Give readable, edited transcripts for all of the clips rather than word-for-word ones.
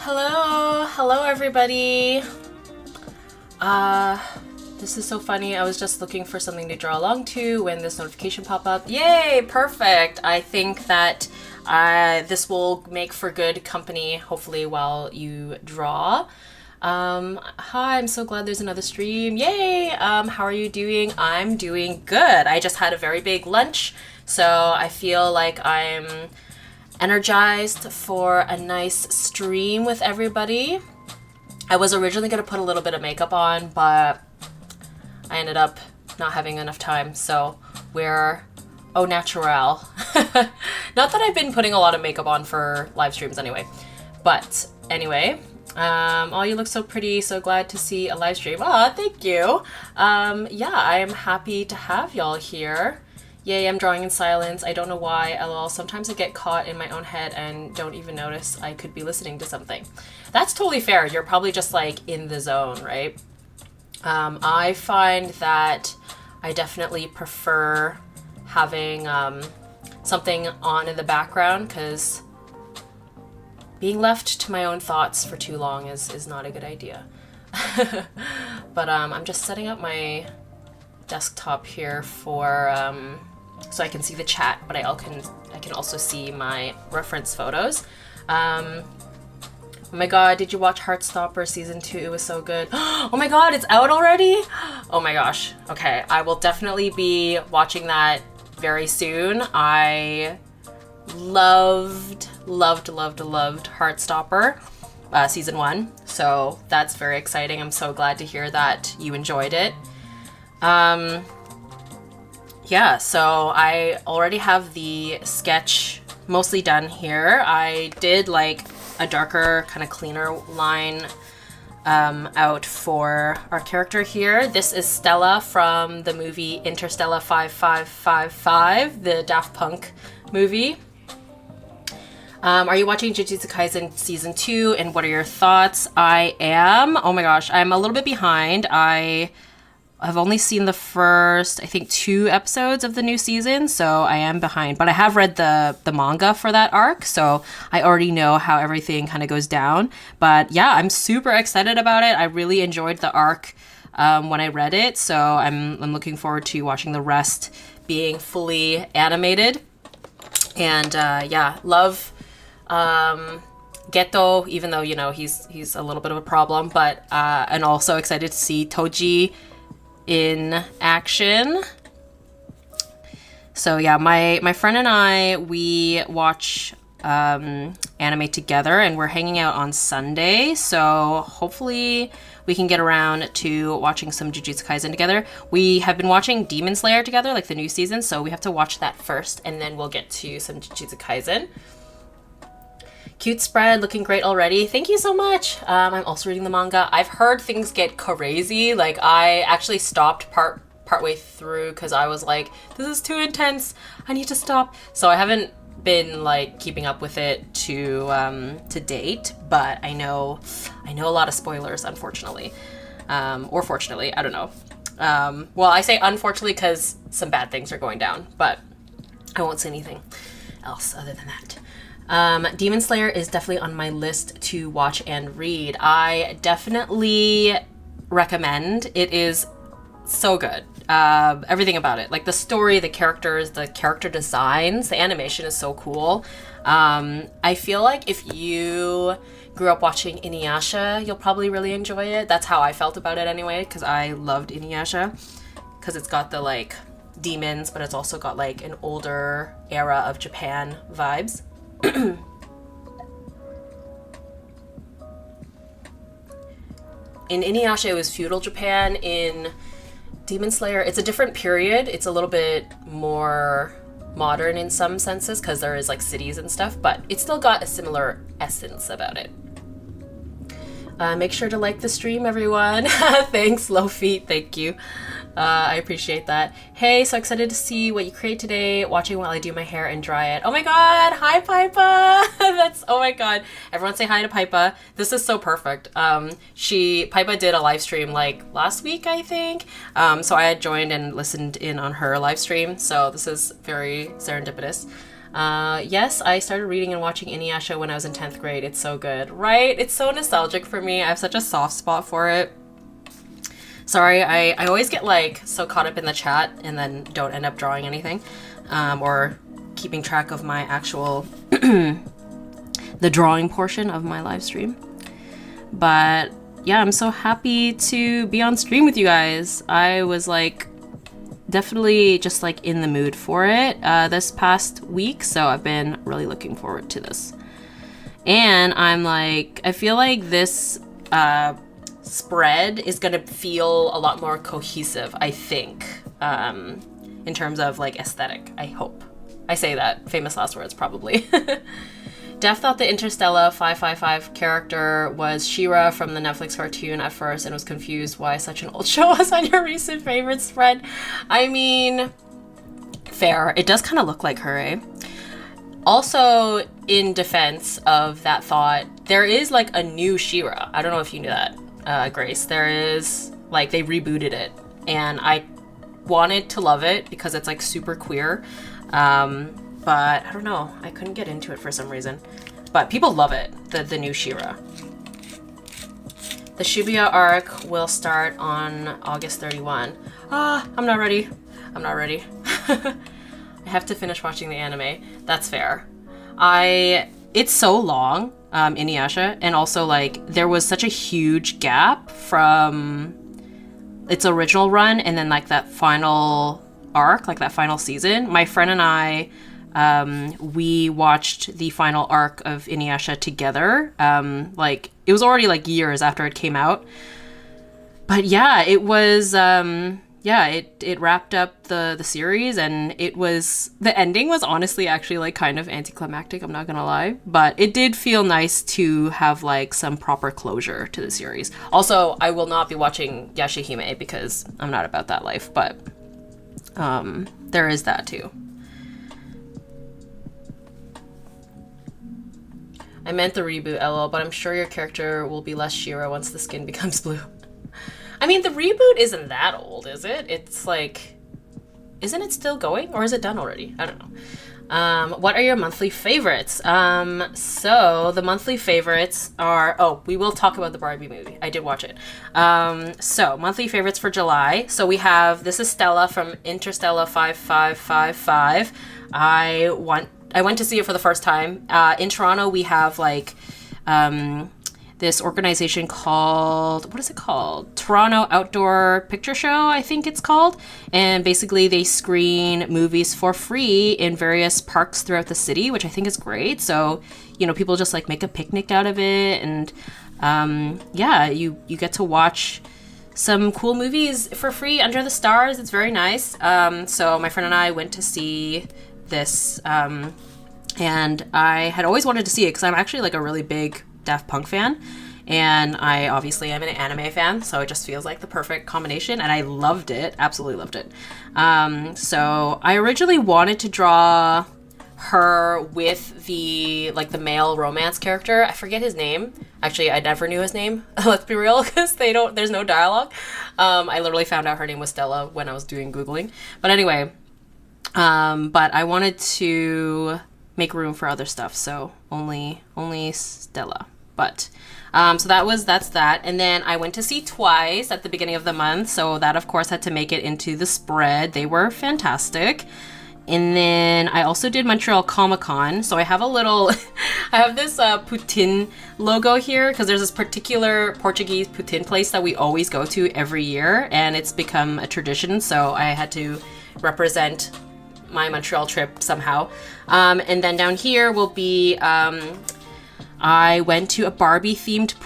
Hello everybody. This is so funny. I was just looking for something to draw along to when this notification popped up. Yay, perfect. I think that this will make for good company, hopefully, while you draw. Hi, I'm so glad there's another stream. Yay! How are you doing? I'm doing good. I just had a very big lunch, so I feel like I'm energized for a nice stream with everybody. I was originally going to put a little bit of makeup on, but I ended up not having enough time, so we're au naturel. Not that I've been putting a lot of makeup on for live streams anyway, but anyway, oh, you look so pretty, so glad to see a live stream. Oh, thank you. Yeah, I'm happy to have y'all here. Yay, I'm drawing in silence. I don't know why, lol. Sometimes I get caught in my own head and don't even notice I could be listening to something. That's totally fair. You're probably just like in the zone, right? I find that I definitely prefer having something on in the background because being left to my own thoughts for too long is not a good idea. But I'm just setting up my desktop here for so I can see the chat, but I can also see my reference photos. Oh my god, did you watch Heartstopper season 2? It was so good. Oh my god, it's out already? Oh my gosh. Okay, I will definitely be watching that very soon. I loved Heartstopper season 1, so that's very exciting. I'm so glad to hear that you enjoyed it. Yeah, so I already have the sketch mostly done here. I did like a darker, kind of cleaner line out for our character here. This is Stella from the movie Interstella 5555, the Daft Punk movie. Are you watching Jujutsu Kaisen season 2 and what are your thoughts? I am. Oh my gosh, I'm a little bit behind. I've only seen the first, I think, 2 episodes of the new season, so I am behind. But I have read the manga for that arc, so I already know how everything kind of goes down. But yeah, I'm super excited about it. I really enjoyed the arc when I read it, so I'm looking forward to watching the rest being fully animated. And yeah, love Geto, even though, you know, he's a little bit of a problem, but and also excited to see Toji in action. So yeah, my friend and I, we watch anime together and we're hanging out on Sunday, so hopefully we can get around to watching some Jujutsu Kaisen together. We have been watching Demon Slayer together, like the new season, so we have to watch that first and then we'll get to some Jujutsu Kaisen. Cute spread, looking great already. Thank you so much. I'm also reading the manga. I've heard things get crazy. Like, I actually stopped partway through because I was like, this is too intense. I need to stop. So I haven't been like keeping up with it to date, but I know a lot of spoilers, unfortunately, or fortunately, I don't know. Well, I say unfortunately because some bad things are going down, but I won't say anything else other than that. Demon Slayer is definitely on my list to watch and read. I definitely recommend. It is so good. Everything about it. Like the story, the characters, the character designs, the animation is so cool. I feel like if you grew up watching Inuyasha, you'll probably really enjoy it. That's how I felt about it anyway, because I loved Inuyasha. Because it's got the like demons, but it's also got like an older era of Japan vibes. In Inuyasha, it was feudal Japan. In Demon Slayer, it's a different period. It's a little bit more modern in some senses because there is like cities and stuff, but it's still got a similar essence about it. Make sure to like the stream, everyone. Thanks, Low Feet. Thank you. I appreciate that. Hey, so excited to see what you create today. Watching while I do my hair and dry it. Oh my god, hi Pipa! That's, oh my god. Everyone say hi to Pipa. This is so perfect. Pipa did a live stream like last week, I think. So I had joined and listened in on her live stream. So this is very serendipitous. Yes, I started reading and watching Inuyasha when I was in 10th grade. It's so good, right? It's so nostalgic for me. I have such a soft spot for it. Sorry, I always get like so caught up in the chat and then don't end up drawing anything, or keeping track of my actual the drawing portion of my live stream. But yeah, I'm so happy to be on stream with you guys. I was like definitely just like in the mood for it this past week, so I've been really looking forward to this. And I'm like, I feel like this spread is gonna feel a lot more cohesive, I think, in terms of like aesthetic. I hope. I say that, famous last words probably. Def thought the Interstella 555 character was She-Ra from the Netflix cartoon at first and was confused why such an old show was on your recent favorite spread. I mean, fair. It does kind of look like her, eh? Also, in defense of that thought, there is like a new She-Ra. I don't know if you knew that, Grace. There is, like, they rebooted it. And I wanted to love it because it's like super queer. But I don't know, I couldn't get into it for some reason. But people love it, the new She-Ra. The Shibuya arc will start on August 31. I'm not ready. I'm not ready. I have to finish watching the anime. That's fair. It's so long, Inuyasha, and also like there was such a huge gap from its original run and then like that final arc, like that final season. My friend and I, we watched the final arc of Inuyasha together. Like it was already like years after it came out, but yeah, it was it wrapped up the series, and the ending was honestly actually like kind of anticlimactic, I'm not gonna lie, but it did feel nice to have like some proper closure to the series. Also, I will not be watching Yashahime because I'm not about that life, but there is that too. I meant the reboot, LOL, but I'm sure your character will be less She-Ra once the skin becomes blue. I mean, the reboot isn't that old, is it? It's like, isn't it still going, or is it done already? I don't know. What are your monthly favorites? So the monthly favorites are, we will talk about the Barbie movie. I did watch it. So monthly favorites for July. So we have, this is Stella from Interstella 5555. I went to see it for the first time. In Toronto, we have like this organization called, what is it called? Toronto Outdoor Picture Show, I think it's called. And basically they screen movies for free in various parks throughout the city, which I think is great. So, you know, people just like make a picnic out of it. And you get to watch some cool movies for free under the stars. It's very nice. So my friend and I went to see this, and I had always wanted to see it because I'm actually like a really big Daft Punk fan, and I obviously am an anime fan, so it just feels like the perfect combination, and I loved it, absolutely loved it. So I originally wanted to draw her with the male romance character. I forget his name. Actually, I never knew his name. Let's be real, because there's no dialogue. I literally found out her name was Stella when I was doing Googling. But anyway, but I wanted to make room for other stuff, so only Stella. But so that's that. And then I went to see Twice at the beginning of the month, so that of course had to make it into the spread. They were fantastic. And then I also did Montreal Comiccon, so I have I have this poutine logo here because there's this particular Portuguese poutine place that we always go to every year, and it's become a tradition, so I had to represent my Montreal trip somehow. And then down here will be, I went to a Barbie themed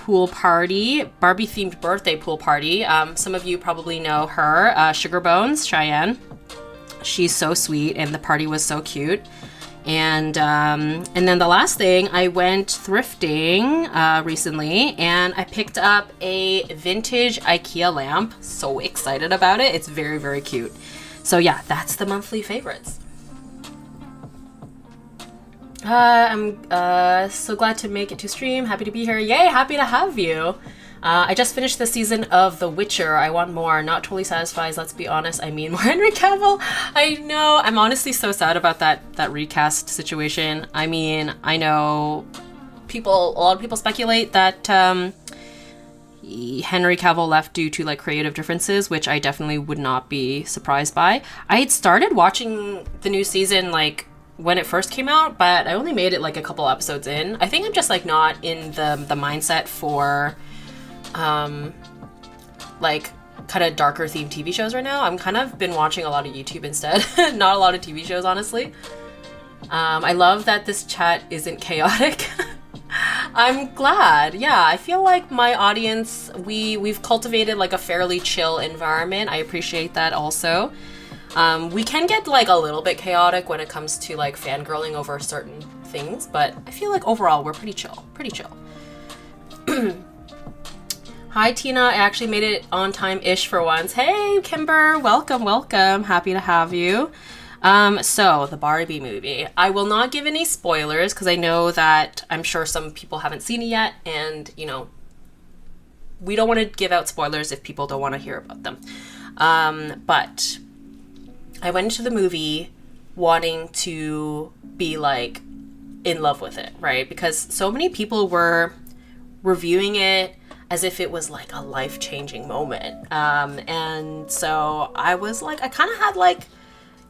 birthday pool party. Some of you probably know her, Sugar Bones, Cheyenne. She's so sweet, and the party was so cute. And then the last thing, I went thrifting recently, and I picked up a vintage IKEA lamp. So excited about it. It's very, very cute. So yeah, that's the monthly favorites. I'm so glad to make it to stream. Happy to be here. Yay, happy to have you. I just finished the season of The Witcher. I want more. Not totally satisfied, let's be honest. I mean, more Henry Cavill. I know. I'm honestly so sad about that recast situation. I mean, I know a lot of people speculate that Henry Cavill left due to like creative differences, which I definitely would not be surprised by. I had started watching the new season like when it first came out, but I only made it like a couple episodes in. I think I'm just like not in the mindset for like kind of darker themed TV shows right now. I'm kind of been watching a lot of YouTube instead. Not a lot of TV shows, honestly. I love that this chat isn't chaotic. I'm glad. Yeah, I feel like my audience, we've cultivated like a fairly chill environment. I appreciate that also. We can get like a little bit chaotic when it comes to like fangirling over certain things, but I feel like overall we're pretty chill. Hi Tina, I actually made it on time-ish for once. Hey Kimber, welcome. Happy to have you. So the Barbie movie. I will not give any spoilers because I know that I'm sure some people haven't seen it yet, and you know, we don't want to give out spoilers if people don't want to hear about them. But I went into the movie wanting to be like in love with it, right? Because so many people were reviewing it as if it was like a life-changing moment. And so I was like, I kind of had like,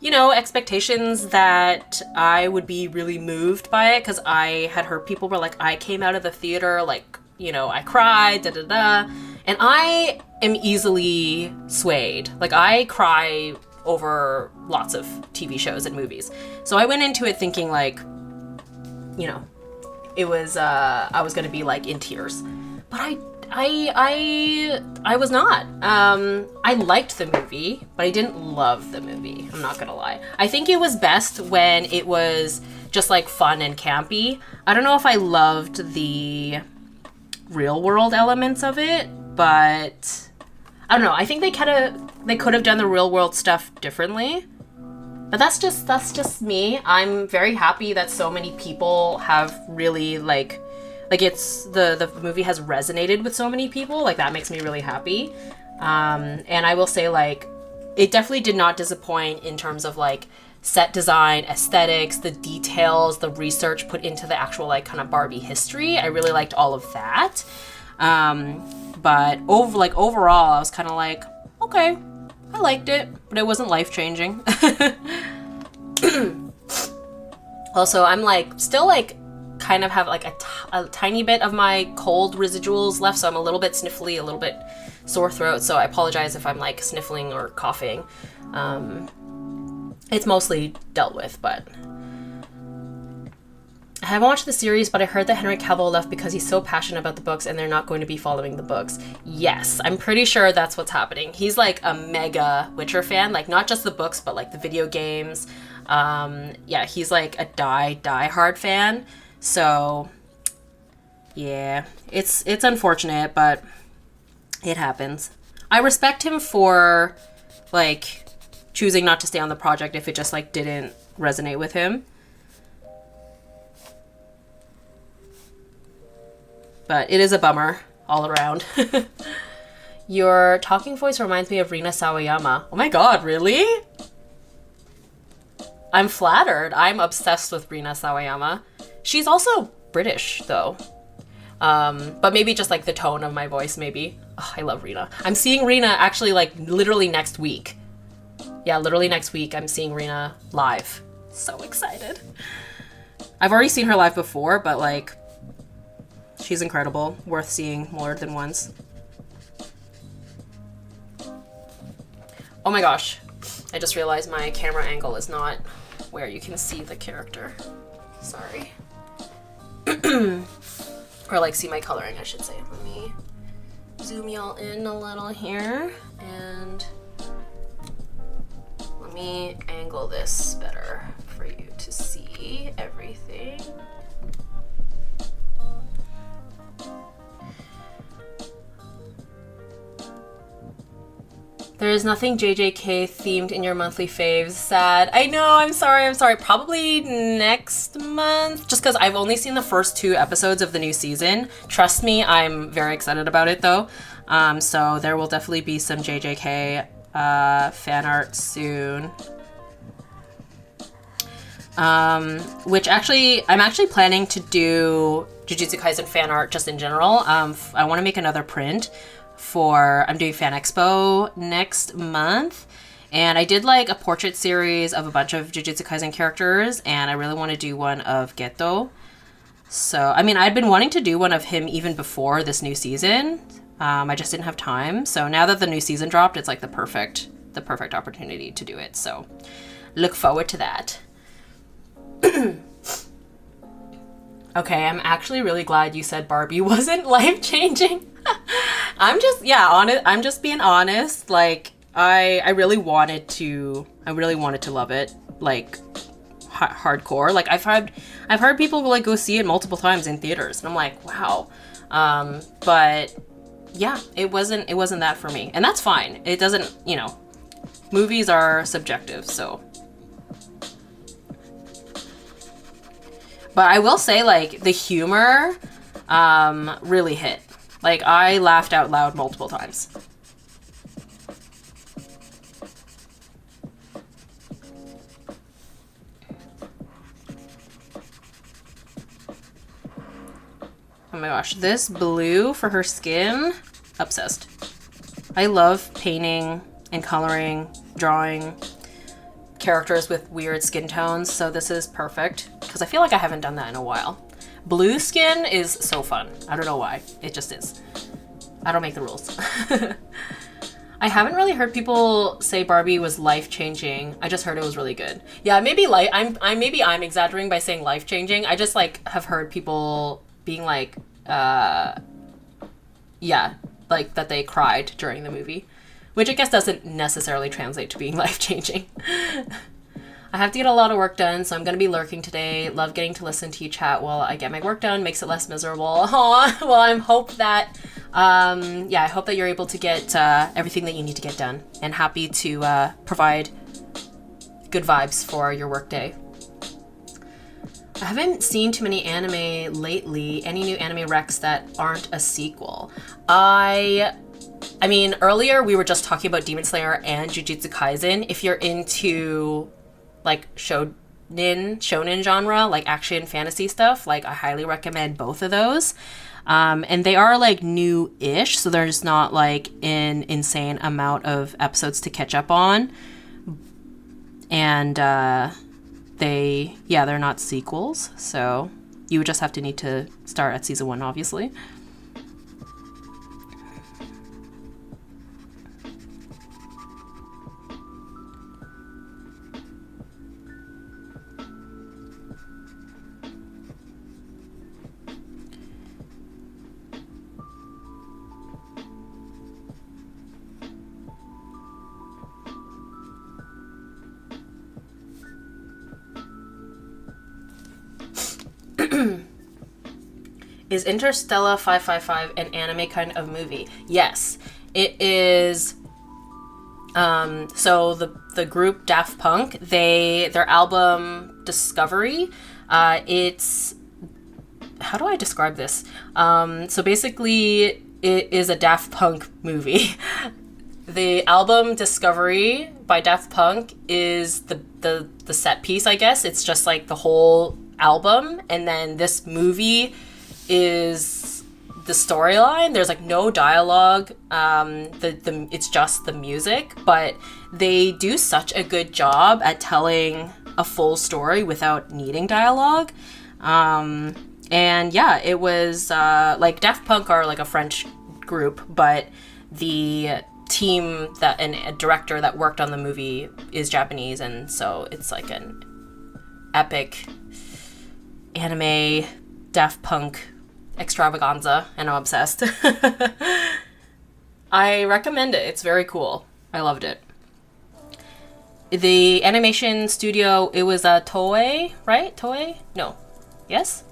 you know, expectations that I would be really moved by it, because I had heard people were like, I came out of the theater, like, you know, I cried, and I am easily swayed. Like, I cry over lots of TV shows and movies. So I went into it thinking like, you know, it was, I was gonna be like in tears. But I was not. I liked the movie, but I didn't love the movie. I'm not gonna lie. I think it was best when it was just like fun and campy. I don't know if I loved the real world elements of it, but I don't know. I think they could have done the real world stuff differently. But that's just me. I'm very happy that so many people have really like it's the movie has resonated with so many people. Like, that makes me really happy. And I will say, like, it definitely did not disappoint in terms of like set design, aesthetics, the details, the research put into the actual like kind of Barbie history. I really liked all of that. But overall, I was kind of like, okay, I liked it, but it wasn't life-changing. Also, I'm like still like kind of have like a tiny bit of my cold residuals left, so I'm a little bit sniffly, a little bit sore throat, so I apologize if I'm like sniffling or coughing. It's mostly dealt with, but I haven't watched the series, but I heard that Henry Cavill left because he's so passionate about the books and they're not going to be following the books. Yes, I'm pretty sure that's what's happening. He's like a mega Witcher fan, like not just the books, but like the video games. Yeah, he's like a die hard fan. So yeah, it's unfortunate, but it happens. I respect him for like choosing not to stay on the project if it just like didn't resonate with him. But it is a bummer all around. Your talking voice reminds me of Rina Sawayama. Oh my god, really? I'm flattered. I'm obsessed with Rina Sawayama. She's also British, though. But maybe just like the tone of my voice, maybe. Oh, I love Rina. I'm seeing Rina actually like literally next week. Yeah, literally next week I'm seeing Rina live. So excited. I've already seen her live before, but like, she's incredible. Worth seeing more than once. Oh my gosh. I just realized my camera angle is not where you can see the character. Sorry. Or like see my coloring, I should say. Let me zoom y'all in a little here, and let me angle this better for you to see everything. There's nothing JJK themed in your monthly faves. Sad. I know, I'm sorry. Probably next month. Just because I've only seen the first 2 episodes of the new season. Trust me, I'm very excited about it though. So there will definitely be some JJK fan art soon. Which actually, I'm actually planning to do Jujutsu Kaisen fan art just in general. I want to make another print for, I'm doing Fan Expo next month, and I did like a portrait series of a bunch of Jujutsu Kaisen characters, and I really want to do one of Geto. So, I mean, I'd been wanting to do one of him even before this new season. I just didn't have time. So now that the new season dropped, it's like the perfect opportunity to do it. So look forward to that. Okay, I'm actually really glad you said Barbie wasn't life-changing. I'm just being honest. Like, I really wanted to love it, like, hardcore. Like, I've heard people like go see it multiple times in theaters, and I'm like, wow. But yeah, it wasn't that for me, and that's fine. It doesn't, you know, movies are subjective, so. But I will say, like, the humor really hit. Like, I laughed out loud multiple times. Oh my gosh, this blue for her skin, obsessed. I love painting and coloring, drawing characters with weird skin tones, so this is perfect because I feel like I haven't done that in a while. Blue skin is so fun. I don't know why. It just is. I don't make the rules. I haven't really heard people say Barbie was life-changing. I just heard it was really good. Yeah, maybe I'm exaggerating by saying life-changing. I just like have heard people being like, yeah, like that they cried during the movie, which I guess doesn't necessarily translate to being life-changing. I have to get a lot of work done, so I'm going to be lurking today. Love getting to listen to you chat while I get my work done. Makes it less miserable. Aww. Well, I hope that, I hope that you're able to get everything that you need to get done, and happy to provide good vibes for your work day. I haven't seen too many anime lately. Any new anime recs that aren't a sequel? I mean, earlier we were just talking about Demon Slayer and Jujutsu Kaisen. If you're into like shonen genre, like action fantasy stuff, like I highly recommend both of those. And they are like new-ish, so there's not like an insane amount of episodes to catch up on. And they're not sequels, so you would just have to need to start at season 1, obviously. Is Interstella 555 an anime kind of movie? Yes, it is. So the group Daft Punk, their album Discovery, it's, how do I describe this? So basically it is a Daft Punk movie. The album Discovery by Daft Punk is the set piece, I guess. It's just like the whole album, and then this movie is the storyline. There's like no dialogue. It's just the music, but they do such a good job at telling a full story without needing dialogue. And yeah, it was like Daft Punk are like a French group, but the team that and a director that worked on the movie is Japanese, and so it's like an epic anime Daft Punk extravaganza, and I'm obsessed. I recommend it. It's very cool. I loved it. The animation studio, it was Toei, right? Toei? No. Yes?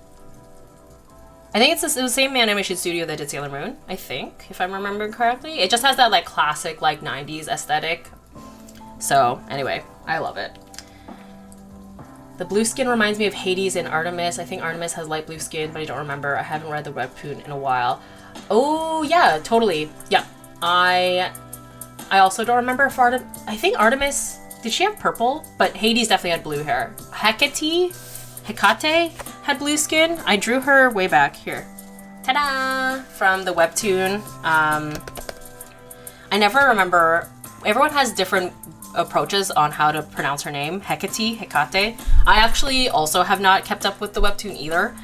I think it's the same animation studio that did Sailor Moon, I think, if I'm remembering correctly. It just has that like classic like 90s aesthetic. So anyway, I love it. The blue skin reminds me of Hades and Artemis. I think Artemis has light blue skin, but I don't remember. I haven't read the webtoon in a while. Oh yeah, totally. Yeah. I also don't remember if I think Artemis, did she have purple? But Hades definitely had blue hair. Hecate had blue skin. I drew her way back here. Ta-da! From the webtoon. I never remember. Everyone has different approaches on how to pronounce her name. Hecate. I actually also have not kept up with the webtoon either.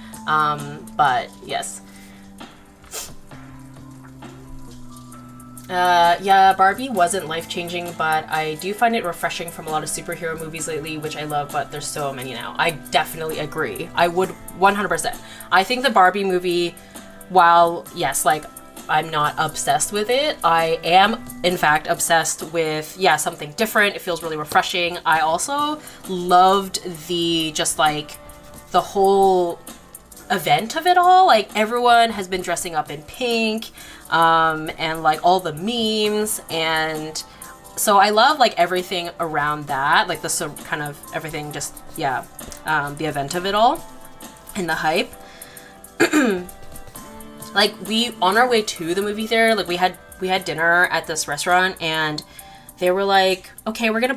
But yes. Yeah, Barbie wasn't life-changing, but I do find it refreshing from a lot of superhero movies lately, which I love, but there's so many now. I definitely agree. I would 100%. I think the Barbie movie, while, yes, like, I'm not obsessed with it, I am, in fact, obsessed with, yeah, something different. It feels really refreshing. I also loved the, just, like, the whole event of it all. Like, everyone has been dressing up in pink, and like all the memes, and so I love like everything around that, like the kind of everything, just yeah, the event of it all and the hype. Like, we on our way to the movie theater, like we had dinner at this restaurant, and they were like, okay, we're gonna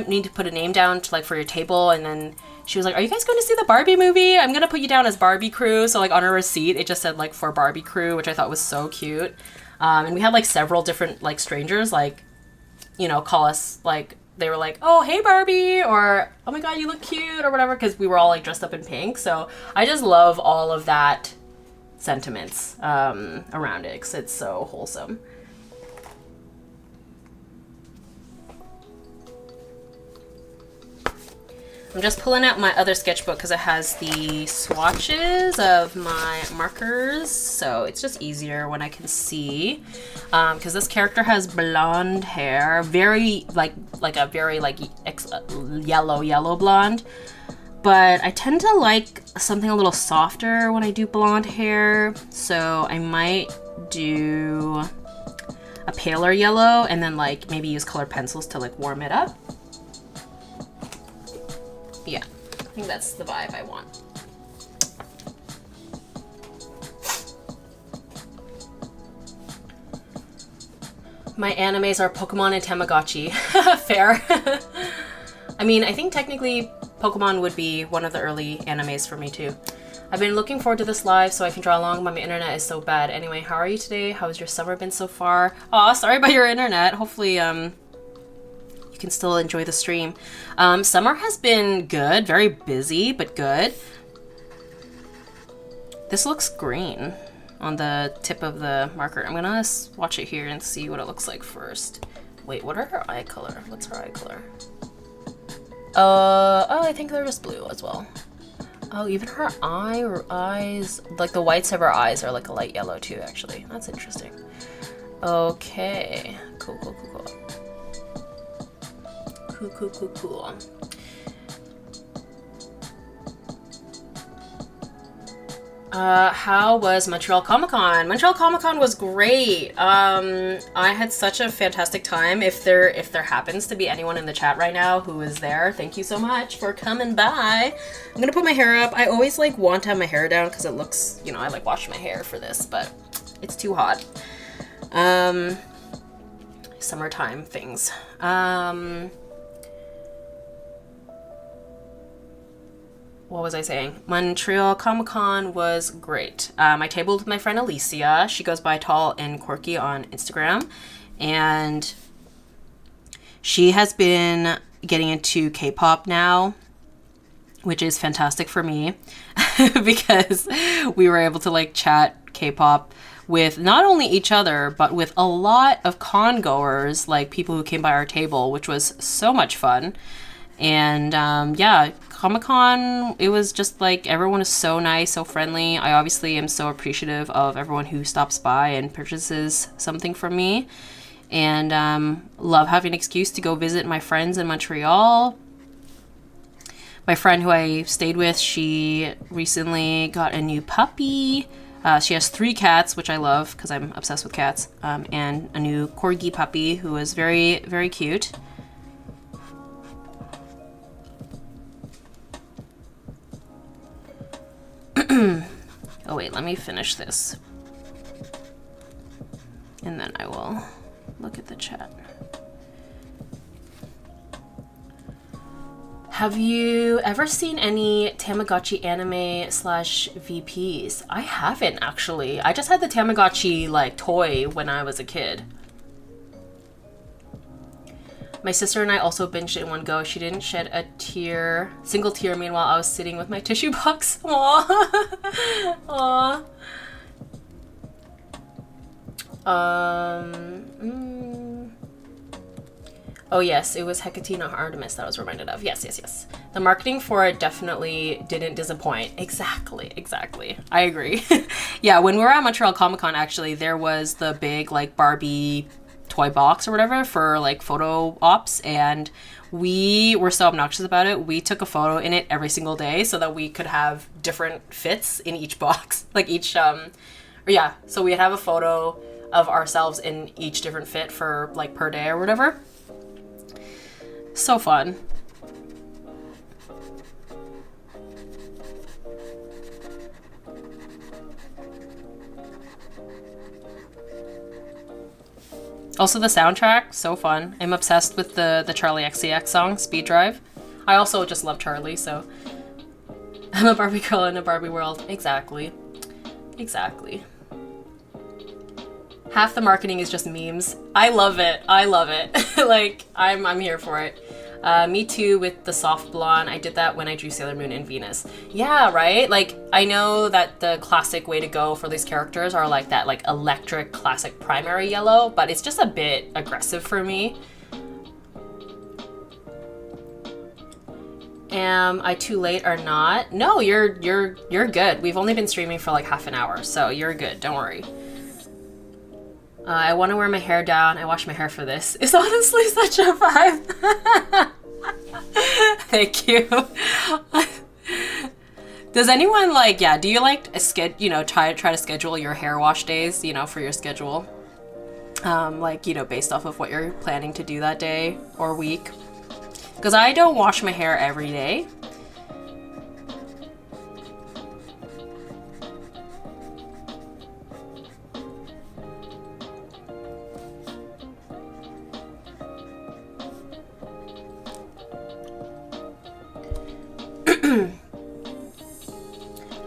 need to put a name down to, like, for your table, and then she was like, are you guys going to see the Barbie movie? I'm going to put you down as Barbie crew. So like on her receipt, it just said like for Barbie crew, which I thought was so cute. And we had like several different like strangers, like, you know, call us, like, they were like, oh, hey Barbie, or oh my God, you look cute, or whatever. Cause we were all like dressed up in pink. So I just love all of that sentiments around it, cause it's so wholesome. I'm just pulling out my other sketchbook because it has the swatches of my markers, so it's just easier when I can see. Because this character has blonde hair, very like a very like yellow blonde. But I tend to like something a little softer when I do blonde hair, so I might do a paler yellow and then like maybe use colored pencils to like warm it up. Yeah, I think that's the vibe I want. My animes are Pokemon and Tamagotchi. Fair. I mean, I think technically Pokemon would be one of the early animes for me too. I've been looking forward to this live so I can draw along, but my internet is so bad. Anyway, how are you today? How has your summer been so far? Aw, sorry about your internet. Hopefully, can still enjoy the stream. Summer has been good, very busy, but good. This looks green on the tip of the marker. I'm gonna swatch it here and see what it looks like first. Wait, what are her eye color? What's her eye color? Oh, I think they're just blue as well. Oh, even her eyes, like the whites of her eyes are like a light yellow too, actually. That's interesting. Okay, cool. Cool. How was Montreal Comiccon? Montreal Comiccon was great. I had such a fantastic time. If there happens to be anyone in the chat right now who is there, thank you so much for coming by. I'm gonna put my hair up. I always like want to have my hair down because it looks, you know, I like wash my hair for this, but it's too hot. Summertime things. What was I saying? Montreal Comic-Con was great. I tabled with my friend Alicia. She goes by Tall and Quirky on Instagram. And she has been getting into K-pop now, which is fantastic for me because we were able to like chat K-pop with not only each other, but with a lot of con goers, like people who came by our table, which was so much fun. And yeah, Comic-Con, it was just like everyone is so nice, so friendly. I obviously am so appreciative of everyone who stops by and purchases something from me. And love having an excuse to go visit my friends in Montreal. My friend who I stayed with, she recently got a new puppy. She has 3 cats, which I love because I'm obsessed with cats, and a new corgi puppy who is very, very cute. Oh wait, let me finish this. And then I will look at the chat. Have you ever seen any Tamagotchi anime slash VPs? I haven't, actually. I just had the Tamagotchi, like, toy when I was a kid. My sister and I also binged it in one go. She didn't shed a single tear, meanwhile I was sitting with my tissue box. Aww. Aww. Oh yes, it was Hecatina Artemis that I was reminded of. Yes, yes, yes. The marketing for it definitely didn't disappoint. Exactly, exactly. I agree. Yeah, when we were at Montreal Comiccon, actually, there was the big, like, Barbie toy box or whatever for, like, photo ops, and we were so obnoxious about it. We took a photo in it every single day so that we could have different fits in each box. Like, each, yeah, so we'd have a photo of ourselves in each different fit for, like, per day or whatever. So fun. Also the soundtrack, so fun. I'm obsessed with the Charlie XCX song, Speed Drive. I also just love Charlie, so I'm a Barbie girl in a Barbie world. Exactly. Exactly. Half the marketing is just memes. I love it. I love it. Like, I'm here for it. Me too with the soft blonde. I did that when I drew Sailor Moon and Venus. Yeah, right? Like, I know that the classic way to go for these characters are like that, like, electric classic primary yellow, but it's just a bit aggressive for me. Am I too late or not? No, you're good. We've only been streaming for like half an hour, so you're good. Don't worry. I want to wear my hair down. I wash my hair for this. It's honestly such a vibe. Thank you. Does anyone like, yeah, do you like try to schedule your hair wash days, for your schedule? Like, based off of what you're planning to do that day or week? Because I don't wash my hair every day.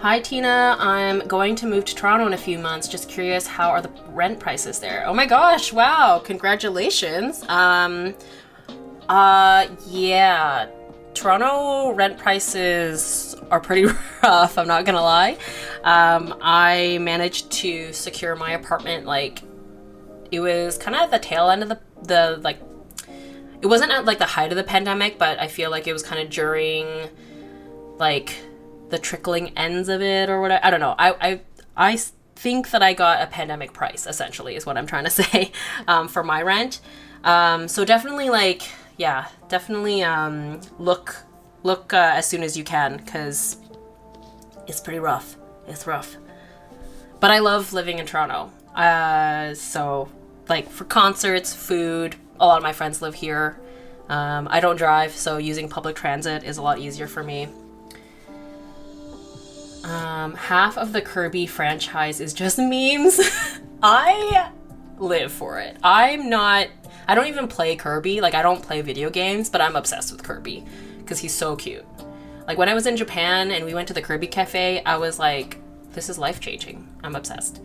Hi Tina, I'm going to move to Toronto in a few months. Just curious, how are the rent prices there? Oh my gosh, wow, congratulations. Yeah, Toronto rent prices are pretty rough, I'm not gonna lie. I managed to secure my apartment, like, it was kind of at the tail end of the like, it wasn't at like the height of the pandemic, but I feel like it was kind of during, like, the trickling ends of it or whatever. I don't know. I think that I got a pandemic price, essentially, is what I'm trying to say, for my rent. So definitely, like, yeah, definitely look as soon as you can, because it's pretty rough. It's rough. But I love living in Toronto. So, like, for concerts, food, a lot of my friends live here. I don't drive, so using public transit is a lot easier for me. Half of the Kirby franchise is just memes. I live for it. I don't even play Kirby. Like, I don't play video games, but I'm obsessed with Kirby because he's so cute. Like, when I was in Japan and we went to the Kirby Cafe, I was like, this is life-changing. I'm obsessed.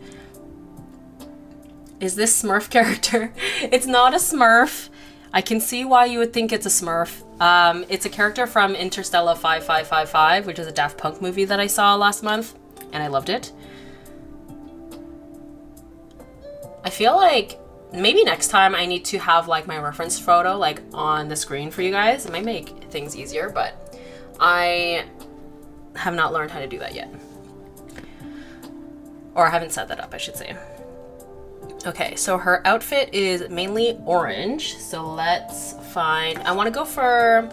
Is this Smurf character? It's not a Smurf. I can see why you would think it's a Smurf. It's a character from Interstella 5555, which is a Daft Punk movie that I saw last month, and I loved it. I feel like maybe next time I need to have, like, my reference photo, like, on the screen for you guys. It might make things easier, but I have not learned how to do that yet. Or I haven't set that up, I should say. Okay, so her outfit is mainly orange, so let's find, I want to go for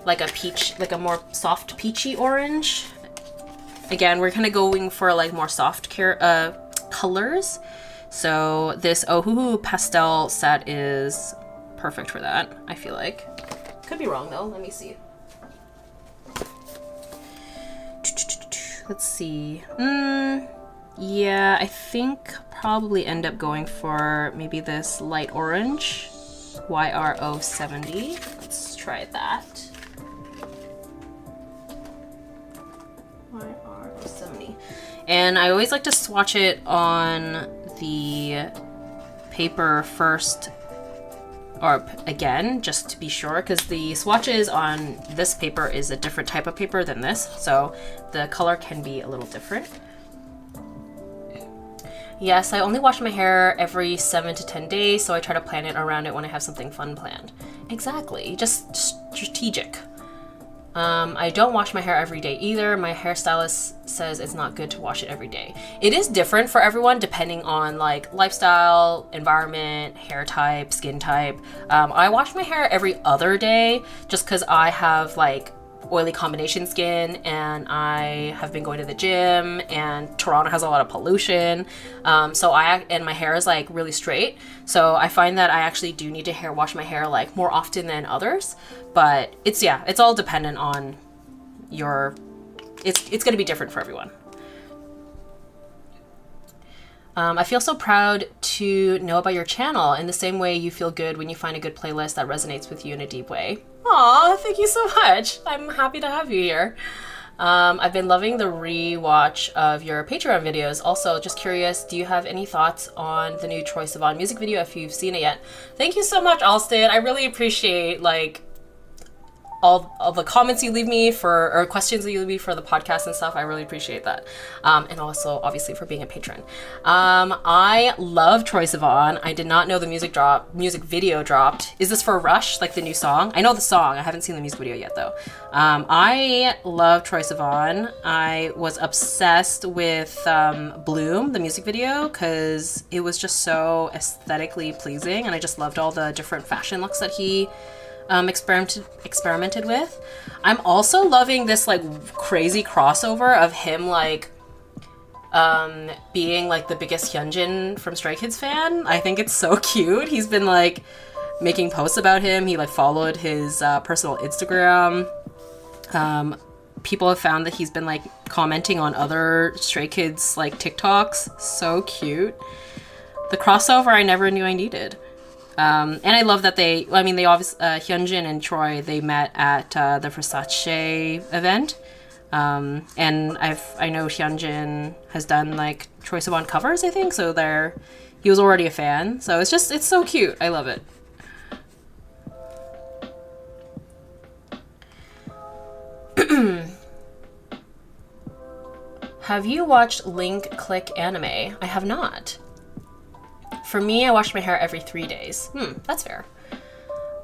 like a peach, like a more soft peachy orange. Again, we're kind of going for like more soft colors. So this Ohuhu pastel set is perfect for that, I feel like. Could be wrong though, let me see. Let's see. Yeah, I think probably end up going for maybe this light orange, YRO70. Let's try that. YRO70. And I always like to swatch it on the paper first, or again, just to be sure, because the swatches on this paper is a different type of paper than this, so the color can be a little different. Yes, I only wash my hair every 7 to 10 days, so I try to plan it around it when I have something fun planned. Exactly, just strategic. I don't wash my hair every day either. My hairstylist says it's not good to wash it every day. It is different for everyone depending on like lifestyle, environment, hair type, skin type. I wash my hair every other day just because I have like oily combination skin and I have been going to the gym and Toronto has a lot of pollution. So my hair is like really straight. So I find that I actually do need to wash my hair like more often than others. But it's all dependent on it's going to be different for everyone. I feel so proud to know about your channel in the same way you feel good when you find a good playlist that resonates with you in a deep way. Aw, thank you so much. I'm happy to have you here. I've been loving the rewatch of your Patreon videos. Also, just curious, do you have any thoughts on the new Troye Sivan music video if you've seen it yet? Thank you so much, Alston. I really appreciate like all the comments you leave me or questions that you leave me for the podcast and stuff. I really appreciate that. And also obviously for being a patron. I love Troye Sivan. I did not know the music video dropped. Is this for Rush, like the new song? I know the song. I haven't seen the music video yet though. I love Troye Sivan. I was obsessed with Bloom, the music video, because it was just so aesthetically pleasing and I just loved all the different fashion looks that he experimented with. I'm also loving this like crazy crossover of him like being like the biggest Hyunjin from Stray Kids fan. I think it's so cute. He's been like making posts about him. He like followed his personal Instagram. People have found that he's been like commenting on other Stray Kids like TikToks. So cute. The crossover I never knew I needed. And I love that they obviously, Hyunjin and Troye, they met at the Versace event. And I know Hyunjin has done like Troye Sivan covers, I think, so he was already a fan. So it's so cute. I love it. Have you watched Link Click Anime? I have not. For me, I wash my hair every 3 days. That's fair.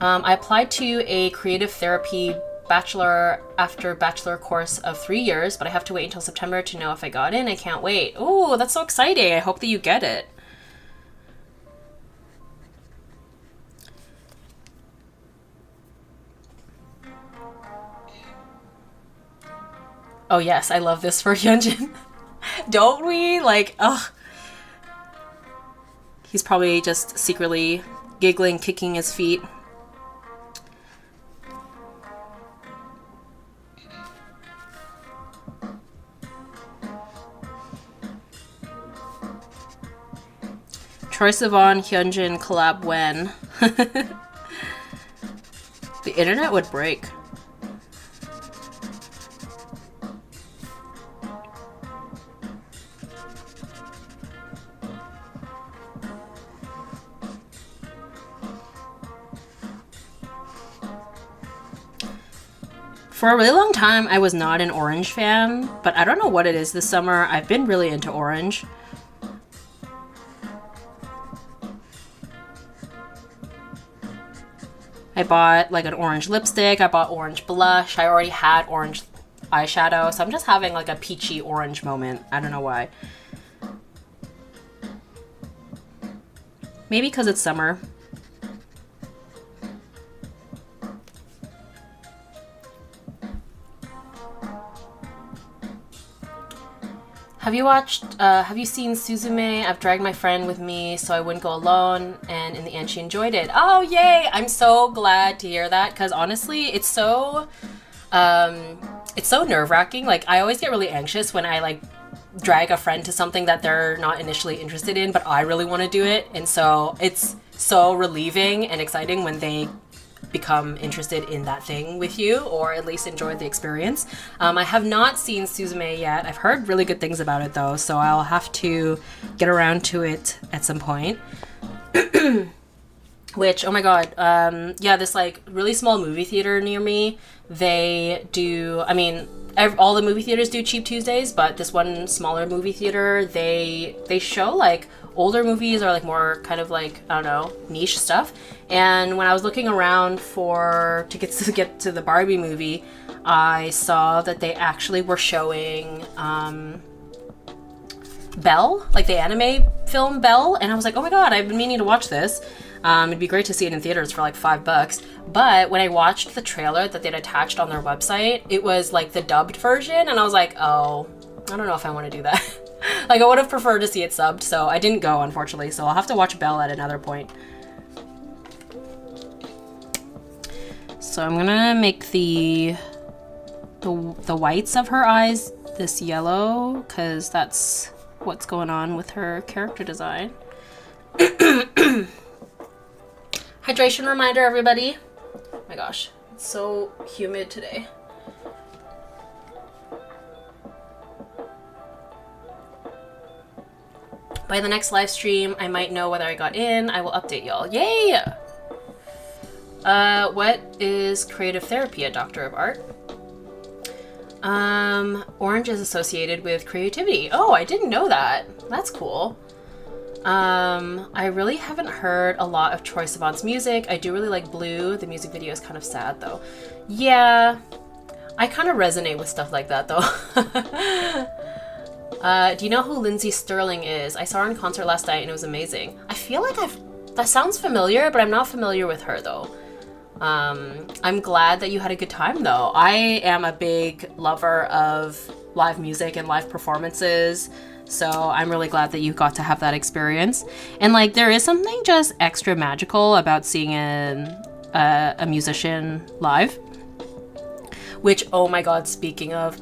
I applied to a creative therapy bachelor course of 3 years, but I have to wait until September to know if I got in. I can't wait. Oh, that's so exciting. I hope that you get it. Oh yes, I love this for Hyunjin. Don't we? Like, ugh. He's probably just secretly giggling, kicking his feet. Troye Sivan, Hyunjin collab when? The internet would break. For a really long time, I was not an orange fan, but I don't know what it is this summer. I've been really into orange. I bought like an orange lipstick. I bought orange blush. I already had orange eyeshadow, so I'm just having like a peachy orange moment. I don't know why. Maybe because it's summer. Have you seen Suzume? I've dragged my friend with me so I wouldn't go alone, and in the end she enjoyed it. Oh, yay! I'm so glad to hear that, because honestly, it's so nerve-wracking. Like, I always get really anxious when I, like, drag a friend to something that they're not initially interested in, but I really want to do it, and so it's so relieving and exciting when they become interested in that thing with you, or at least enjoy the experience. I have not seen Suzume yet. I've heard really good things about it though, so I'll have to get around to it at some point. Which, oh my god, yeah, this like really small movie theater near me, they do, I mean, all the movie theaters do Cheap Tuesdays, but this one smaller movie theater, they show like older movies or like more kind of like, I don't know, niche stuff. And when I was looking around for tickets to get to the Barbie movie, I saw that they actually were showing Belle, like the anime film Belle, and I was like, oh my god, I've been meaning to watch this. It'd be great to see it in theaters for like $5. But when I watched the trailer that they'd attached on their website, it was like the dubbed version, and I was like, oh, I don't know if I want to do that. Like, I would have preferred to see it subbed, so I didn't go, unfortunately, so I'll have to watch Belle at another point. So I'm gonna make the whites of her eyes this yellow, because that's what's going on with her character design. Hydration reminder, everybody. Oh my gosh, it's so humid today. By the next live stream, I might know whether I got in. I will update y'all. Yay! What is creative therapy, a doctor of art? Orange is associated with creativity. Oh, I didn't know that. That's cool. I really haven't heard a lot of Troye Sivan's music. I do really like Blue. The music video is kind of sad, though. Yeah, I kind of resonate with stuff like that, though. Do you know who Lindsay Sterling is? I saw her in concert last night and it was amazing. I feel like that sounds familiar, but I'm not familiar with her though. I'm glad that you had a good time though. I am a big lover of live music and live performances, so I'm really glad that you got to have that experience. And like, there is something just extra magical about seeing a musician live. Which, oh my god, speaking of,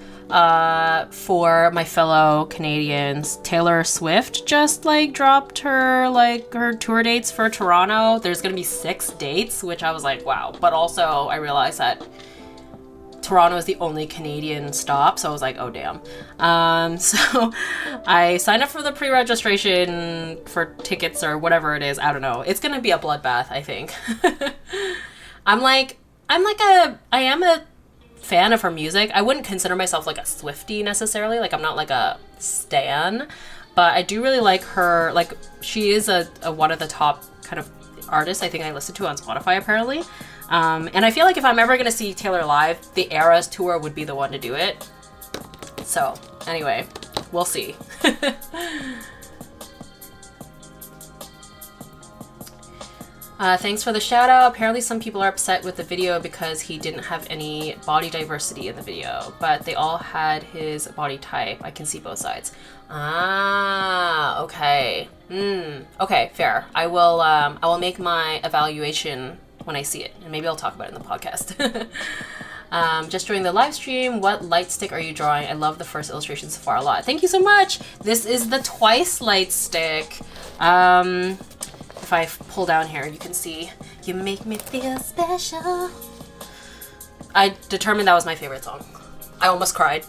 for my fellow Canadians, Taylor Swift just like dropped her tour dates for Toronto. There's gonna be 6 dates, which I was like, wow. But also I realized that Toronto is the only Canadian stop, so I was like, oh damn. So I signed up for the pre-registration for tickets or whatever it is. I don't know. It's gonna be a bloodbath, I think. I am a fan of her music. I wouldn't consider myself like a Swiftie necessarily. Like, I'm not like a stan, but I do really like her. Like, she is a one of the top kind of artists I think I listen to on Spotify apparently. And I feel like if I'm ever gonna see Taylor live, the Eras tour would be the one to do it. So anyway, we'll see. Thanks for the shout out. Apparently some people are upset with the video because he didn't have any body diversity in the video, but they all had his body type. I can see both sides. Ah, okay. Okay, fair. I will make my evaluation when I see it, and maybe I'll talk about it in the podcast. Just during the live stream, what light stick are you drawing? I love the first illustration so far a lot. Thank you so much. This is the Twice light stick. If I pull down here, you can see, you make me feel special. I determined that was my favorite song. I almost cried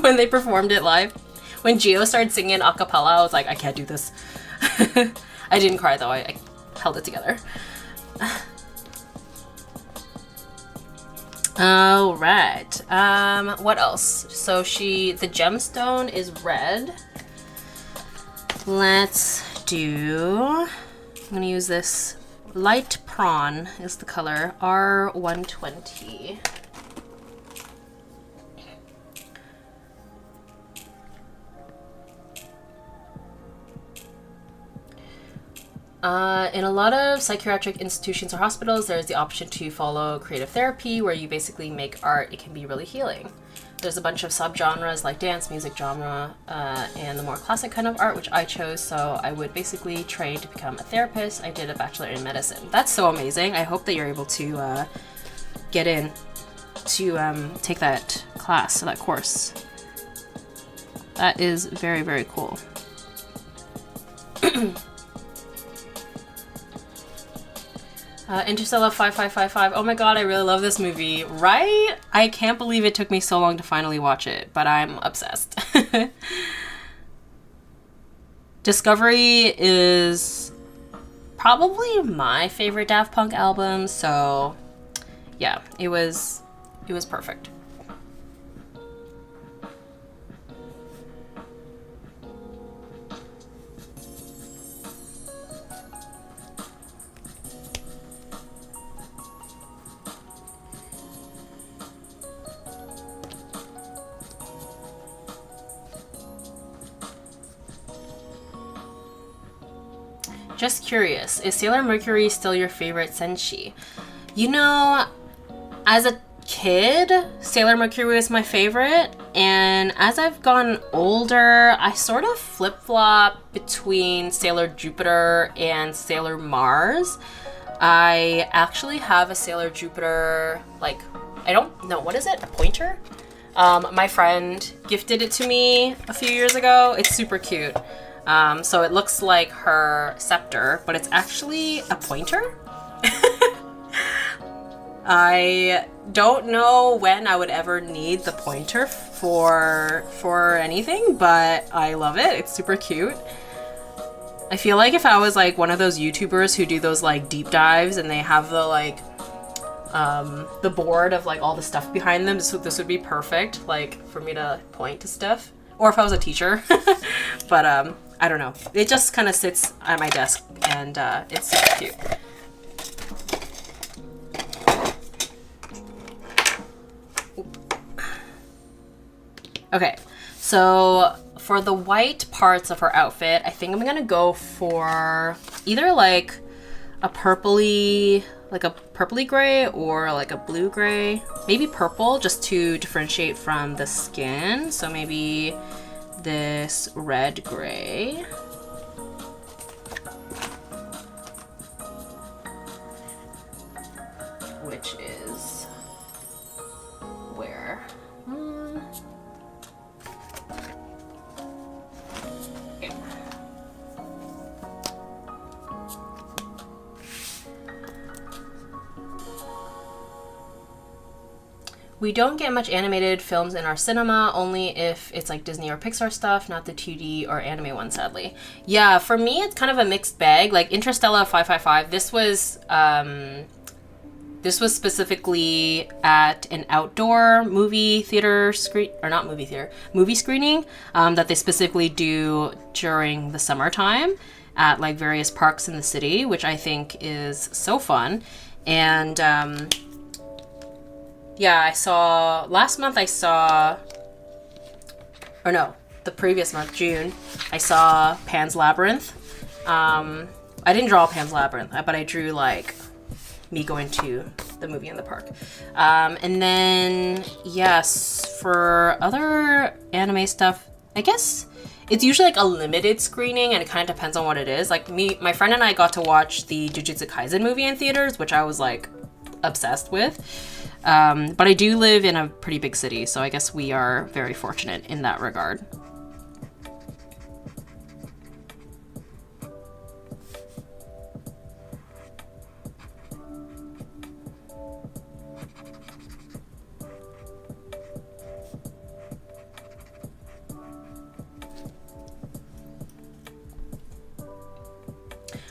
when they performed it live. When Gio started singing a cappella, I was like, I can't do this. I didn't cry though, I held it together. All right, what else? So the gemstone is red. Let's do, I'm gonna use this light prawn is the color, R120. In a lot of psychiatric institutions or hospitals, there's the option to follow creative therapy where you basically make art. It can be really healing. there's a bunch of subgenres like dance, music genre, and the more classic kind of art, which I chose. So I would basically train to become a therapist. I did a bachelor in medicine. That's so amazing. I hope that you're able to get in to take that class, that course. That is very, very cool. Interstella 5555. Oh my god, I really love this movie, right? I can't believe it took me so long to finally watch it, but I'm obsessed. Discovery is probably my favorite Daft Punk album, so yeah, it was perfect. Just curious, is Sailor Mercury still your favorite senshi? You know, as a kid, Sailor Mercury was my favorite, and as I've gotten older, I sort of flip-flop between Sailor Jupiter and Sailor Mars. I actually have a Sailor Jupiter, like, I don't know, what is it? A pointer? My friend gifted it to me a few years ago. It's super cute. So it looks like her scepter, but it's actually a pointer. I don't know when I would ever need the pointer for anything, but I love it. It's super cute. I feel like if I was like one of those YouTubers who do those like deep dives and they have the like the board of like all the stuff behind them, this would be perfect, like for me to point to stuff. Or if I was a teacher. But I don't know. It just kind of sits at my desk and it's super cute. Okay, so for the white parts of her outfit, I think I'm gonna go for either like a purpley gray or like a blue gray. Maybe purple, just to differentiate from the skin. So maybe this red gray. Which is where? Okay. We don't get much animated films in our cinema, only if it's like Disney or Pixar stuff, not the 2D or anime one, sadly. Yeah, for me, it's kind of a mixed bag. Like Interstella 555, this was specifically at an outdoor movie theater movie screening that they specifically do during the summertime at like various parks in the city, which I think is so fun. And yeah, the previous month, June, I saw Pan's Labyrinth. I didn't draw Pan's Labyrinth, but I drew like me going to the movie in the park. And then, yes, for other anime stuff, I guess it's usually like a limited screening and it kind of depends on what it is. Like my friend and I got to watch the Jujutsu Kaisen movie in theaters, which I was like obsessed with. But I do live in a pretty big city, so I guess we are very fortunate in that regard.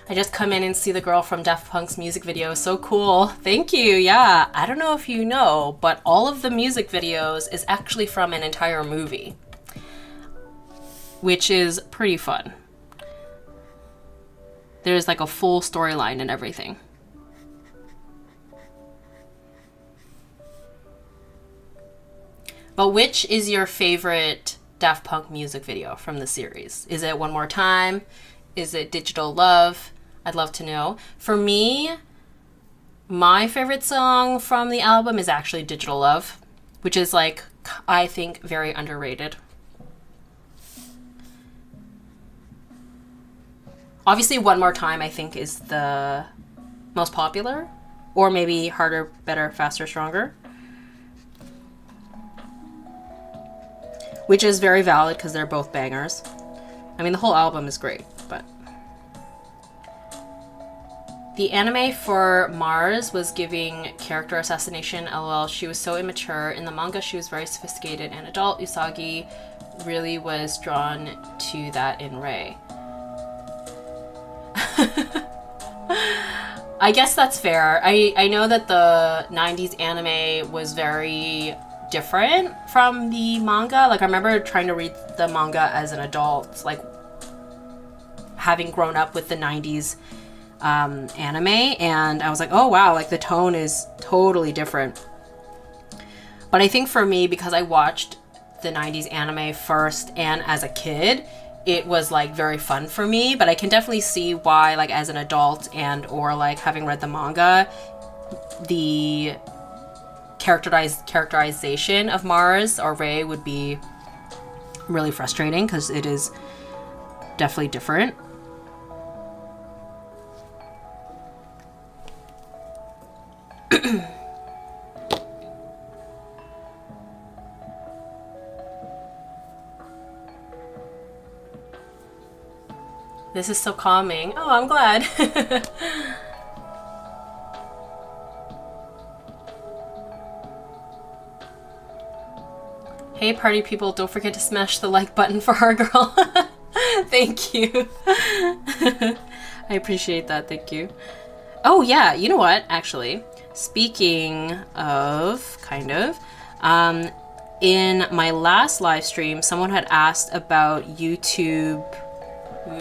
I just come in and see the girl from Daft Punk's music video. So cool. Thank you. Yeah. I don't know if you know, but all of the music videos is actually from an entire movie, which is pretty fun. There's like a full storyline and everything. But which is your favorite Daft Punk music video from the series? Is it One More Time? Is it Digital Love? I'd love to know. For me, my favorite song from the album is actually Digital Love, which is like I think, very underrated. Obviously, One More Time, I think, is the most popular. Or maybe Harder, Better, Faster, Stronger. Which is very valid because they're both bangers. I mean, the whole album is great, but... The anime for Mars was giving character assassination, lol. She was so immature. In the manga, she was very sophisticated and adult. Usagi really was drawn to that in Rei. I guess that's fair. I know that the 90s anime was very different from the manga. Like, I remember trying to read the manga as an adult, like, having grown up with the 90s anime, and I was like, oh wow, like the tone is totally different. But I think for me, because I watched the 90s anime first and as a kid, it was like very fun for me. But I can definitely see why, like, as an adult and or like having read the manga, the characterization of Mars or Rei would be really frustrating because it is definitely different. This is so calming. Oh, I'm glad. Hey, party people, don't forget to smash the like button for our girl. Thank you. I appreciate that. Thank you. Oh, yeah. You know what? Actually, speaking of, kind of, in my last live stream, someone had asked about YouTube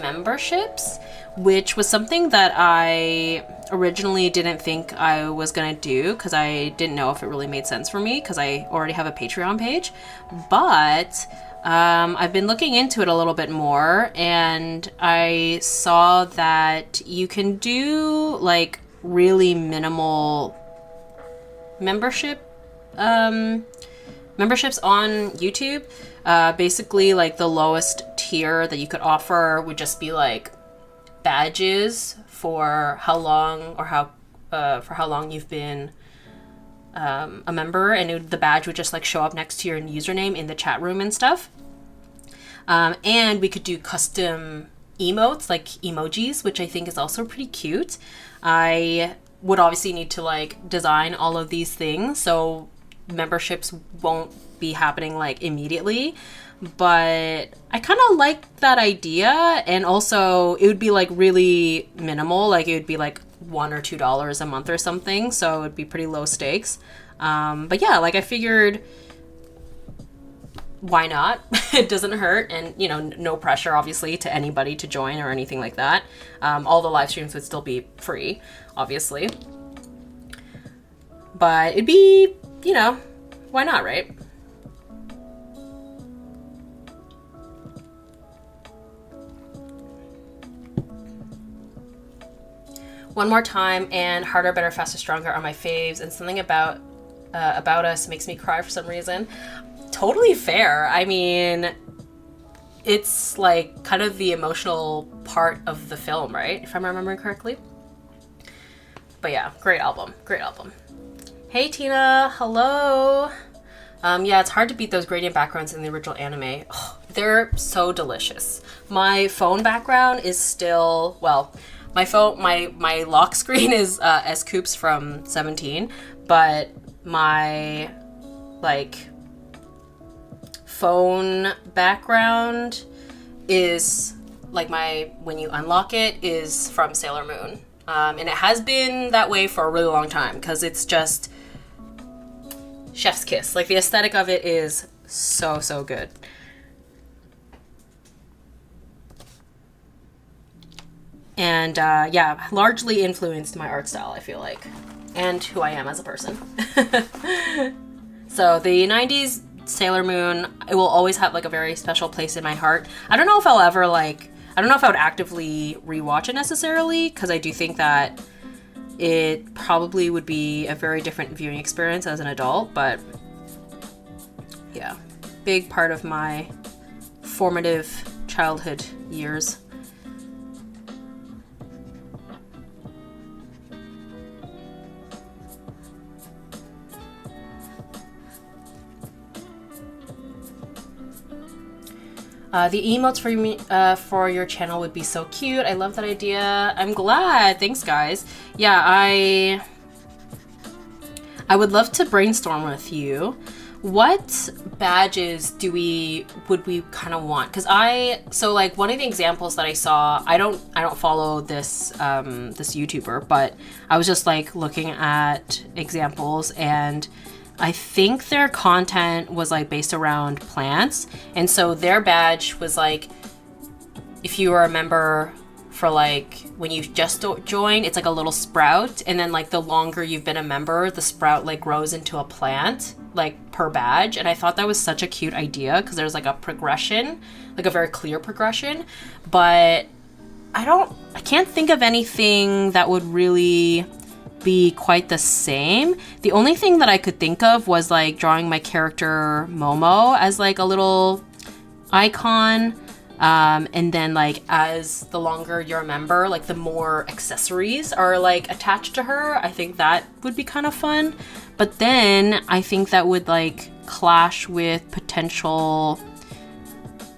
memberships, which was something that I originally didn't think I was gonna do because I didn't know if it really made sense for me because I already have a Patreon page. But I've been looking into it a little bit more, and I saw that you can do like really minimal memberships on YouTube. Basically, like the lowest tier that you could offer would just be like badges for how long you've been a member, and the badge would just like show up next to your username in the chat room and stuff. And we could do custom emotes, like emojis, which I think is also pretty cute. I would obviously need to like design all of these things, so memberships won't be happening like immediately, but I kind of like that idea. And also it would be like really minimal, like it would be like $1 or $2 a month or something, so it would be pretty low stakes. But yeah, like I figured, why not? It doesn't hurt, and you know, no pressure obviously to anybody to join or anything like that. All the live streams would still be free, obviously, but it'd be, you know, why not, right? One More Time and Harder, Better, Faster, Stronger are my faves, and something about Us makes me cry for some reason. Totally fair. I mean, it's like kind of the emotional part of the film, right? If I'm remembering correctly. But yeah, great album. Great album. Hey Tina, hello. Yeah, it's hard to beat those gradient backgrounds in the original anime. Oh, they're so delicious. My phone background is still, well, my lock screen is S-Coops from 17, but my like phone background is like when you unlock it is from Sailor Moon. And it has been that way for a really long time because it's just chef's kiss. Like the aesthetic of it is so good. And yeah, largely influenced my art style, I feel like, and who I am as a person. So the 90s Sailor Moon, it will always have like a very special place in my heart. I don't know if I'll ever I don't know if I would actively rewatch it necessarily, because I do think that it probably would be a very different viewing experience as an adult, but Yeah, big part of my formative childhood years. The emotes for me, for your channel would be so cute. I love that idea. I'm glad. Thanks, guys. Yeah, I would love to brainstorm with you. What badges would we kind of want? Because so like one of the examples that I saw, I don't follow this this YouTuber, but I was just like looking at examples, and I think their content was like based around plants, and so their badge was like, if you were a member for like when you just join, it's like a little sprout, and then like the longer you've been a member, the sprout like grows into a plant like per badge. And I thought that was such a cute idea because there's like a progression, like a very clear progression, but I can't think of anything that would really be quite the same. The only thing that I could think of was like drawing my character Momo as like a little icon, and then like as the longer you're a member, like the more accessories are like attached to her. I think that would be kind of fun, but then I think that would like clash with potential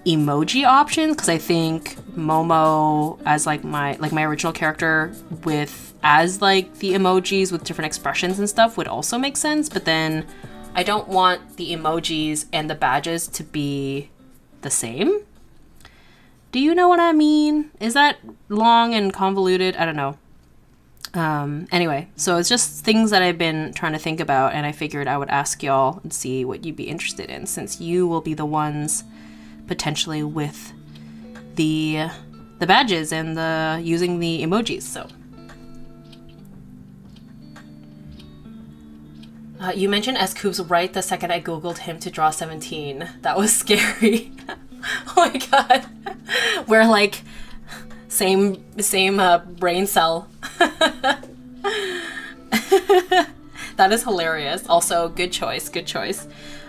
emoji options, because I think Momo as like my original character with as like the emojis with different expressions and stuff would also make sense, but then I don't want the emojis and the badges to be the same. Do you know what I mean? Is that long and convoluted? I don't know. Anyway, so it's just things that I've been trying to think about, and I figured I would ask y'all and see what you'd be interested in, since you will be the ones potentially with the badges and the using the emojis. So you mentioned S-Coobs right the second I googled him to draw 17. That was scary. Oh my god. We're like same brain cell. That is hilarious. Also, good choice.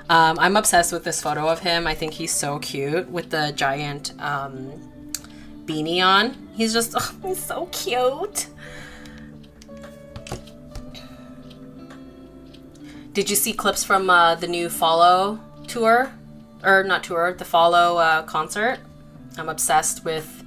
I'm obsessed with this photo of him. I think he's so cute with the giant beanie on. He's just, he's so cute. Did you see clips from the new Follow tour? Or not tour, the Follow concert? I'm obsessed with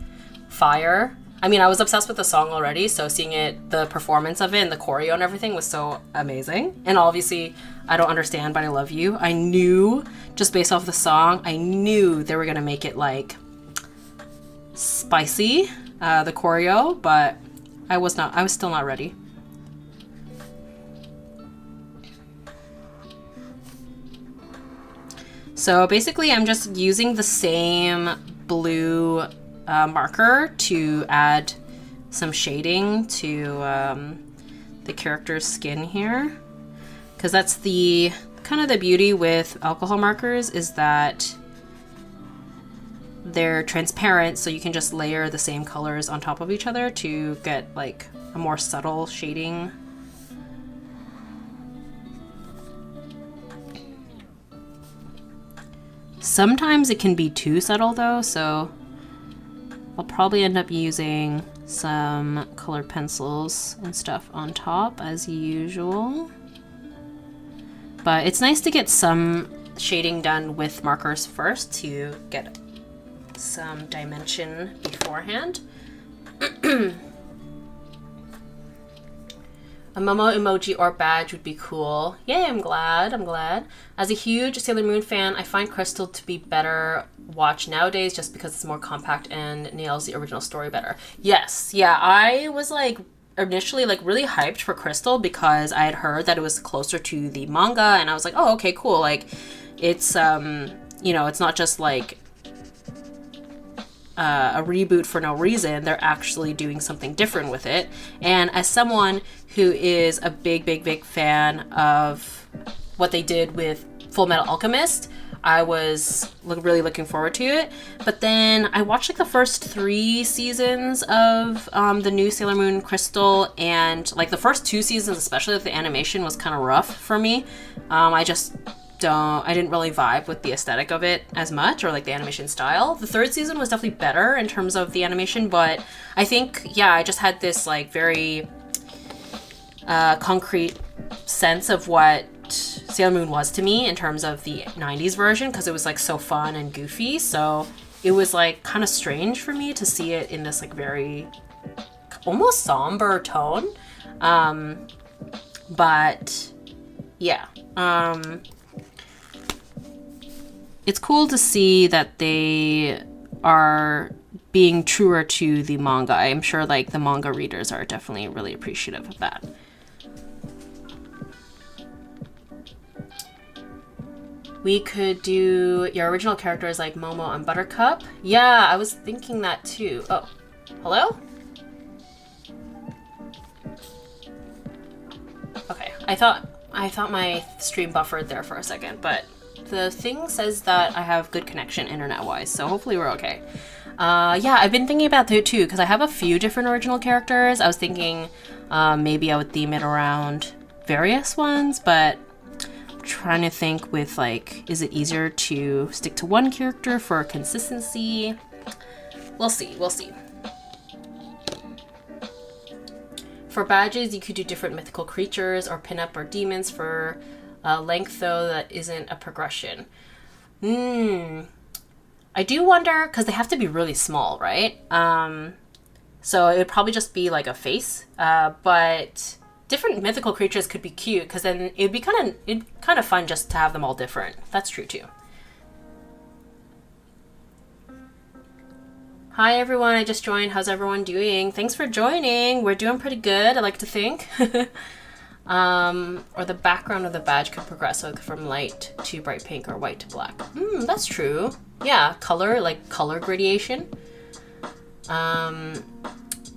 Fire. I mean, I was obsessed with the song already, so seeing the performance of it and the choreo and everything was so amazing. And obviously, I don't understand, but I love you. I knew, just based off the song, I knew they were gonna make it like spicy, the choreo, but I was still not ready. So basically, I'm just using the same blue marker to add some shading to the character's skin here, because that's the kind of the beauty with alcohol markers, is that they're transparent, so you can just layer the same colors on top of each other to get like a more subtle shading. Sometimes it can be too subtle though, so I'll probably end up using some colored pencils and stuff on top as usual. But it's nice to get some shading done with markers first to get some dimension beforehand. A Momo emoji or badge would be cool. Yay, I'm glad. As a huge Sailor Moon fan, I find Crystal to be better watch nowadays just because it's more compact and nails the original story better. Yes, yeah, I was like initially like really hyped for Crystal because I had heard that it was closer to the manga, and I was like, oh, okay, cool. Like it's, you know, it's not just like a reboot for no reason. They're actually doing something different with it. And as someone who is a big fan of what they did with Full Metal Alchemist, I was really looking forward to it. But then I watched like the first 3 seasons of the new Sailor Moon Crystal, and like the first 2 seasons, especially with the animation, was kind of rough for me. I just I didn't really vibe with the aesthetic of it as much, or like the animation style. The third season was definitely better in terms of the animation, but I think, yeah, I just had this like very concrete sense of what Sailor Moon was to me in terms of the 90s version, because it was like so fun and goofy. So it was like kind of strange for me to see it in this like very almost somber tone. But yeah, it's cool to see that they are being truer to the manga. I'm sure like the manga readers are definitely really appreciative of that. We could do your original characters like Momo and Buttercup. Yeah, I was thinking that too. Oh, hello? Okay, I thought my stream buffered there for a second, but the thing says that I have good connection internet-wise, so hopefully we're okay. Yeah, I've been thinking about that too, because I have a few different original characters. I was thinking maybe I would theme it around various ones, but trying to think with like, is it easier to stick to one character for consistency? We'll see. For badges, you could do different mythical creatures or pin up or demons. For length, though, that isn't a progression. I do wonder, because they have to be really small, right? So it would probably just be like a face, but different mythical creatures could be cute, because then it'd be kind of fun just to have them all different. That's true too. Hi everyone, I just joined. How's everyone doing? Thanks for joining. We're doing pretty good, I like to think. Or the background of the badge could progress, so from light to bright pink or white to black. That's true. Yeah, color, like color gradation.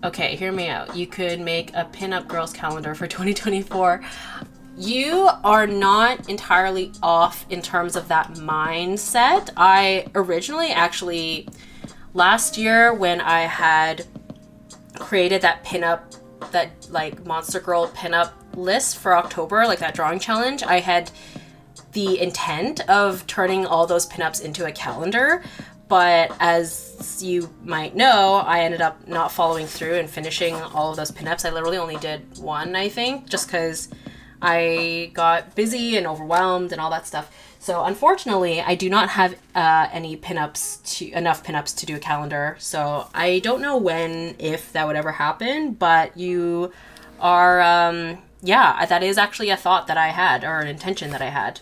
Okay, hear me out. You could make a pin-up girls calendar for 2024. You are not entirely off in terms of that mindset. I originally actually, last year when I had created that pin-up, that like Monster Girl pin-up list for October, like that drawing challenge, I had the intent of turning all those pin-ups into a calendar. But as you might know, I ended up not following through and finishing all of those pinups. I literally only did one, I think, just because I got busy and overwhelmed and all that stuff. So unfortunately, I do not have enough pinups to do a calendar. So I don't know when, if that would ever happen, but you are, yeah, that is actually a thought that I had, or an intention that I had.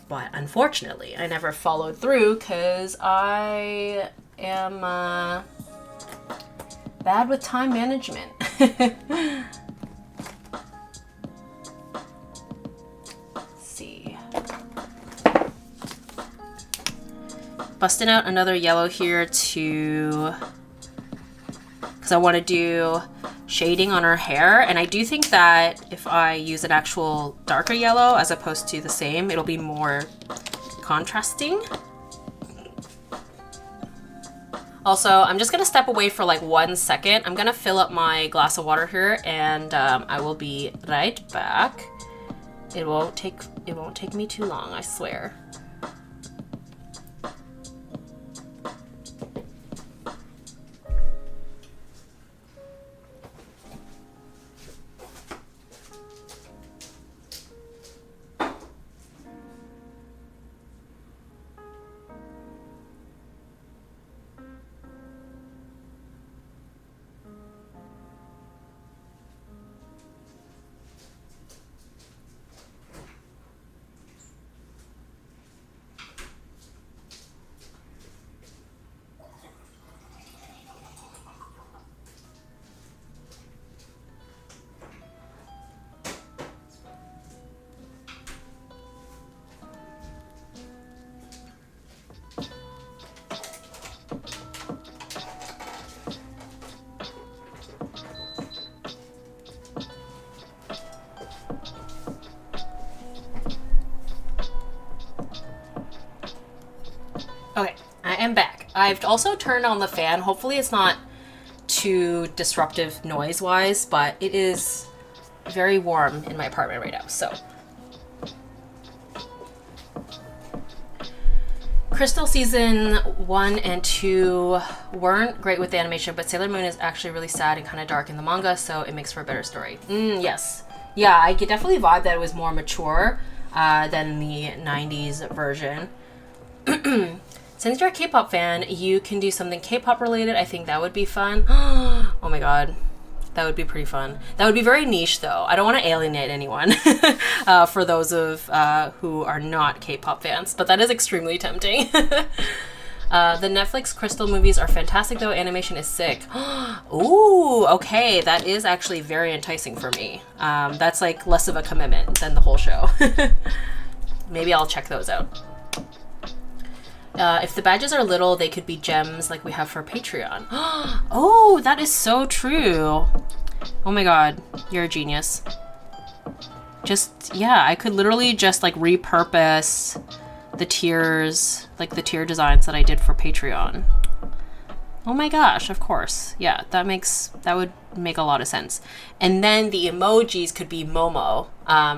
But unfortunately, I never followed through because I am bad with time management. Let's see. Busting out another yellow here because I want to do shading on her hair, and I do think that if I use an actual darker yellow as opposed to the same, it'll be more contrasting. Also, I'm just gonna step away for like 1 second. I'm gonna fill up my glass of water here, and I will be right back. It won't take me too long, I swear. Okay, I am back. I've also turned on the fan. Hopefully it's not too disruptive noise-wise, but it is very warm in my apartment right now, so. Crystal season 1 and 2 weren't great with the animation, but Sailor Moon is actually really sad and kind of dark in the manga, so it makes for a better story. Yes. Yeah, I could definitely vibe that it was more mature than the 90s version. Since you're a K-pop fan, you can do something K-pop related. I think that would be fun. Oh my god. That would be pretty fun. That would be very niche, though. I don't want to alienate anyone for those of who are not K-pop fans, but that is extremely tempting. The Netflix Crystal movies are fantastic, though. Animation is sick. Ooh, okay. That is actually very enticing for me. That's like less of a commitment than the whole show. Maybe I'll check those out. If the badges are little, they could be gems like we have for Patreon. Oh, that is so true. Oh my god, you're a genius. Just, yeah, I could literally just like repurpose the tiers, like the tier designs that I did for Patreon. Oh my gosh, of course. Yeah, that would make a lot of sense. And then the emojis could be Momo,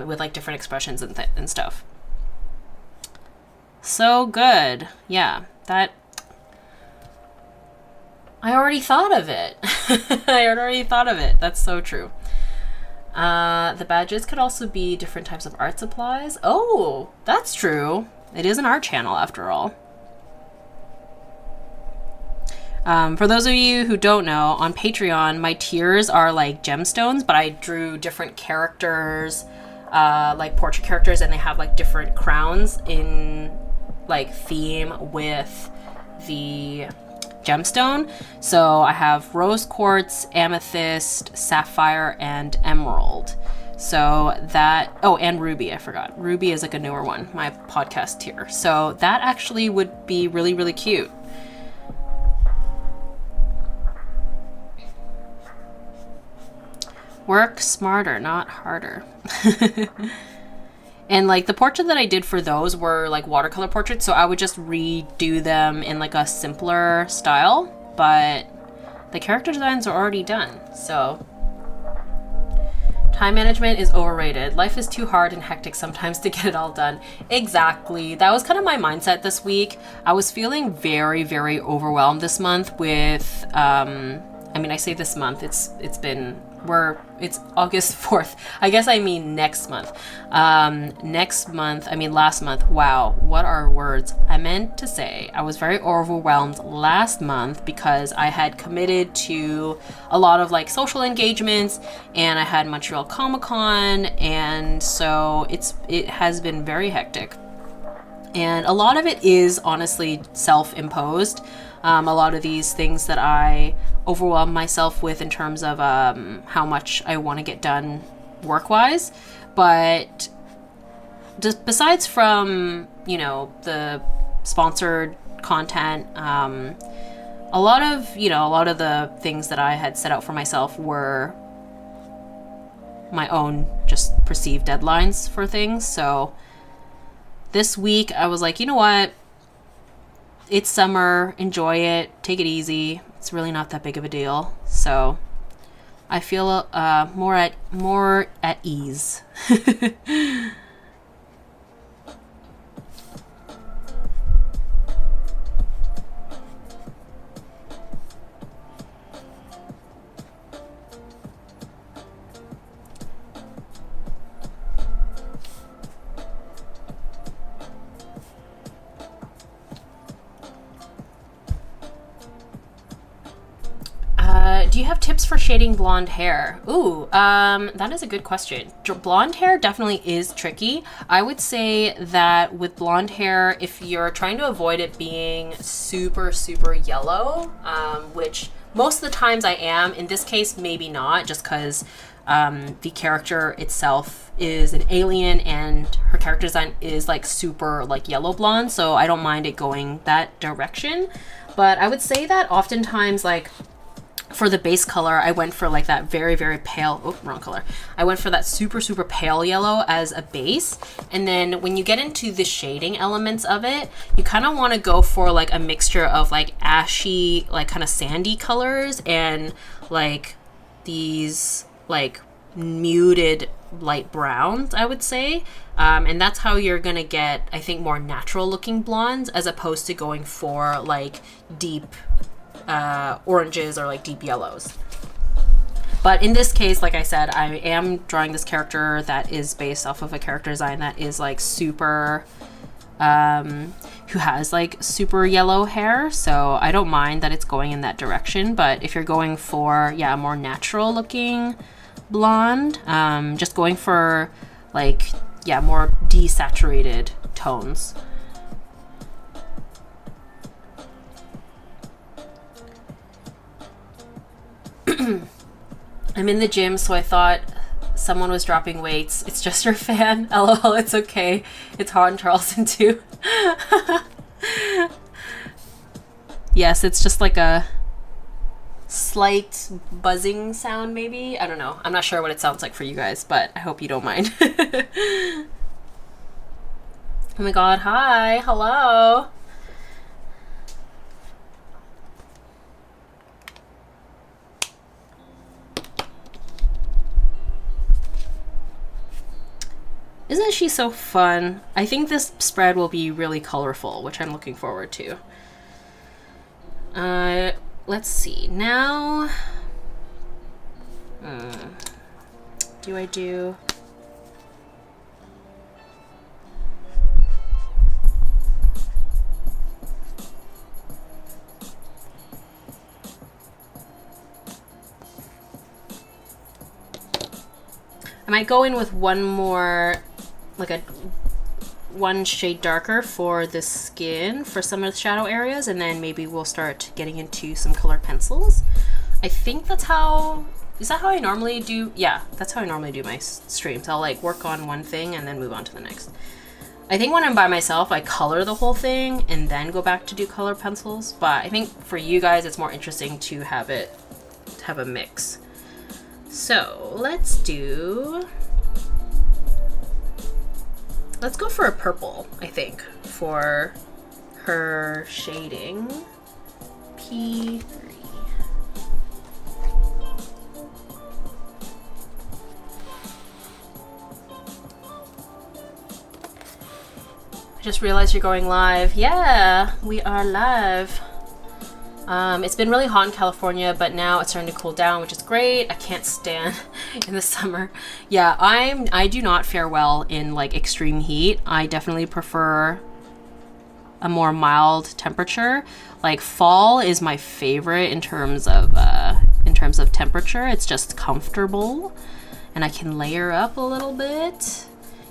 with like different expressions and stuff. So good. Yeah, that... I already thought of it. I already thought of it. That's so true. The badges could also be different types of art supplies. Oh, that's true. It is an art channel after all. For those of you who don't know, on Patreon, my tiers are like gemstones, but I drew different characters, like portrait characters, and they have like different crowns in like theme with the gemstone. So I have rose quartz, amethyst, sapphire, and emerald. So that, oh, and ruby, I forgot. Ruby is like a newer one, my podcast tier. So that actually would be really, really cute. Work smarter, not harder. And like the portrait that I did for those were like watercolor portraits, so I would just redo them in like a simpler style, but the character designs are already done. So time management is overrated. Life is too hard and hectic sometimes to get it all done. Exactly. That was kind of my mindset this week. I was feeling very, very overwhelmed this month with I mean, I say this month, it's August 4th. I guess I mean next month. Last month. Wow, what are words? I meant to say I was very overwhelmed last month because I had committed to a lot of like social engagements, and I had Montreal Comiccon, and so it has been very hectic. And a lot of it is honestly self-imposed. A lot of these things that I overwhelm myself with in terms of how much I want to get done work-wise. But just besides from, you know, the sponsored content, a lot of the things that I had set out for myself were my own just perceived deadlines for things. So this week I was like, you know what? It's summer, enjoy it, take it easy. It's really not that big of a deal. So I feel more at ease. Do you have tips for shading blonde hair? Ooh, that is a good question. Blonde hair definitely is tricky. I would say that with blonde hair, if you're trying to avoid it being super, super yellow, which most of the times I am, in this case, maybe not, just because the character itself is an alien and her character design is like super like yellow blonde, so I don't mind it going that direction. But I would say that oftentimes, like, for the base color, I went for like that very, very pale, oh, wrong color. I went for that super, super pale yellow as a base. And then when you get into the shading elements of it, you kind of want to go for like a mixture of like ashy, like kind of sandy colors and like these like muted light browns, I would say. And that's how you're gonna get, I think, more natural looking blondes as opposed to going for like deep oranges or like deep yellows. But in this case, like I said, I am drawing this character that is based off of a character design that is like super, who has like super yellow hair. So I don't mind that it's going in that direction. But if you're going for, yeah, a more natural looking blonde, just going for like, yeah, more desaturated tones. I'm in the gym, so I thought someone was dropping weights. It's just your fan. LOL, it's okay. It's hot in Charleston too. Yes, it's just like a slight buzzing sound maybe. I don't know. I'm not sure what it sounds like for you guys, but I hope you don't mind. Oh my god, hi, hello. Isn't she so fun? I think this spread will be really colorful, which I'm looking forward to. Let's see. Now, do I do... I might go in with one more, like one shade darker for the skin for some of the shadow areas, and then maybe we'll start getting into some colored pencils. I think that's how, is that how I normally do? Yeah, that's how I normally do my streams. I'll like work on one thing and then move on to the next. I think when I'm by myself, I color the whole thing and then go back to do color pencils. But I think for you guys, it's more interesting to have it, to have a mix. So let's go for a purple, I think, for her shading. P3. I just realized you're going live. Yeah, we are live. It's been really hot in California, but now it's starting to cool down, which is great. I can't stand in the summer. Yeah, I do not fare well in like extreme heat. I definitely prefer a more mild temperature. Like fall is my favorite in terms of temperature. It's just comfortable and I can layer up a little bit.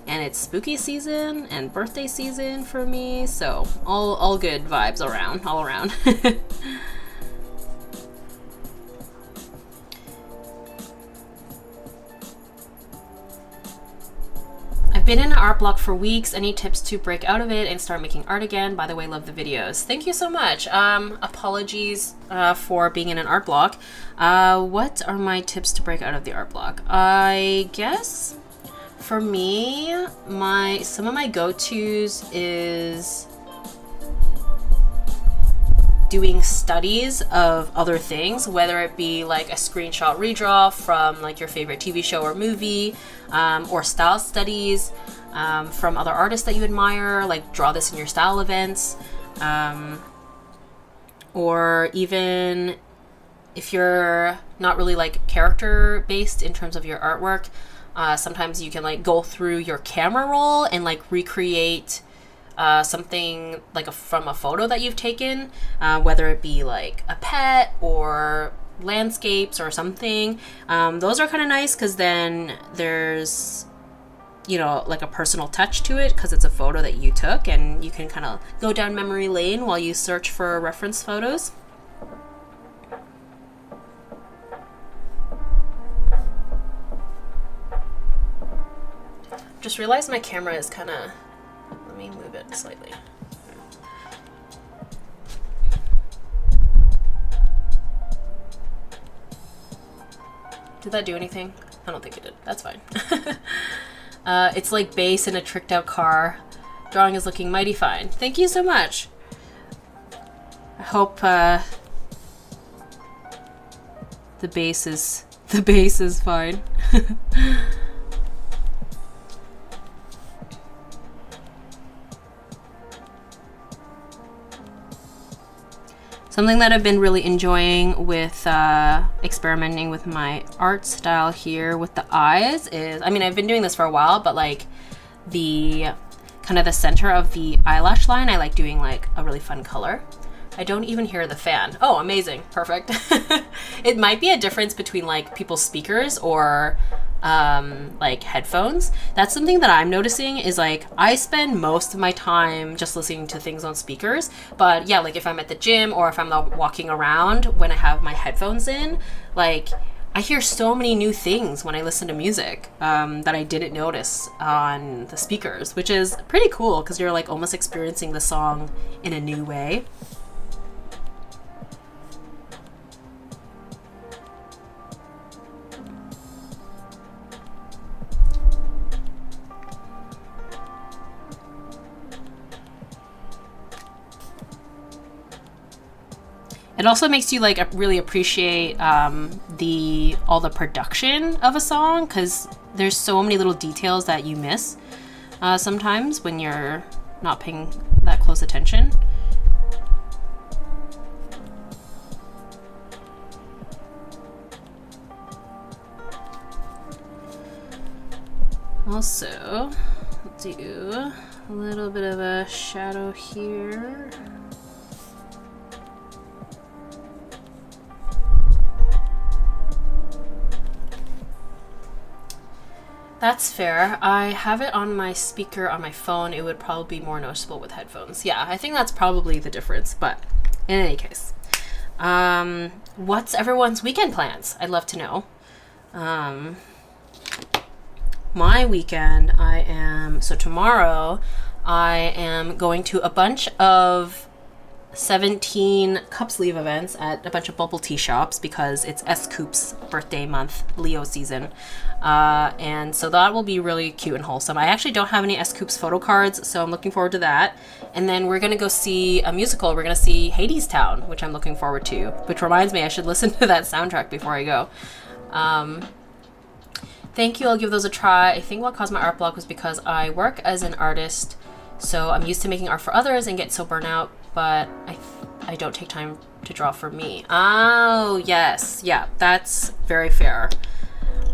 And it's spooky season and birthday season for me, so all good vibes around, all around. I've been in an art block for weeks. Any tips to break out of it and start making art again? By the way, love the videos. Thank you so much. Apologies for being in an art block. What are my tips to break out of the art block? I guess for me, some of my go-tos is doing studies of other things, whether it be like a screenshot redraw from like your favorite TV show or movie, or style studies from other artists that you admire, like draw this in your style events, or even if you're not really like character based in terms of your artwork, sometimes you can like go through your camera roll and like recreate something like from a photo that you've taken, whether it be like a pet or landscapes or something. Those are kind of nice because then there's, you know, like a personal touch to it because it's a photo that you took and you can kind of go down memory lane while you search for reference photos. Just realized my camera is kind of, let me move it slightly. Did that do anything? I don't think it did. That's fine. It's like bass in a tricked out car. Drawing is looking mighty fine. Thank you so much. I hope the bass is fine. Something that I've been really enjoying with experimenting with my art style here with the eyes is, I mean, I've been doing this for a while, but like the kind of the center of the eyelash line, I like doing like a really fun color. I don't even hear the fan. Oh, amazing. Perfect. It might be a difference between like people's speakers or like headphones. That's something that I'm noticing is like I spend most of my time just listening to things on speakers, but yeah, like if I'm at the gym or if I'm walking around when I have my headphones in, like I hear so many new things when I listen to music that I didn't notice on the speakers, which is pretty cool because you're like almost experiencing the song in a new way. It also makes you like really appreciate all the production of a song, because there's so many little details that you miss sometimes when you're not paying that close attention. Also, do a little bit of a shadow here. That's fair. I have it on my speaker on my phone. It would probably be more noticeable with headphones. Yeah, I think that's probably the difference, but in any case. What's everyone's weekend plans? I'd love to know. My weekend, so tomorrow I am going to a bunch of 17 cup sleeve events at a bunch of bubble tea shops because it's S-Coop's birthday month, Leo season. And so that will be really cute and wholesome. I actually don't have any S-Coop's photo cards, so I'm looking forward to that. And then we're going to go see a musical. We're going to see Hades Town, which I'm looking forward to. Which reminds me, I should listen to that soundtrack before I go. Thank you, I'll give those a try. I think what caused my art block was because I work as an artist, so I'm used to making art for others and get so burnt out, but I don't take time to draw for me. Oh, yes. Yeah, that's very fair.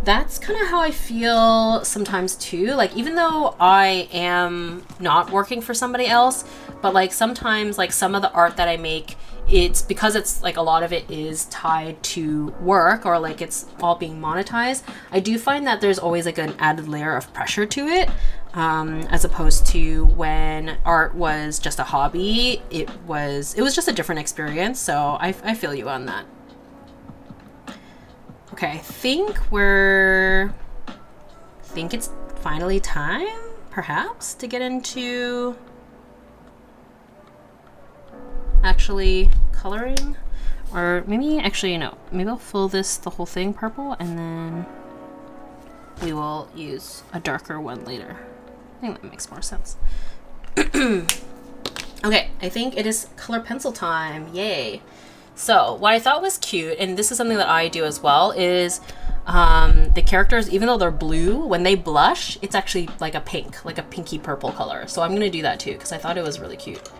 That's kind of how I feel sometimes too. Like, even though I am not working for somebody else, but like sometimes like some of the art that I make, it's because it's like a lot of it is tied to work or like it's all being monetized. I do find that there's always like an added layer of pressure to it, as opposed to when art was just a hobby. It was just a different experience. So I feel you on that. Okay, I think it's finally time, perhaps, to get into actually coloring. Or maybe, actually, no. Maybe I'll fill the whole thing purple, and then we will use a darker one later. I think that makes more sense. Okay, I think it is color pencil time. Yay. So what I thought was cute, and this is something that I do as well, is the characters, even though they're blue, when they blush, it's actually like a pink, like a pinky purple color. So I'm going to do that too, because I thought it was really cute.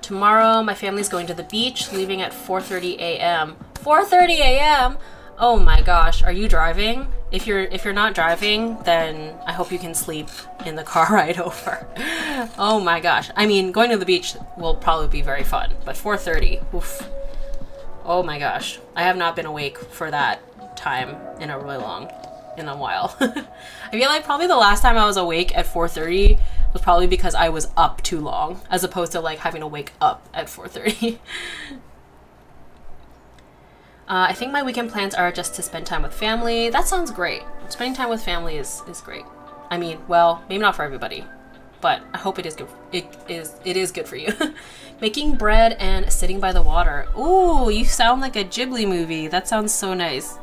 Tomorrow, my family's going to the beach, leaving at 4:30 a.m. 4:30 a.m.? Oh my gosh, are you driving? If you're not driving, then I hope you can sleep in the car ride over. Oh my gosh. I mean, going to the beach will probably be very fun, but 4:30, oof. Oh my gosh. I have not been awake for that time in a while. I feel like probably the last time I was awake at 4:30 was probably because I was up too long, as opposed to like having to wake up at 4:30. I think my weekend plans are just to spend time with family. That sounds great. Spending time with family is great. I mean, well, maybe not for everybody, but I hope it is good. It is good for you. Making bread and sitting by the water. Ooh, you sound like a Ghibli movie. That sounds so nice.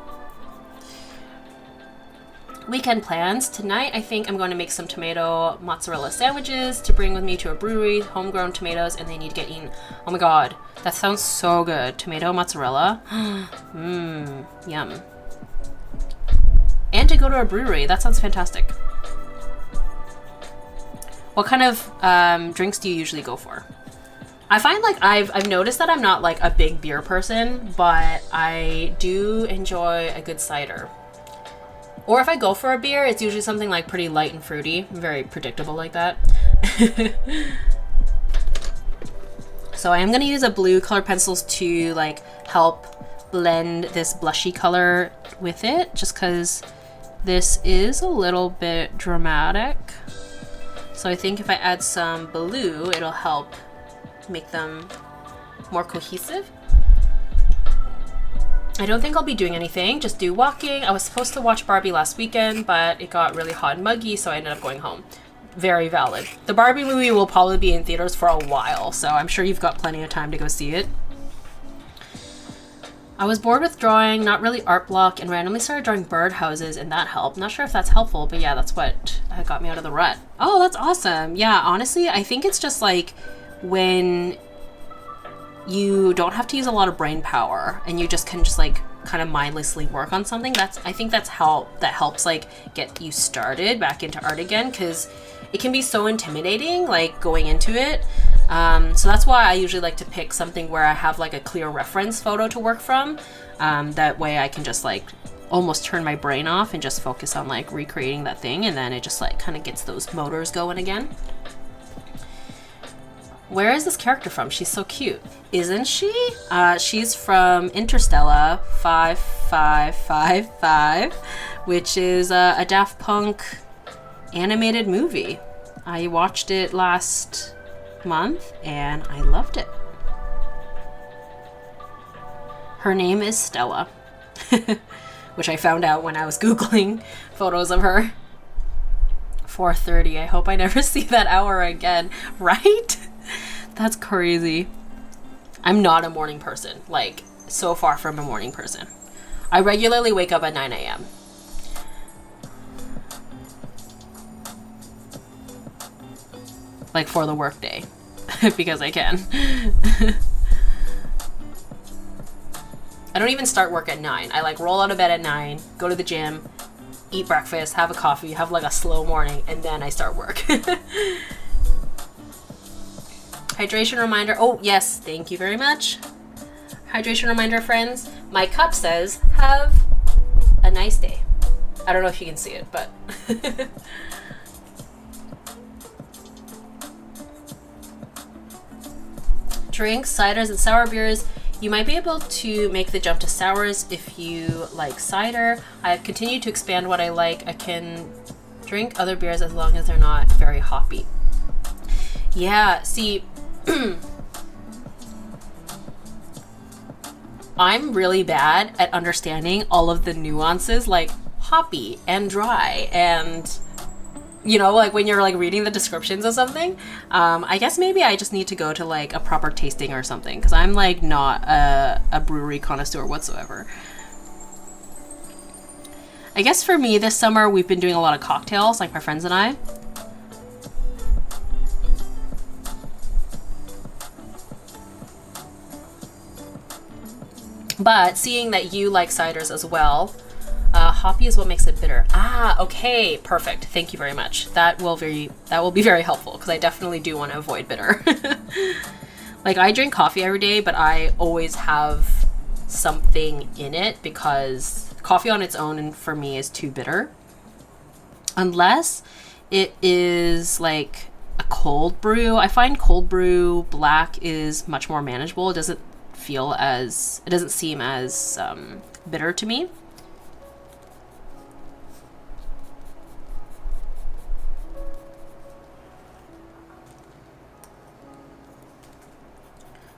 Weekend plans. Tonight, I think I'm going to make some tomato mozzarella sandwiches to bring with me to a brewery. Homegrown tomatoes, and they need to get eaten. Oh my god, that sounds so good. Tomato mozzarella. Mmm, yum. And to go to a brewery. That sounds fantastic. What kind of drinks do you usually go for? I find like I've noticed that I'm not like a big beer person, but I do enjoy a good cider. Or if I go for a beer, it's usually something like pretty light and fruity. I'm very predictable like that. So I am going to use a blue color pencils to like help blend this blushy color with it, just because this is a little bit dramatic. So I think if I add some blue, it'll help make them more cohesive. I don't think I'll be doing anything, just do walking. I was supposed to watch Barbie last weekend, but it got really hot and muggy, so I ended up going home. Very valid. The Barbie movie will probably be in theaters for a while, so I'm sure you've got plenty of time to go see it. I was bored with drawing, not really art block, and randomly started drawing birdhouses, and that helped. Not sure if that's helpful, but yeah, that's what got me out of the rut. Oh, that's awesome. Yeah, honestly, I think it's just like when you don't have to use a lot of brain power and you just can just like kind of mindlessly work on something. I think that helps like get you started back into art again, because it can be so intimidating like going into it. So that's why I usually like to pick something where I have like a clear reference photo to work from. That way I can just like almost turn my brain off and just focus on like recreating that thing, and then it just like kind of gets those motors going again. Where is this character from? She's so cute. Isn't she? She's from Interstella 5555, which is a Daft Punk animated movie. I watched it last month and I loved it. Her name is Stella, which I found out when I was Googling photos of her. 4:30. I hope I never see that hour again, right? That's crazy. I'm not a morning person, like so far from a morning person. I regularly wake up at 9 a.m. Like for the workday, because I can. I don't even start work at 9. I like roll out of bed at 9, go to the gym, eat breakfast, have a coffee, have like a slow morning, and then I start work. Hydration reminder. Oh, yes. Thank you very much. Hydration reminder, friends. My cup says, have a nice day. I don't know if you can see it, but... Drinks, ciders, and sour beers. You might be able to make the jump to sours if you like cider. I have continued to expand what I like. I can drink other beers as long as they're not very hoppy. Yeah, see... I'm really bad at understanding all of the nuances, like hoppy and dry, and you know, like when you're like reading the descriptions of something. I guess maybe I just need to go to like a proper tasting or something, because I'm like not a brewery connoisseur whatsoever. I guess for me this summer we've been doing a lot of cocktails, like my friends and I. But seeing that you like ciders as well, hoppy is what makes it bitter. Ah, okay, perfect. Thank you very much. That will be very helpful, because I definitely do want to avoid bitter. Like I drink coffee every day, but I always have something in it, because coffee on its own for me is too bitter. Unless it is like a cold brew. I find cold brew black is much more manageable. It doesn't seem as bitter to me.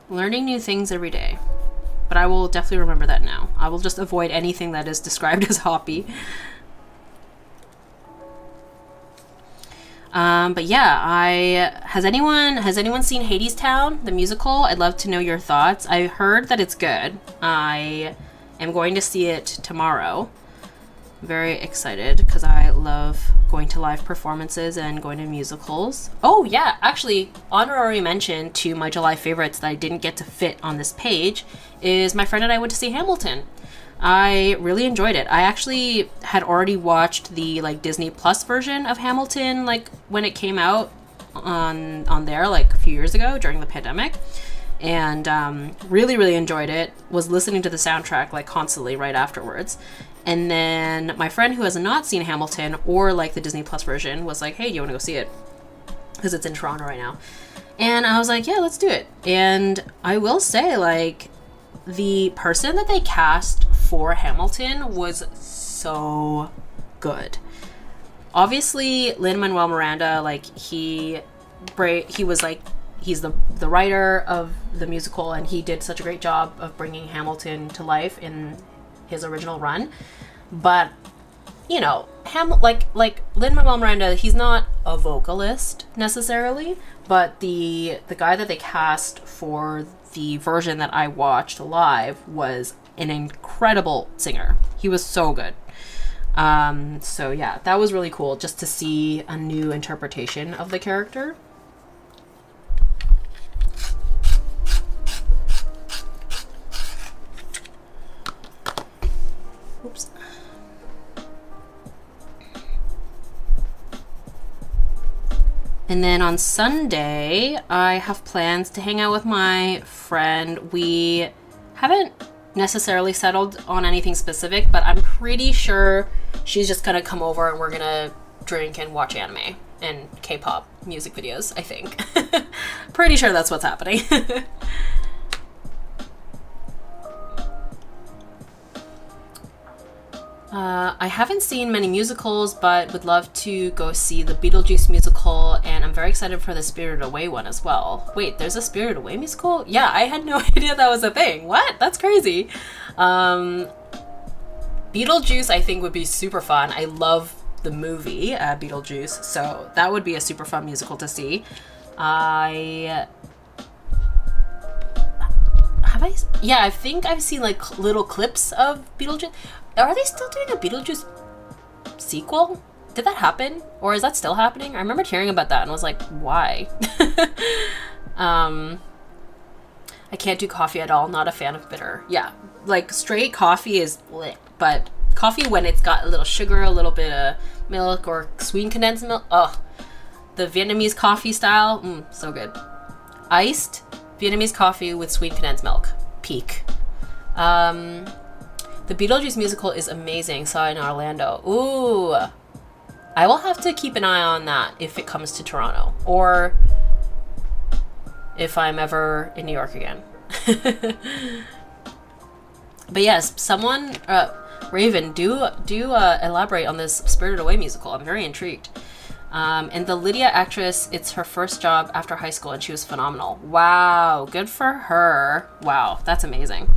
Learning new things every day, but I will definitely remember that now. I will just avoid anything that is described as hoppy. But yeah, has anyone seen Hadestown, the musical? I'd love to know your thoughts. I heard that it's good. I am going to see it tomorrow. Very excited because I love going to live performances and going to musicals. Oh yeah, actually, honorary mention to my July favorites that I didn't get to fit on this page is my friend and I went to see Hamilton. I really enjoyed it. I actually had already watched the like Disney Plus version of Hamilton like when it came out on there like a few years ago during the pandemic, and really enjoyed it. Was listening to the soundtrack like constantly right afterwards. And then my friend who has not seen Hamilton or like the Disney Plus version was like, hey, do you want to go see it? Because it's in Toronto right now. And I was like, yeah, let's do it. And I will say, like, the person that they cast for Hamilton was so good. Obviously, Lin-Manuel Miranda, like, he was like, he's the writer of the musical, and he did such a great job of bringing Hamilton to life in his original run. But you know, like Lin-Manuel Miranda, he's not a vocalist necessarily, but the guy that they cast for the version that I watched live was an incredible singer. He was so good. So yeah, that was really cool just to see a new interpretation of the character. Oops. And then on Sunday, I have plans to hang out with my friend. We haven't necessarily settled on anything specific, but I'm pretty sure she's just gonna come over and we're gonna drink and watch anime and K-pop music videos, I think. Pretty sure that's what's happening. I haven't seen many musicals, but would love to go see the Beetlejuice musical, and I'm very excited for the Spirited Away one as well. Wait, there's a Spirited Away musical? Yeah, I had no idea that was a thing. What? That's crazy. Beetlejuice, I think, would be super fun. I love the movie, Beetlejuice, so that would be a super fun musical to see. I think I've seen like little clips of Beetlejuice. Are they still doing a Beetlejuice sequel? Did that happen? Or is that still happening? I remember hearing about that and was like, why? I can't do coffee at all. Not a fan of bitter. Yeah, like straight coffee is lit, but coffee when it's got a little sugar, a little bit of milk, or sweetened condensed milk. Oh, the Vietnamese coffee style. So good. Iced Vietnamese coffee with sweet condensed milk. Peak. The Beetlejuice musical is amazing. Saw it in Orlando. Ooh. I will have to keep an eye on that if it comes to Toronto. Or if I'm ever in New York again. But yes, someone, Raven, do elaborate on this Spirited Away musical. I'm very intrigued. And the Lydia actress, it's her first job after high school, and she was phenomenal. Wow, good for her. Wow, that's amazing.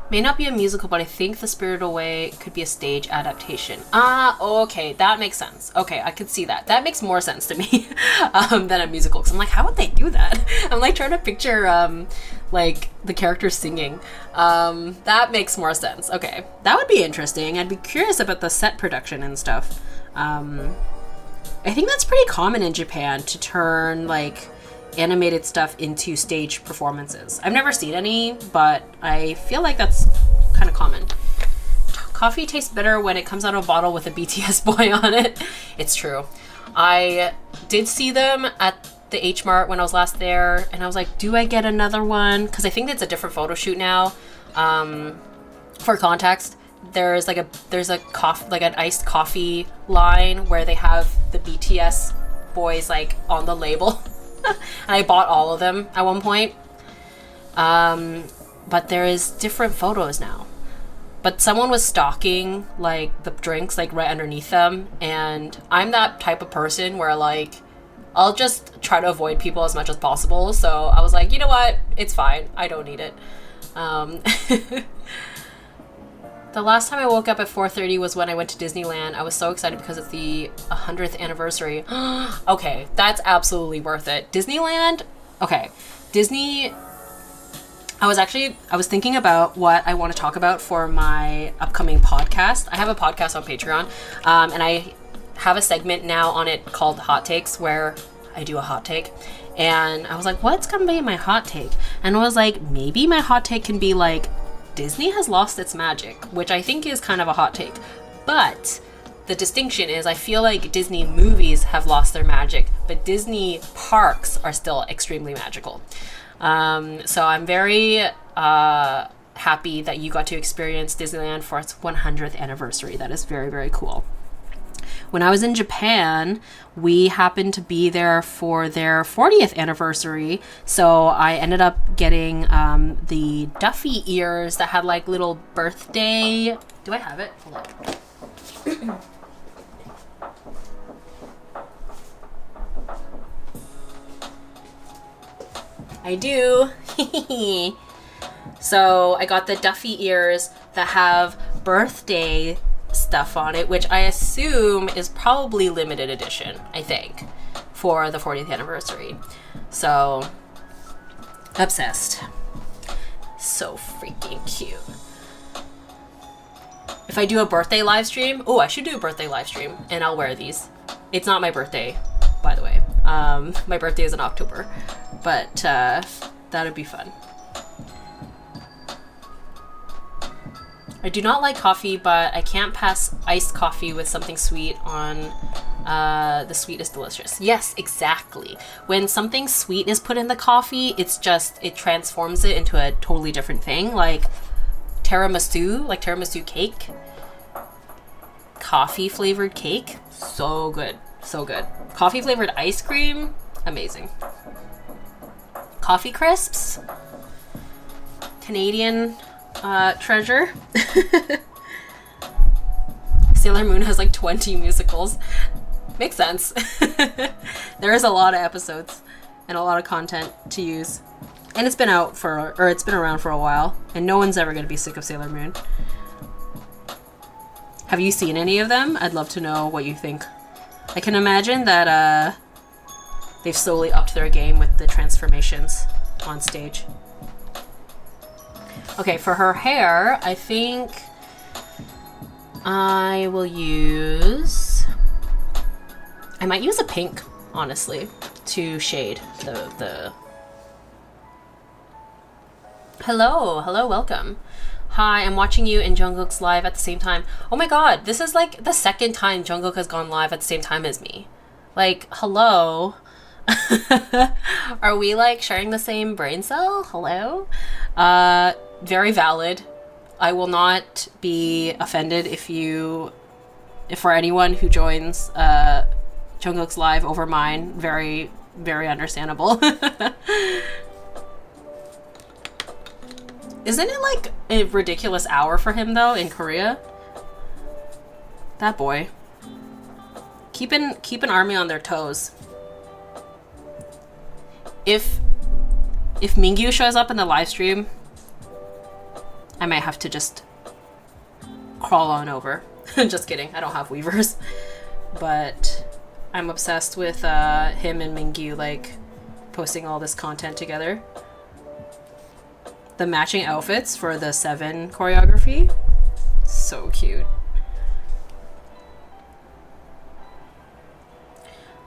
May not be a musical, but I think The Spirited Away could be a stage adaptation. Ah, okay, that makes sense. Okay, I could see that. That makes more sense to me than a musical. Because I'm like, how would they do that? I'm like trying to picture like the characters singing. That makes more sense. Okay, that would be interesting. I'd be curious about the set production and stuff. I think that's pretty common in Japan to turn like animated stuff into stage performances. I've never seen any, but I feel like that's kind of common. Coffee tastes better when it comes out of a bottle with a BTS boy on it. It's true. I did see them at the H Mart when I was last there, and I was like, do I get another one? Because I think it's a different photo shoot now. For context, there's an iced coffee line where they have the BTS boys like on the label. And I bought all of them at one point. But there is different photos now. But someone was stocking like the drinks like right underneath them, and I'm that type of person where like I'll just try to avoid people as much as possible. So I was like, you know what? It's fine. I don't need it. The last time I woke up at 4:30 was when I went to Disneyland. I was so excited because it's the 100th anniversary. Okay, that's absolutely worth it. Disneyland, okay. Disney, I was thinking about what I want to talk about for my upcoming podcast. I have a podcast on Patreon, and I have a segment now on it called Hot Takes where I do a hot take. And I was like, what's gonna be my hot take? And I was like, maybe my hot take can be like, Disney has lost its magic, which I think is kind of a hot take. But the distinction is I feel like Disney movies have lost their magic, but Disney parks are still extremely magical. So I'm very happy that you got to experience Disneyland for its 100th anniversary. That is very, very cool. When I was in Japan, we happened to be there for their 40th anniversary. So I ended up getting the Duffy ears that had like little birthday. Do I have it? Hold on. I do. So I got the Duffy ears that have birthday stuff on it, which I assume is probably limited edition, I think, for the 40th anniversary. So, obsessed. So freaking cute. If I do a birthday live stream, oh, I should do a birthday live stream, and I'll wear these. It's not my birthday, by the way. My birthday is in October, but that'd be fun. I do not like coffee, but I can't pass iced coffee with something sweet on. The sweet is delicious. Yes, exactly. When something sweet is put in the coffee, it transforms it into a totally different thing. Like tiramisu cake. Coffee flavored cake. So good. So good. Coffee flavored ice cream. Amazing. Coffee crisps. Canadian treasure. Sailor Moon has like 20 musicals. Makes sense. There is a lot of episodes and a lot of content to use. And it's been around for a while, and no one's ever going to be sick of Sailor Moon. Have you seen any of them? I'd love to know what you think. I can imagine that they've slowly upped their game with the transformations on stage. Okay, for her hair, I think I might use a pink, honestly, to shade the... Hello, welcome. Hi, I'm watching you and Jungkook's live at the same time. Oh my god, this is like the second time Jungkook has gone live at the same time as me. Like, hello? Are we like sharing the same brain cell? Hello? Very valid. I will not be offended if for anyone who joins Jungkook's live over mine. Very, very understandable. Isn't it like a ridiculous hour for him though in Korea? That boy. Keep an army on their toes. If Mingyu shows up in the live stream, I might have to just crawl on over. Just kidding, I don't have weavers. But I'm obsessed with him and Mingyu like posting all this content together. The matching outfits for the 7 choreography. So cute.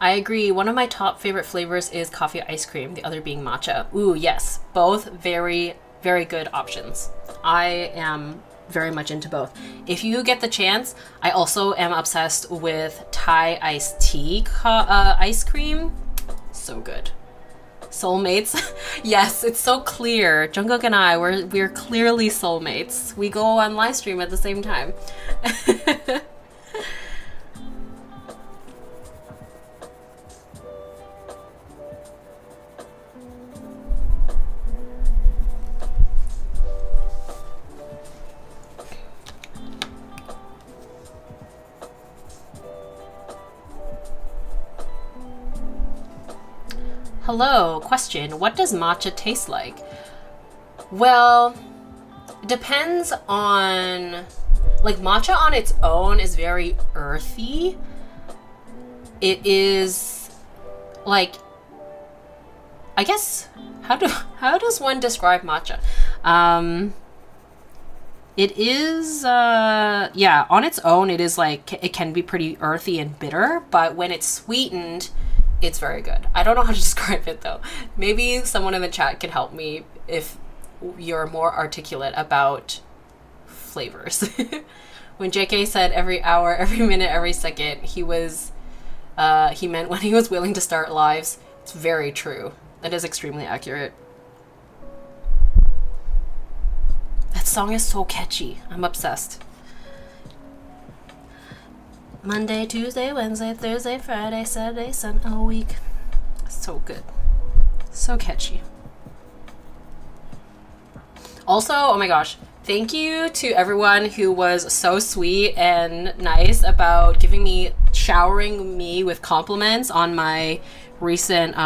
I agree. One of my top favorite flavors is coffee ice cream, the other being matcha. Ooh, yes. Both very, very good options. I am very much into both. If you get the chance, I also am obsessed with Thai iced tea ice cream. So good. Soulmates. Yes, it's so clear. Jungkook and I, we're clearly soulmates. We go on live stream at the same time. Hello, question. What does matcha taste like? Well, it depends on like matcha on its own is very earthy. It is like, I guess, how does one describe matcha? It is, yeah, on its own, it is like, it can be pretty earthy and bitter, but when it's sweetened, it's very good. I don't know how to describe it though. Maybe someone in the chat can help me if you're more articulate about flavors. When JK said every hour, every minute, every second, he meant when he was willing to start lives. It's very true. That is extremely accurate. That song is so catchy. I'm obsessed. Monday, Tuesday, Wednesday, Thursday, Friday, Saturday, Sunday, a week. So good. So catchy. Also, oh my gosh, thank you to everyone who was so sweet and nice about showering me with compliments on my recent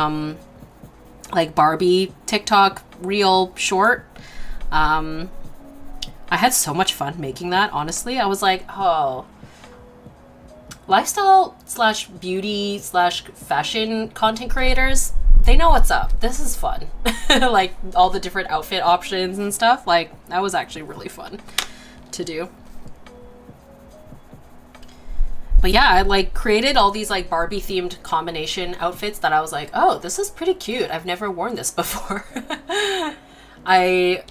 like Barbie TikTok reel short. I had so much fun making that, honestly. I was like, oh, lifestyle / beauty / fashion content creators, they know what's up. This is fun. Like all the different outfit options and stuff. Like that was actually really fun to do. But yeah, I like created all these like Barbie themed combination outfits that I was like, oh, this is pretty cute. I've never worn this before. I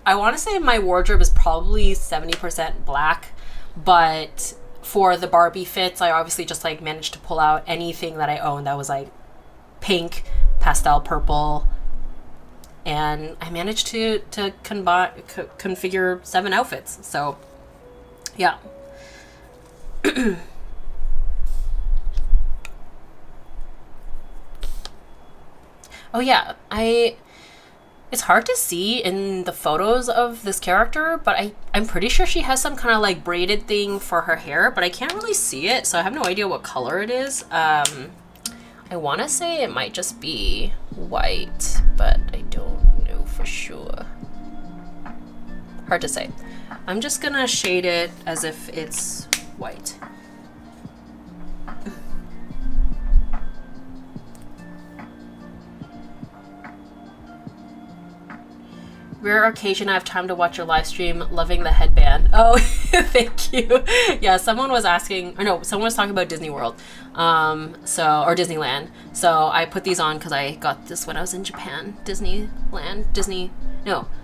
want to say my wardrobe is probably 70% black, but for the Barbie fits, I obviously just like managed to pull out anything that I owned that was like pink, pastel purple, and I managed to configure 7 outfits. So yeah. Oh yeah, it's hard to see in the photos of this character, but I'm pretty sure she has some kind of like braided thing for her hair, but I can't really see it, so I have no idea what color it is. I want to say it might just be white, but I don't know for sure. Hard to say. I'm just gonna shade it as if it's white. Rare occasion I have time to watch your live stream. Loving the headband. Oh, thank you. Yeah, someone was asking, or no, someone was talking about Disney World, or Disneyland. So I put these on because I got this when I was in Japan.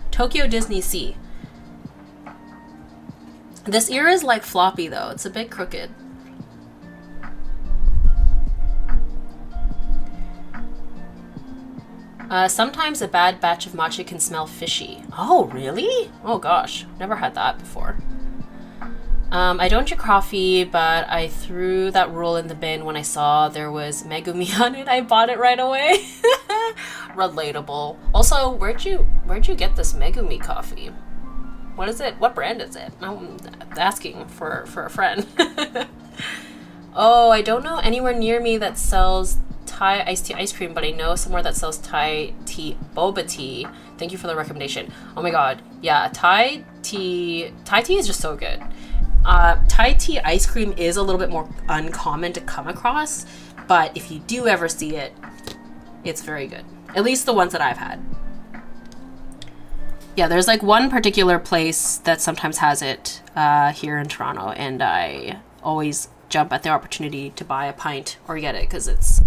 Tokyo Disney Sea. This ear is like floppy though. It's a bit crooked. Sometimes a bad batch of matcha can smell fishy. Oh, really? Oh gosh, never had that before. I don't drink coffee, but I threw that rule in the bin when I saw there was Megumi on it. I bought it right away. Relatable. Also, where'd you get this Megumi coffee? What is it? What brand is it? I'm asking for a friend. Oh, I don't know anywhere near me that sells Thai iced tea ice cream, but I know somewhere that sells Thai tea boba tea. Thank you for the recommendation. Oh my god, yeah, Thai tea is just so good. Thai tea ice cream is a little bit more uncommon to come across, but if you do ever see it, it's very good. At least the ones that I've had. Yeah, there's like one particular place that sometimes has it here in Toronto, and I always jump at the opportunity to buy a pint or get it because it's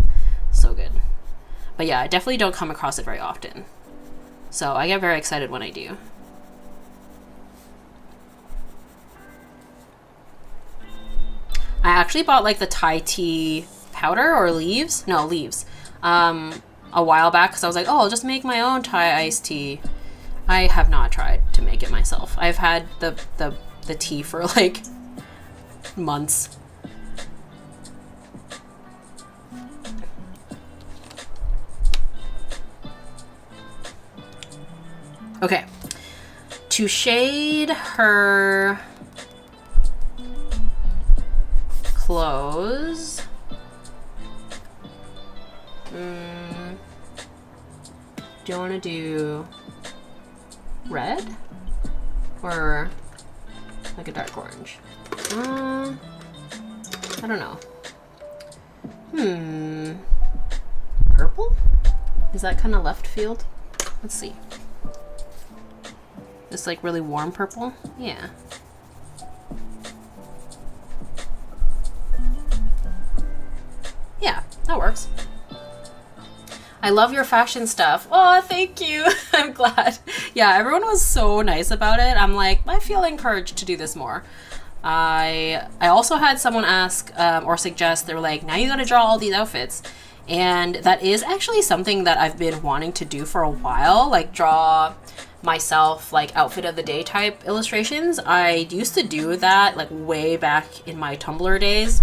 so good. But yeah, I definitely don't come across it very often, so I get very excited when I do. I actually bought like the Thai tea powder or leaves a while back because I was like, oh, I'll just make my own Thai iced tea. I have not tried to make it myself. I've had the tea for like months. Okay, to shade her clothes, do you want to do red or like a dark orange. I don't know. Purple? Is that kind of left field? Let's see. This like really warm purple? Yeah. Yeah, that works. I love your fashion stuff. Oh, thank you. I'm glad. Yeah, everyone was so nice about it. I'm like, I feel encouraged to do this more. I also had someone ask or suggest, they were like, now you gotta draw all these outfits. And that is actually something that I've been wanting to do for a while, like draw myself like outfit of the day type illustrations. I used to do that like way back in my Tumblr days,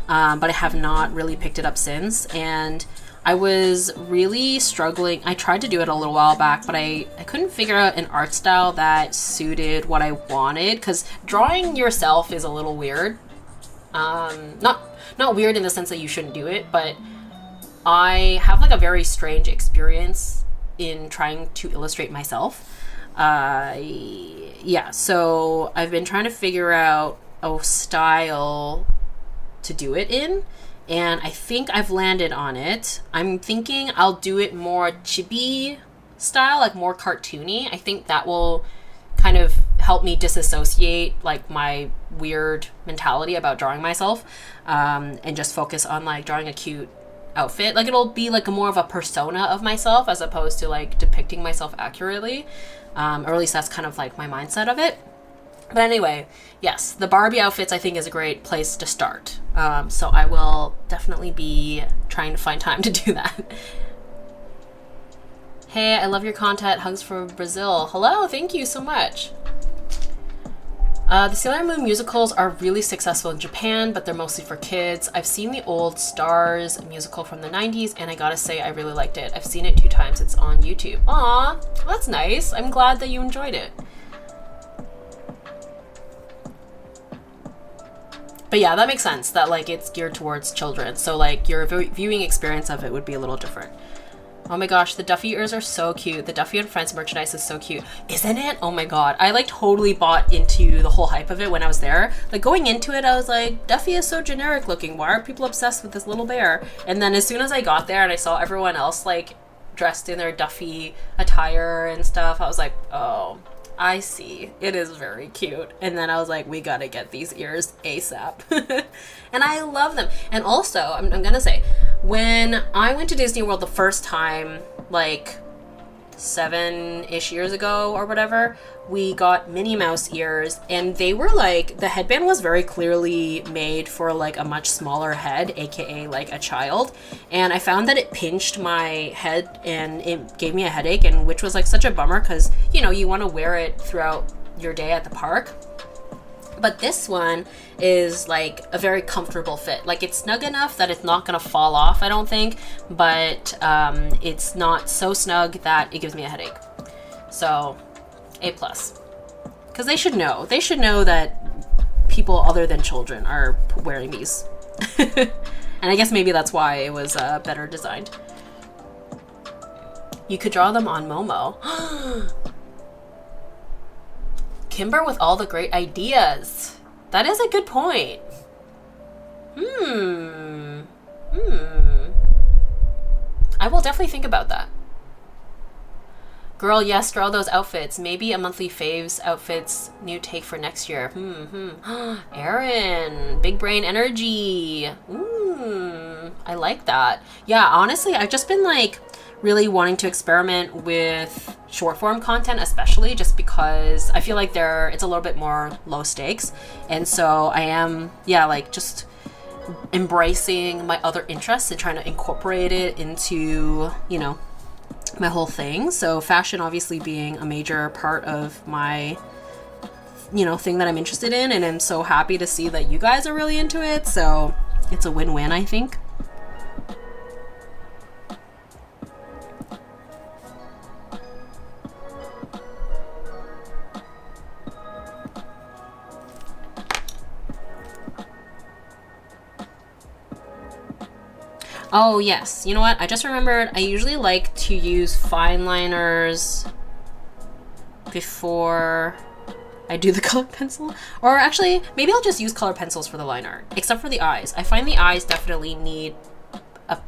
but I have not really picked it up since. And I was really struggling. I tried to do it a little while back, but I couldn't figure out an art style that suited what I wanted, because drawing yourself is a little weird. Not weird in the sense that you shouldn't do it, but I have like a very strange experience in trying to illustrate myself. Yeah, so I've been trying to figure out a style to do it in, and I think I've landed on it. I'm thinking I'll do it more chibi style, like more cartoony. I think that will kind of help me disassociate like my weird mentality about drawing myself, and just focus on like drawing a cute outfit. Like it'll be like more of a persona of myself as opposed to like depicting myself accurately, or at least that's kind of like my mindset of it. But anyway, yes, the Barbie outfits I think is a great place to start. So I will definitely be trying to find time to do that. Hey, I love your content. Hugs from Brazil. Hello, thank you so much. The Sailor Moon musicals are really successful in Japan, but they're mostly for kids. I've seen the old Stars musical from the 90s, and I gotta say I really liked it. I've seen it 2 times. It's on YouTube. Aw, that's nice. I'm glad that you enjoyed it. But yeah, that makes sense that like it's geared towards children, so like your viewing experience of it would be a little different. Oh my gosh, the Duffy ears are so cute. The Duffy and Friends merchandise is so cute, isn't it? Oh my god, I like totally bought into the whole hype of it when I was there. Like going into it, I was like, Duffy is so generic looking. Why are people obsessed with this little bear? And then as soon as I got there and I saw everyone else like dressed in their Duffy attire and stuff, I was like, oh, I see. It is very cute. And then I was like, we gotta get these ears ASAP. And I love them. And also, I'm gonna say, when I went to Disney World the first time, like 7-ish years ago or whatever, we got Minnie Mouse ears, and they were like, the headband was very clearly made for like a much smaller head, aka like a child, and I found that it pinched my head and it gave me a headache, and which was like such a bummer because, you know, you want to wear it throughout your day at the park. But this one is like a very comfortable fit. Like it's snug enough that it's not gonna fall off, I don't think, but it's not so snug that it gives me a headache. So A+. Because they should know. They should know that people other than children are wearing these. And I guess maybe that's why it was better designed. You could draw them on Momo. Kimber with all the great ideas. That is a good point. I will definitely think about that. Girl, yes, draw those outfits. Maybe a monthly Faves outfits new take for next year. Erin, big brain energy. I like that. Yeah, honestly, I've just been like really wanting to experiment with short form content, especially just because I feel like it's a little bit more low stakes. And so I am, yeah, like just embracing my other interests and trying to incorporate it into, you know, my whole thing. So fashion obviously being a major part of my, you know, thing that I'm interested in, and I'm so happy to see that you guys are really into it. So it's a win-win, I think. Oh yes, you know what? I just remembered I usually like to use fine liners before I do the colored pencil. Or actually, maybe I'll just use colored pencils for the line art, except for the eyes. I find the eyes definitely need a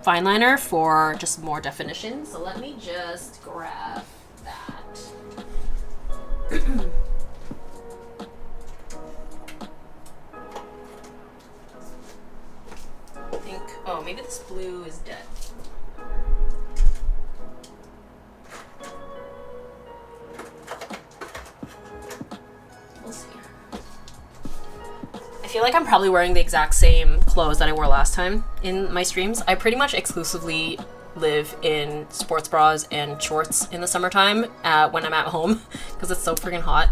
fine liner for just more definition. So let me just grab that. I think, oh, maybe this blue is dead. We'll see. I feel like I'm probably wearing the exact same clothes that I wore last time in my streams. I pretty much exclusively live in sports bras and shorts in the summertime when I'm at home because it's so freaking hot.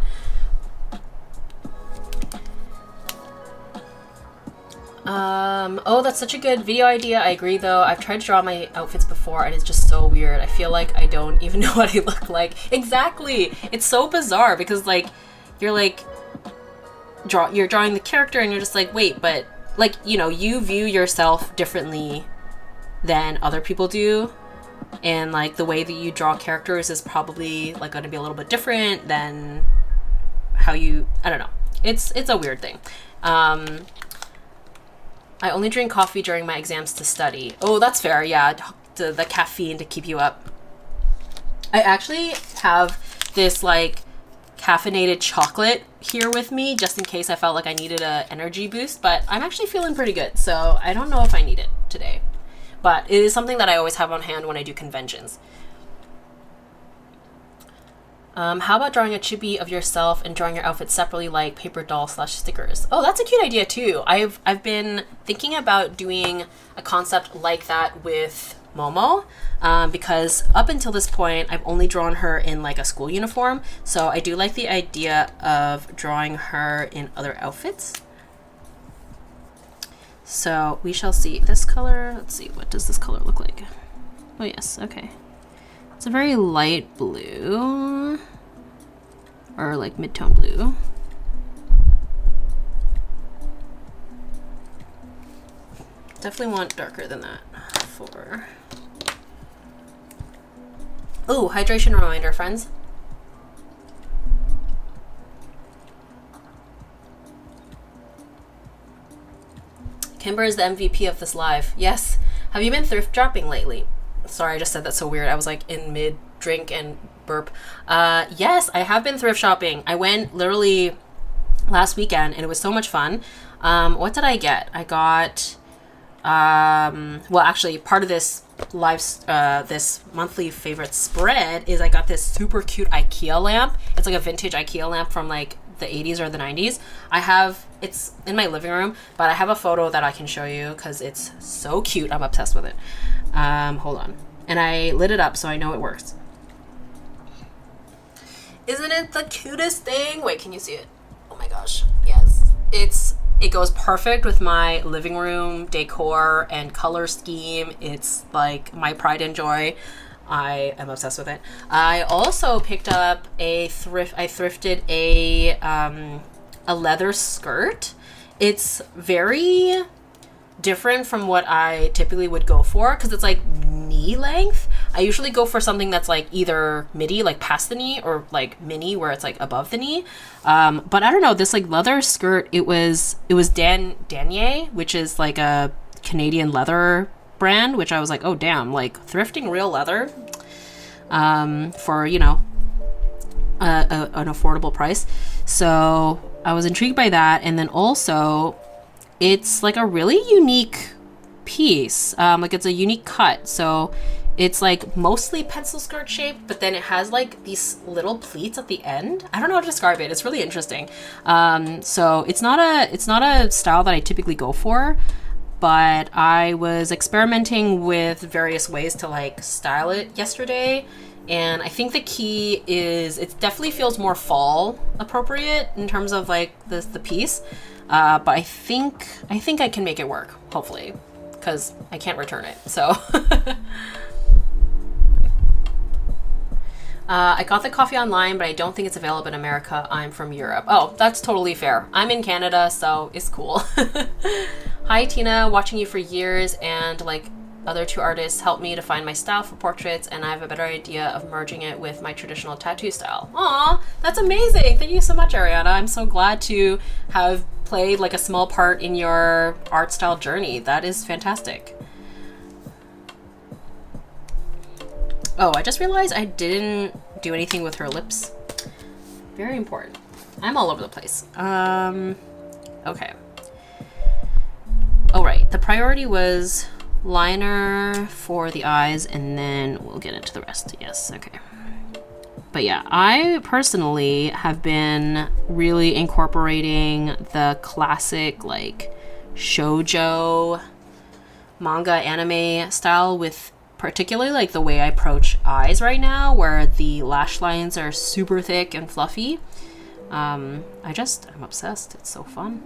Oh, that's such a good video idea. I agree though. I've tried to draw my outfits before and it's just so weird. I feel like I don't even know what I look like. Exactly. It's so bizarre because like you're like you're drawing the character and you're just like, wait, but like, you know, you view yourself differently than other people do. And like the way that you draw characters is probably like going to be a little bit different than how you, I don't know. It's a weird thing. I only drink coffee during my exams to study. Oh, that's fair. Yeah, the caffeine to keep you up. I actually have this like caffeinated chocolate here with me just in case I felt like I needed an energy boost, but I'm actually feeling pretty good. So I don't know if I need it today, but it is something that I always have on hand when I do conventions. How about drawing a chibi of yourself and drawing your outfit separately like paper doll / stickers? Oh, that's a cute idea too. I've been thinking about doing a concept like that with Momo because up until this point I've only drawn her in like a school uniform. So I do like the idea of drawing her in other outfits. So we shall see. This color, let's see, what does this color look like? Oh yes, okay. It's a very light blue, or like mid-tone blue. Definitely want darker than that for... Oh, hydration reminder, friends. Kimber is the MVP of this live. Yes. Have you been thrift shopping lately? Sorry, I just said that so weird. I was like in mid drink and burp. Yes, I have been thrift shopping. I went literally last weekend and it was so much fun. What did I get? I got, well, actually part of this this monthly favorite spread is I got this super cute IKEA lamp. It's like a vintage IKEA lamp from like the 80s or the 90s. It's in my living room, but I have a photo that I can show you because it's so cute. I'm obsessed with it. Hold on. And I lit it up so I know it works. Isn't it the cutest thing? Wait, can you see it? Oh my gosh. Yes. It goes perfect with my living room decor and color scheme. It's like my pride and joy. I am obsessed with it. I also picked up I thrifted a leather skirt. It's very different from what I typically would go for because it's like knee length. I usually go for something that's like either midi, like past the knee, or like mini where it's like above the knee. But I don't know, this like leather skirt, it was Danier, which is like a Canadian leather brand, which I was like, oh damn, like thrifting real leather for, you know, an affordable price. So I was intrigued by that. And then also it's like a really unique piece. Like it's a unique cut. So it's like mostly pencil skirt shaped, but then it has like these little pleats at the end. I don't know how to describe it. It's really interesting. So it's not a style that I typically go for, but I was experimenting with various ways to like style it yesterday. And I think the key is it definitely feels more fall appropriate in terms of like the piece. But I think I can make it work, hopefully, because I can't return it. So I got the coffee online, but I don't think it's available in America. I'm from Europe. Oh, that's totally fair. I'm in Canada, so it's cool. Hi, Tina. Watching you for years and like other two artists helped me to find my style for portraits, and I have a better idea of merging it with my traditional tattoo style. Aw, that's amazing. Thank you so much, Ariana. I'm so glad to have played like a small part in your art style journey. That is fantastic. Oh, I just realized I didn't do anything with her lips. Very important. I'm all over the place. Okay. Oh, right. The priority was liner for the eyes, and then we'll get into the rest. Yes, okay. But yeah, I personally have been really incorporating the classic, like, shoujo manga anime style with particularly like the way I approach eyes right now, where the lash lines are super thick and fluffy. I'm obsessed. It's so fun.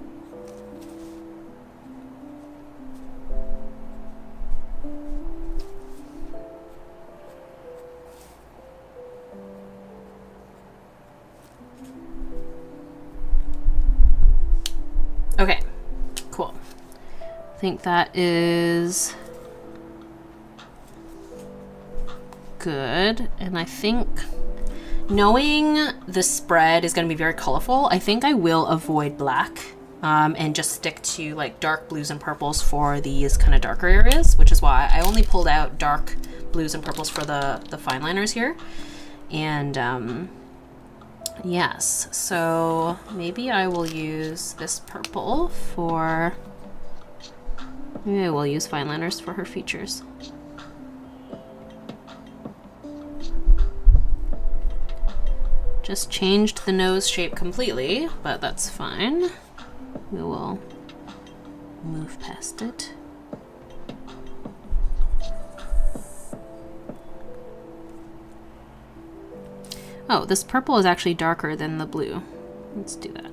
Okay, cool. I think that is good. And I think knowing the spread is going to be very colorful, I think I will avoid black and just stick to like dark blues and purples for these kind of darker areas, which is why I only pulled out dark blues and purples for the fine liners here. And yes, so maybe I will use this purple for, maybe I will use fine liners for her features. Just changed the nose shape completely, but that's fine. We will move past it. Oh, this purple is actually darker than the blue. Let's do that.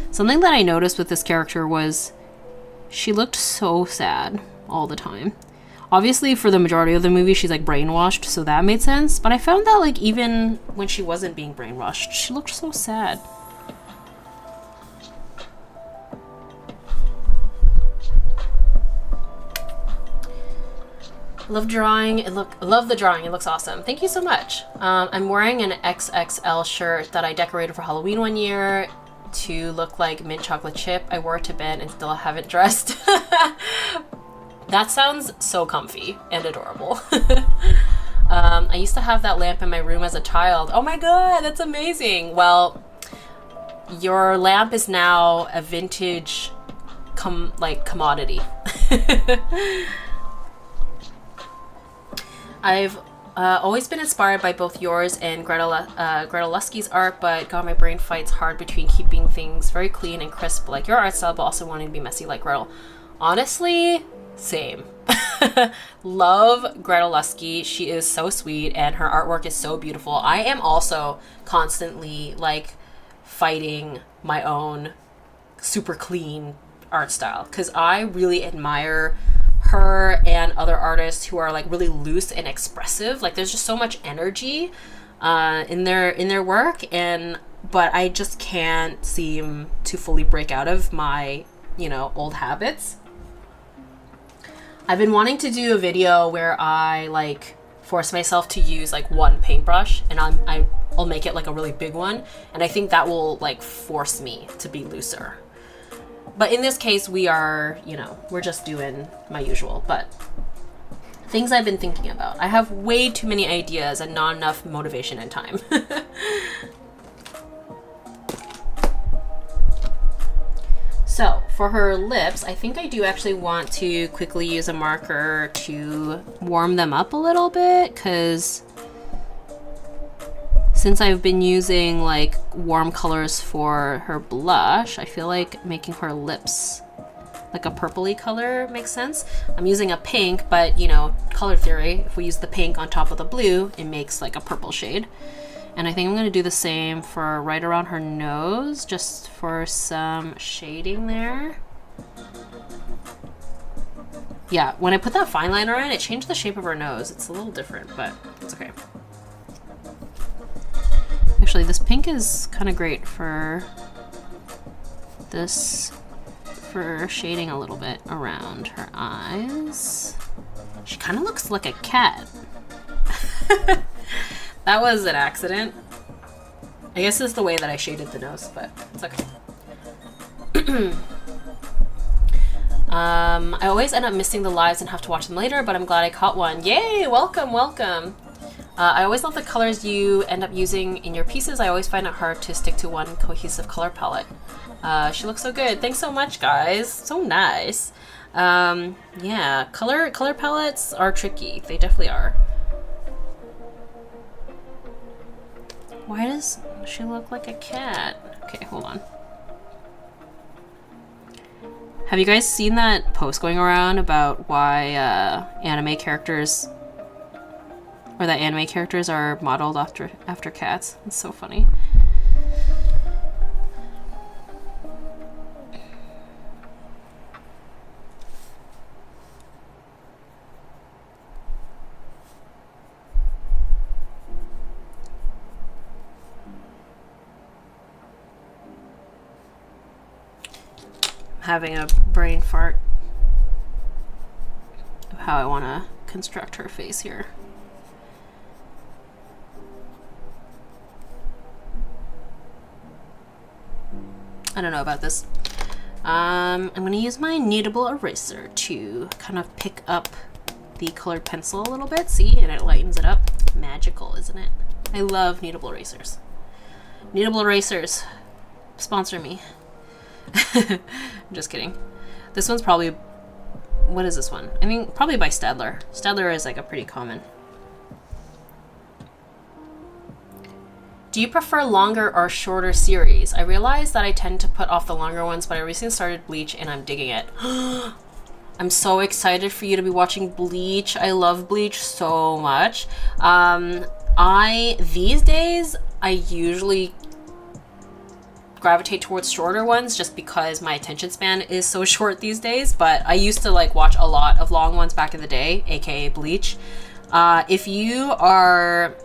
Something that I noticed with this character was she looked so sad all the time. Obviously, for the majority of the movie, she's like brainwashed, so that made sense. But I found that like even when she wasn't being brainwashed, she looked so sad. Love drawing. Love the drawing. It looks awesome. Thank you so much. I'm wearing an XXL shirt that I decorated for Halloween one year to look like mint chocolate chip. I wore it to bed and still haven't dressed. That sounds so comfy and adorable. I used to have that lamp in my room as a child. Oh my god, that's amazing. Well, your lamp is now a vintage commodity. I've always been inspired by both yours and Gretel Lusky's art, but God, my brain fights hard between keeping things very clean and crisp like your art style, but also wanting to be messy like Gretel. Honestly, same. Love Gretel Lusky. She is so sweet and her artwork is so beautiful. I am also constantly like fighting my own super clean art style because I really admire her and other artists who are like really loose and expressive. Like there's just so much energy in their work, but I just can't seem to fully break out of my, old habits. I've been wanting to do a video where I like force myself to use like one paintbrush, and I'll make it like a really big one, and I think that will like force me to be looser. But in this case, we are, we're just doing my usual. But things I've been thinking about. I have way too many ideas and not enough motivation and time. So for her lips, I think I do actually want to quickly use a marker to warm them up a little bit, because since I've been using like warm colors for her blush, I feel like making her lips like a purpley color makes sense. I'm using a pink, but color theory, if we use the pink on top of the blue, it makes like a purple shade. And I think I'm going to do the same for right around her nose, just for some shading there. Yeah, when I put that fine liner in, it changed the shape of her nose. It's a little different, but it's okay. Actually, this pink is kind of great for this for shading a little bit around her eyes. She kind of looks like a cat. That was an accident. I guess it's the way that I shaded the nose, but it's okay. I always end up missing the lives and have to watch them later, but I'm glad I caught one. Yay! Welcome, welcome. I always love the colors you end up using in your pieces. I always find it hard to stick to one cohesive color palette. She looks so good. Thanks so much, guys. So nice. Yeah, color palettes are tricky. They definitely are. Why does she look like a cat? Okay, hold on. Have you guys seen that post going around about why anime characters are modeled after cats? It's so funny. Having a brain fart of how I want to construct her face here. I don't know about this. I'm going to use my kneadable eraser to kind of pick up the colored pencil a little bit. See, and it lightens it up. Magical, isn't it? I love kneadable erasers. Kneadable erasers, sponsor me. I'm just kidding. This one's probably, what is this one? I mean, probably by Stadler. Stadler is like a pretty common. Do you prefer longer or shorter series? I realize that I tend to put off the longer ones, but I recently started Bleach and I'm digging it. I'm so excited for you to be watching Bleach. I love Bleach so much. These days, I usually gravitate towards shorter ones just because my attention span is so short these days, but I used to like watch a lot of long ones back in the day, aka Bleach. If you are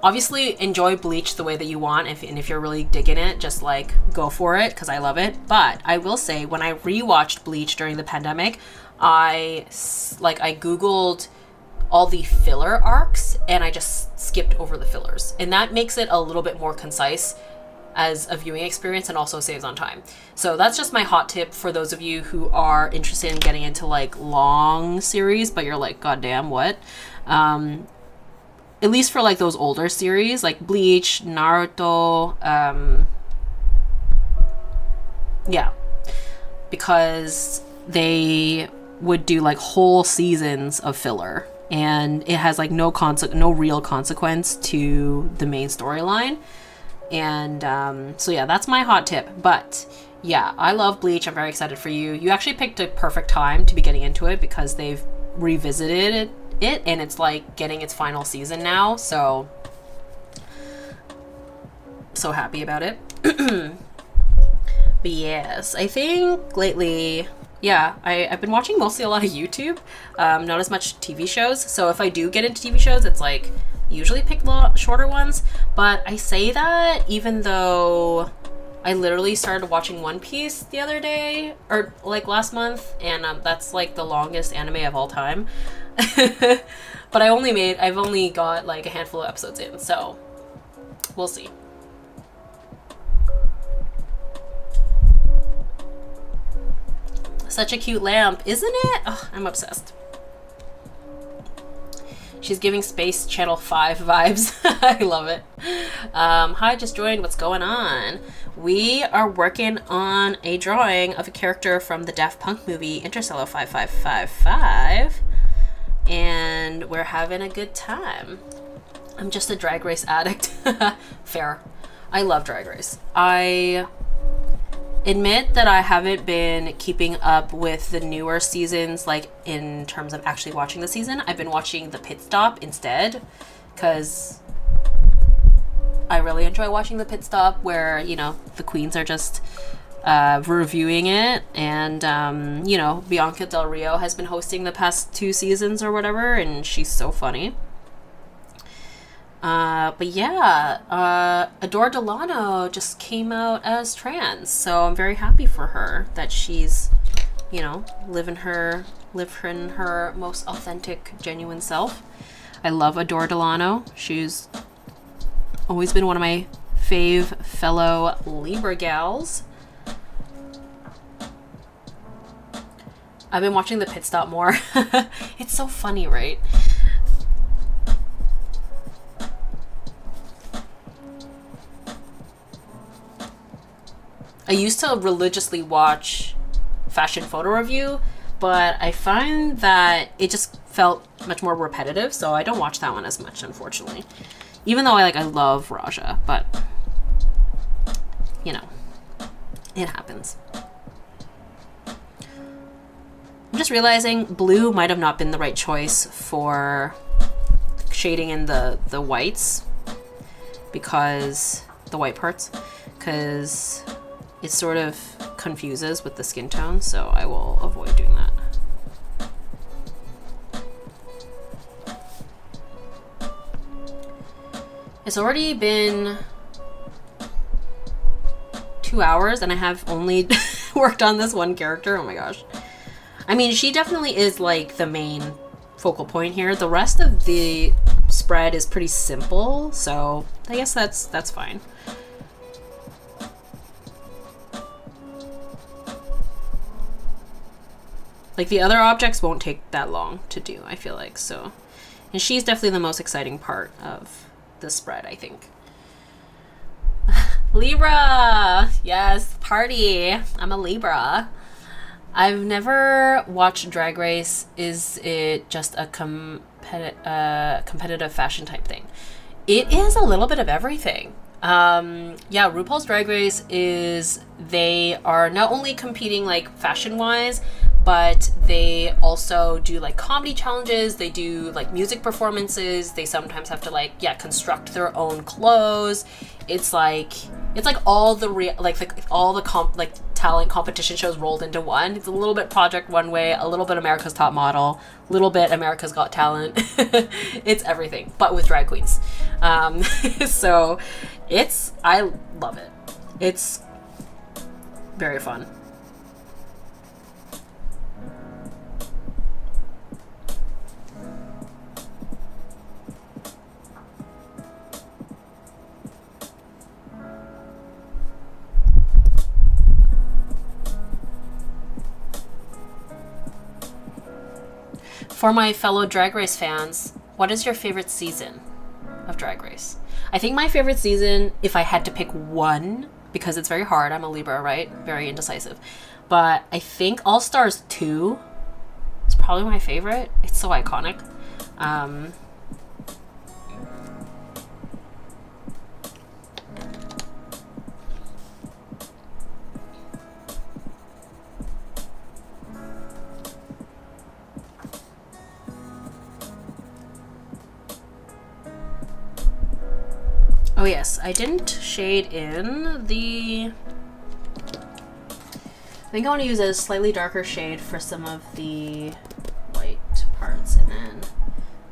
obviously enjoy Bleach the way that you want, and if you're really digging it, just like go for it because I love it. But I will say, when I rewatched Bleach during the pandemic, I googled all the filler arcs and I just skipped over the fillers, and that makes it a little bit more concise as a viewing experience and also saves on time. So that's just my hot tip for those of you who are interested in getting into like long series but you're like, god damn, what? At least for like those older series like Bleach, Naruto, yeah, because they would do like whole seasons of filler and it has like no real consequence to the main storyline. And so yeah, that's my hot tip. But yeah, I love Bleach. I'm very excited for you. You actually picked a perfect time to be getting into it because they've revisited it and it's like getting its final season now. So happy about it. But yes, I think lately, yeah, I've been watching mostly a lot of YouTube, not as much TV shows. So if I do get into TV shows, it's like usually pick shorter ones. But I say that even though I literally started watching One Piece the other day, or like last month, and that's like the longest anime of all time. But I've only got like a handful of episodes in, so we'll see. Such a cute lamp, isn't it? Oh, I'm obsessed. She's giving Space Channel 5 vibes. I love it. Hi, just joined. What's going on? We are working on a drawing of a character from the Daft Punk movie Interstella 5555. And we're having a good time. I'm just a Drag Race addict. Fair. I love Drag Race. I admit that I haven't been keeping up with the newer seasons, like in terms of actually watching the season. I've been watching the pit stop instead because I really enjoy watching the pit stop where, you know, the queens are just reviewing it, and you know, Bianca Del Rio has been hosting the past 2 seasons or whatever, and she's so funny. But yeah, Adore Delano just came out as trans, so I'm very happy for her that she's, you know, living her most authentic, genuine self. I love Adore Delano. She's always been one of my fave fellow Libra gals. I've been watching the pit stop more. It's so funny, right? I used to religiously watch fashion photo review, but I find that it just felt much more repetitive, so I don't watch that one as much, unfortunately. Even though I love Raja, but you know, it happens. I'm just realizing blue might have not been the right choice for shading in the whites, because the white parts, because it sort of confuses with the skin tone, so I will avoid doing that. It's already been 2 hours and I have only worked on this one character. Oh my gosh. I mean, she definitely is like the main focal point here. The rest of the spread is pretty simple, so I guess that's fine. Like, the other objects won't take that long to do, I feel like, so. And she's definitely the most exciting part of the spread, I think. Libra! Yes, party! I'm a Libra. I've never watched Drag Race. Is it just a competitive fashion type thing? It is a little bit of everything. Yeah, RuPaul's Drag Race they are not only competing like fashion-wise, but they also do like comedy challenges, they do like music performances, they sometimes have to like, yeah, construct their own clothes. It's like all the all the talent competition shows rolled into one. It's a little bit Project Runway, a little bit America's Top Model, a little bit America's Got Talent. It's everything, but with drag queens. So I love it. It's very fun. For my fellow Drag Race fans, what is your favorite season of Drag Race? I think my favorite season, if I had to pick one, because it's very hard, I'm a Libra, right? Very indecisive. But I think All Stars 2 is probably my favorite. It's so iconic. Oh yes, I didn't shade in the... I think I want to use a slightly darker shade for some of the white parts, and then,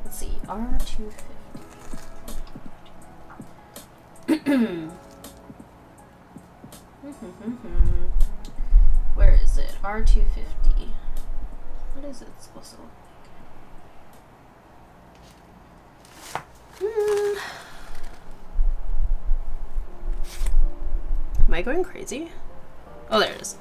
let's see, R250. Where is it? R250. What is it supposed to look like? Am I going crazy? Oh, there it is.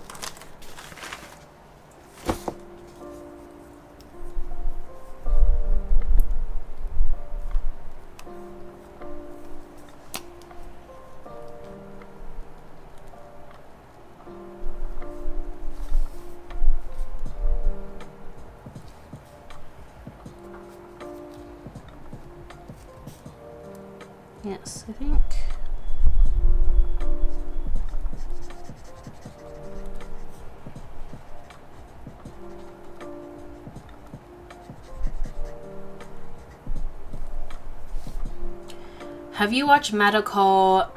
Yes, I think. Have you watched Madoka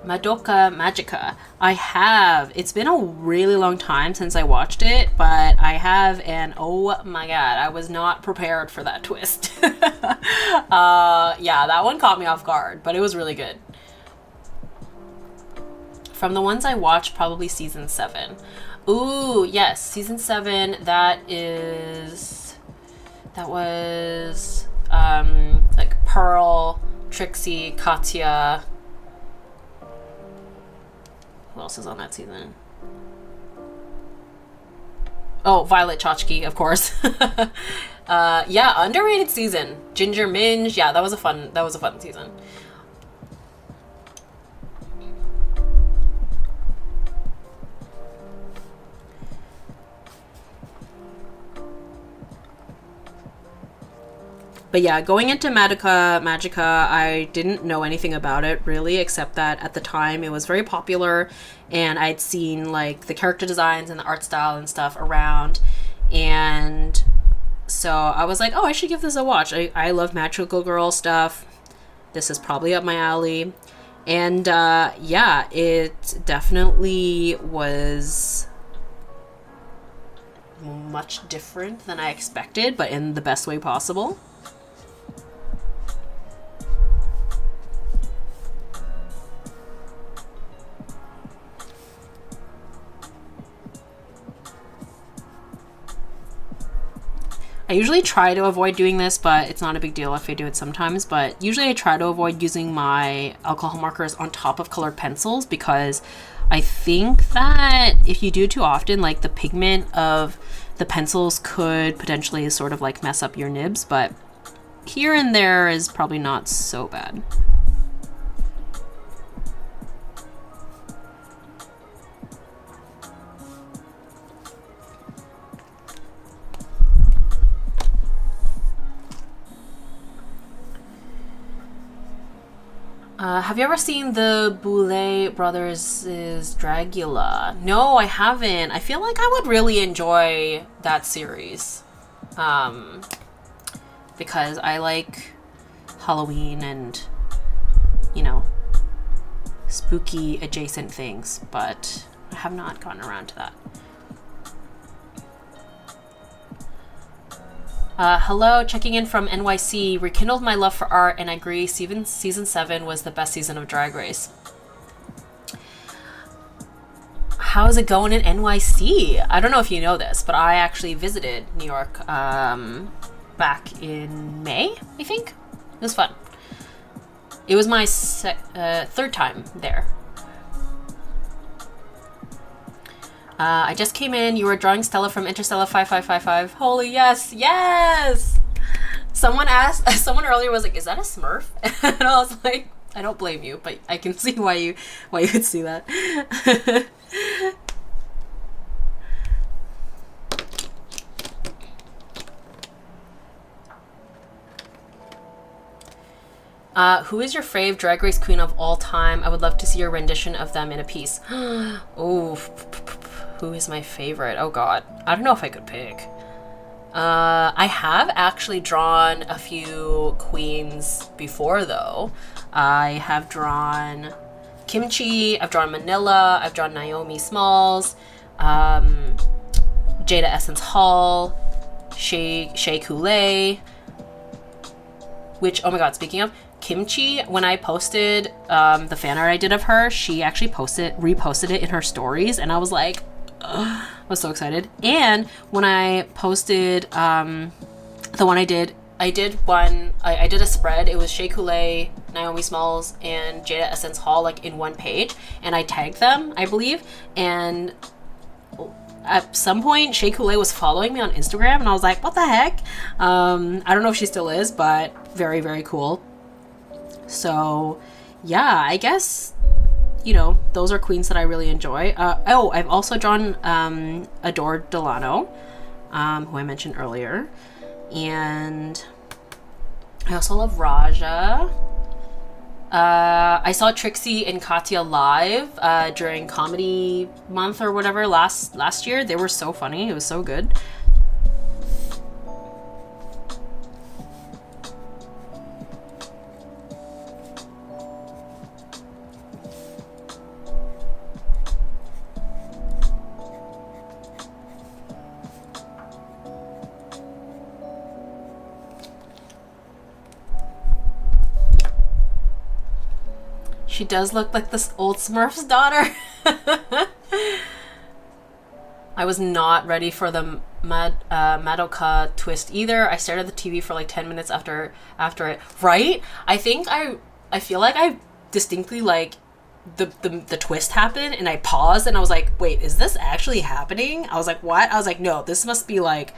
Magica? I have. It's been a really long time since I watched it, but I have, and oh my god, I was not prepared for that twist. Yeah, that one caught me off guard, but it was really good. From the ones I watched, probably season 7. Ooh, yes, season 7, that was like Pearl, Trixie, Katya. Who else is on that season? Oh, Violet Chachki, of course. Yeah, underrated season. Ginger Minge, yeah, that was a fun season. But yeah, going into Magica, I didn't know anything about it really, except that at the time it was very popular and I'd seen like the character designs and the art style and stuff around. And so I was like, oh, I should give this a watch. I love magical girl stuff. This is probably up my alley. And yeah, it definitely was much different than I expected, but in the best way possible. I usually try to avoid doing this, but it's not a big deal if I do it sometimes. But usually I try to avoid using my alcohol markers on top of colored pencils because I think that if you do it too often, like the pigment of the pencils could potentially sort of like mess up your nibs, but here and there is probably not so bad. Have you ever seen the Boulet Brothers' Dragula? No, I haven't. I feel like I would really enjoy that series. Because I like Halloween and, you know, spooky adjacent things, but I have not gotten around to that. Hello, checking in from NYC. Rekindled my love for art, and I agree, season 7 was the best season of Drag Race. How's it going in NYC? I don't know if you know this, but I actually visited New York back in May, I think. It was fun. It was my third time there. I just came in. You were drawing Stella from Interstella 5555. Holy yes, yes! Someone earlier was like, is that a Smurf? And I was like, I don't blame you, but I can see why you could see that. Who is your fave Drag Race queen of all time? I would love to see your rendition of them in a piece. Oh, who is my favorite? Oh god, I don't know if I could pick. I have actually drawn a few queens before though. I have drawn Kimchi, I've drawn Manila, I've drawn Naomi Smalls, Jada Essence Hall, Shea Coulee, which, oh my god, speaking of, Kimchi, when I posted the fan art I did of her, she actually reposted it in her stories, and I was like, ugh, I was so excited. And when I posted the one I did a spread. It was Shea Coulee, Naomi Smalls, and Jada Essence Hall, like in one page, and I tagged them, I believe, and at some point Shea Coulee was following me on Instagram, and I was like, what the heck? I don't know if she still is, but very, very cool. So yeah, I guess, you know, those are queens that I really enjoy. Oh, I've also drawn Adore Delano, who I mentioned earlier, and I also love Raja. I saw Trixie and Katya live during comedy month or whatever last year. They were so funny. It was so good. She does look like this old Smurf's daughter. I was not ready for the Madoka twist either. I stared at the TV for like 10 minutes after it. Right? I think I feel like I distinctly like the twist happened and I paused and I was like, wait, is this actually happening? I was like, what? I was like, no, this must be like,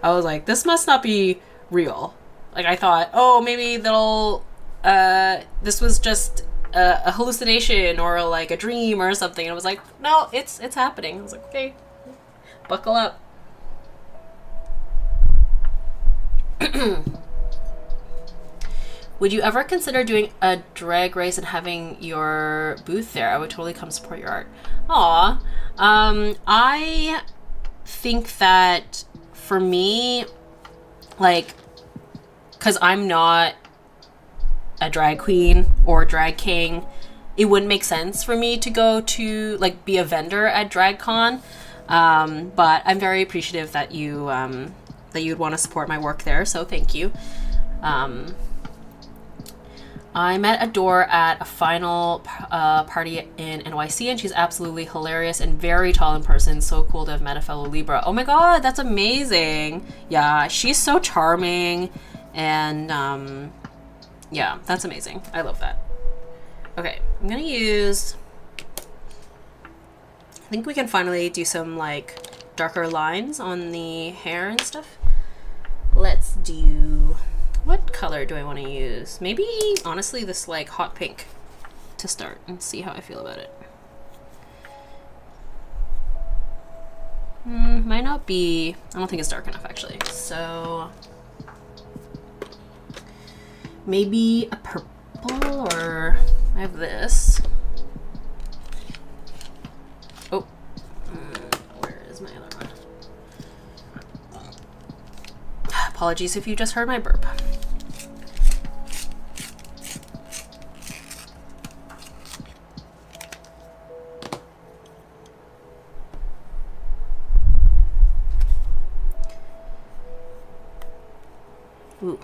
I was like, this must not be real. Like I thought, oh, maybe they'll, this was just a hallucination or like a dream or something. And I was like, no, it's happening. I was like, okay. Buckle up. Would you ever consider doing a drag race and having your booth there? I would totally come support your art. Aw. I think that for me, like, because I'm not a drag queen or drag king, it wouldn't make sense for me to go to, like, be a vendor at DragCon. But I'm very appreciative that you that you'd want to support my work there, so thank you. I met Adore at a final party in NYC, and she's absolutely hilarious and very tall in person. So cool to have met a fellow Libra. Oh my god, that's amazing. Yeah, she's so charming, and yeah, that's amazing. I love that. Okay, I'm gonna use, I think we can finally do some like darker lines on the hair and stuff. Let's do, what color do I want to use? Maybe honestly this like hot pink to start and see how I feel about it. Might not be, I don't think it's dark enough actually. So maybe a purple, or I have this. Oh, where is my other one? Apologies if you just heard my burp. Ooh.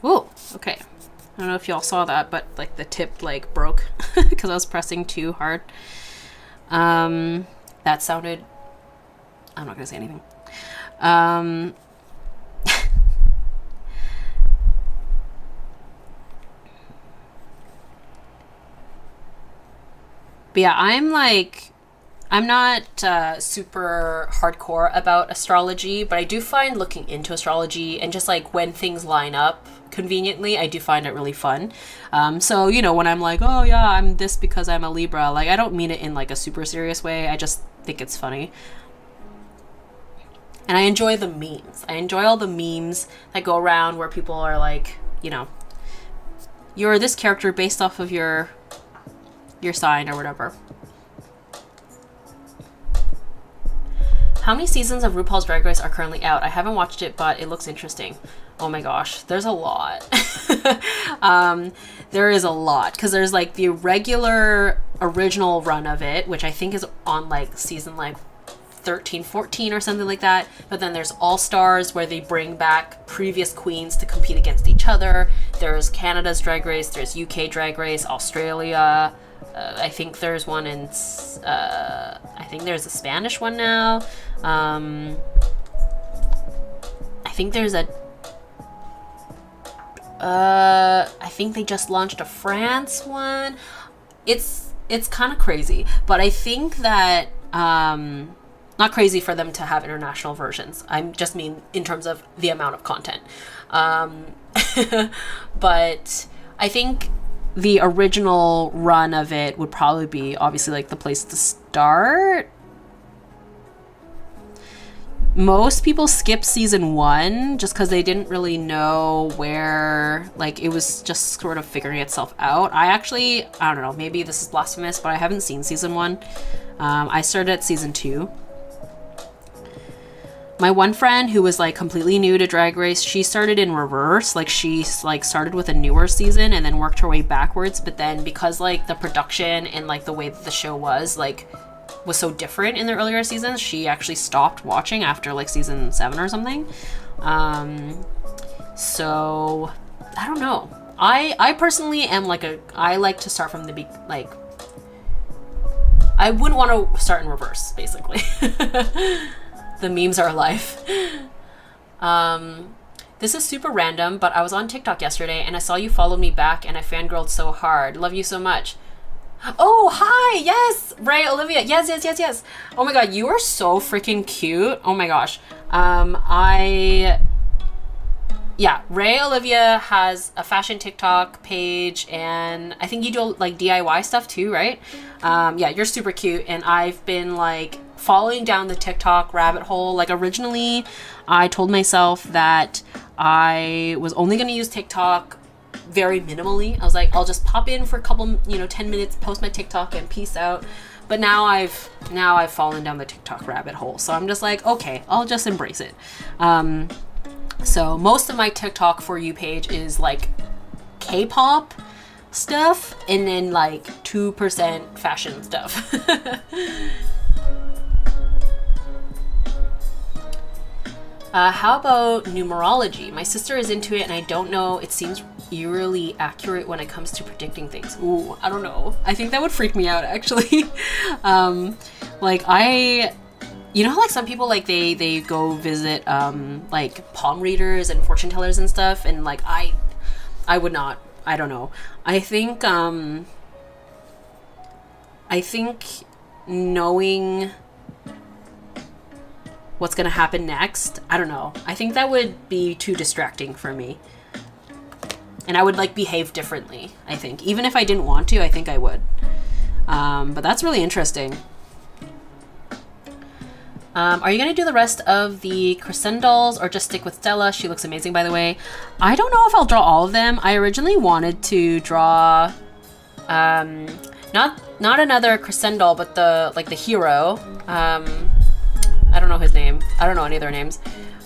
Ooh, okay. I don't know if y'all saw that, but like the tip like broke because I was pressing too hard. That sounded, I'm not gonna say anything. But yeah, I'm not super hardcore about astrology, but I do find looking into astrology and just like when things line up conveniently, I do find it really fun. So, you know, when I'm like, oh yeah, I'm this because I'm a Libra, like I don't mean it in like a super serious way. I just think it's funny. And I enjoy the memes. I enjoy all the memes that go around where people are like, you know, you're this character based off of your sign or whatever. How many seasons of RuPaul's Drag Race are currently out? I haven't watched it, but it looks interesting. Oh my gosh, there's a lot. There is a lot, because there's like the regular original run of it, which I think is on like season like 13, 14 or something like that. But then there's All Stars, where they bring back previous queens to compete against each other. There's Canada's Drag Race, there's UK Drag Race, Australia. I think there's one in, I think there's a Spanish one now. I think there's a, I think they just launched a France one. It's kind of crazy, but I think that, not crazy for them to have international versions. I just mean in terms of the amount of content. But I think the original run of it would probably be obviously like the place to start. Most people skip season 1 just because they didn't really know where, like, it was just sort of figuring itself out. I don't know, maybe this is blasphemous, but I haven't seen season 1. I started at season 2. My one friend who was like completely new to Drag Race, she started in reverse. Like she like started with a newer season and then worked her way backwards. But then because like the production and like the way that the show was so different in the earlier seasons, she actually stopped watching after like season 7 or something. So I don't know. I personally am like I like to start from the like, I wouldn't want to start in reverse, basically. The memes are life. This is super random, but I was on TikTok yesterday and I saw you followed me back and I fangirled so hard. Love you so much. Oh, hi. Yes. Ray, Olivia. Yes. Oh my God. You are so freaking cute. Oh my gosh. Yeah, Ray Olivia has a fashion TikTok page, and I think you do like DIY stuff too, right? Yeah, you're super cute, and I've been like following down the TikTok rabbit hole. Like originally, I told myself that I was only going to use TikTok very minimally. I was like, I'll just pop in for a couple, 10 minutes, post my TikTok, and peace out. But now I've fallen down the TikTok rabbit hole, so I'm just like, okay, I'll just embrace it. So most of my TikTok For You page is like K-pop stuff and then like 2% fashion stuff. How about numerology? My sister is into it and I don't know, it seems eerily accurate when it comes to predicting things. Ooh, I don't know. I think that would freak me out actually. You know how like some people like they go visit like palm readers and fortune tellers and stuff, and like I would not. I don't know. I think knowing what's gonna happen next, I don't know. I think that would be too distracting for me. And I would like behave differently, I think. Even if I didn't want to, I think I would. But that's really interesting. Are you going to do the rest of the crescendos or just stick with Stella? She looks amazing, by the way. I don't know if I'll draw all of them. I originally wanted to draw not another crescendo, but the hero. I don't know his name. I don't know any of their names.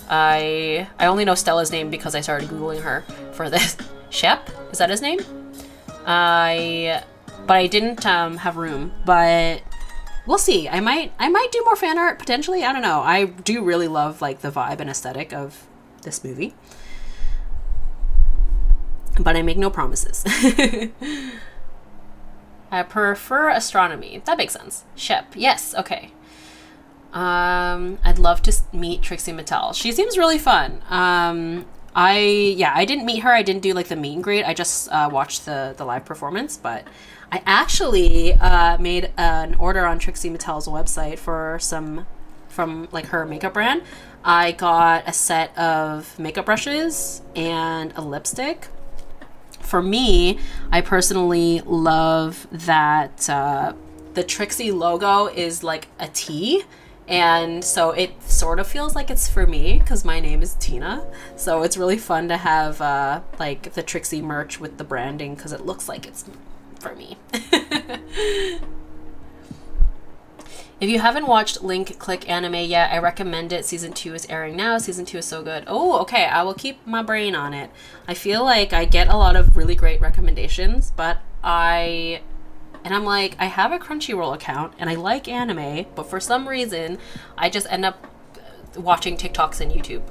I only know Stella's name because I started Googling her for this. Shep? Is that his name? But I didn't have room. But we'll see. I might do more fan art potentially. I don't know. I do really love like the vibe and aesthetic of this movie, but I make no promises. I prefer astronomy. That makes sense. Shep. Yes. Okay. I'd love to meet Trixie Mattel. She seems really fun. I didn't meet her. I didn't do like the meet and greet. I just watched the live performance, but I actually made an order on Trixie Mattel's website for some from like her makeup brand. I got a set of makeup brushes and a lipstick. For me, I personally love that the Trixie logo is like a T. And so it sort of feels like it's for me because my name is Tina. So it's really fun to have like the Trixie merch with the branding because it looks like it's for me. If you haven't watched Link Click Anime yet, I recommend it. Season 2 is airing now. Season 2 is so good. Oh, okay. I will keep my brain on it. I feel like I get a lot of really great recommendations, but I'm like, I have a Crunchyroll account and I like anime, but for some reason, I just end up watching TikToks and YouTube.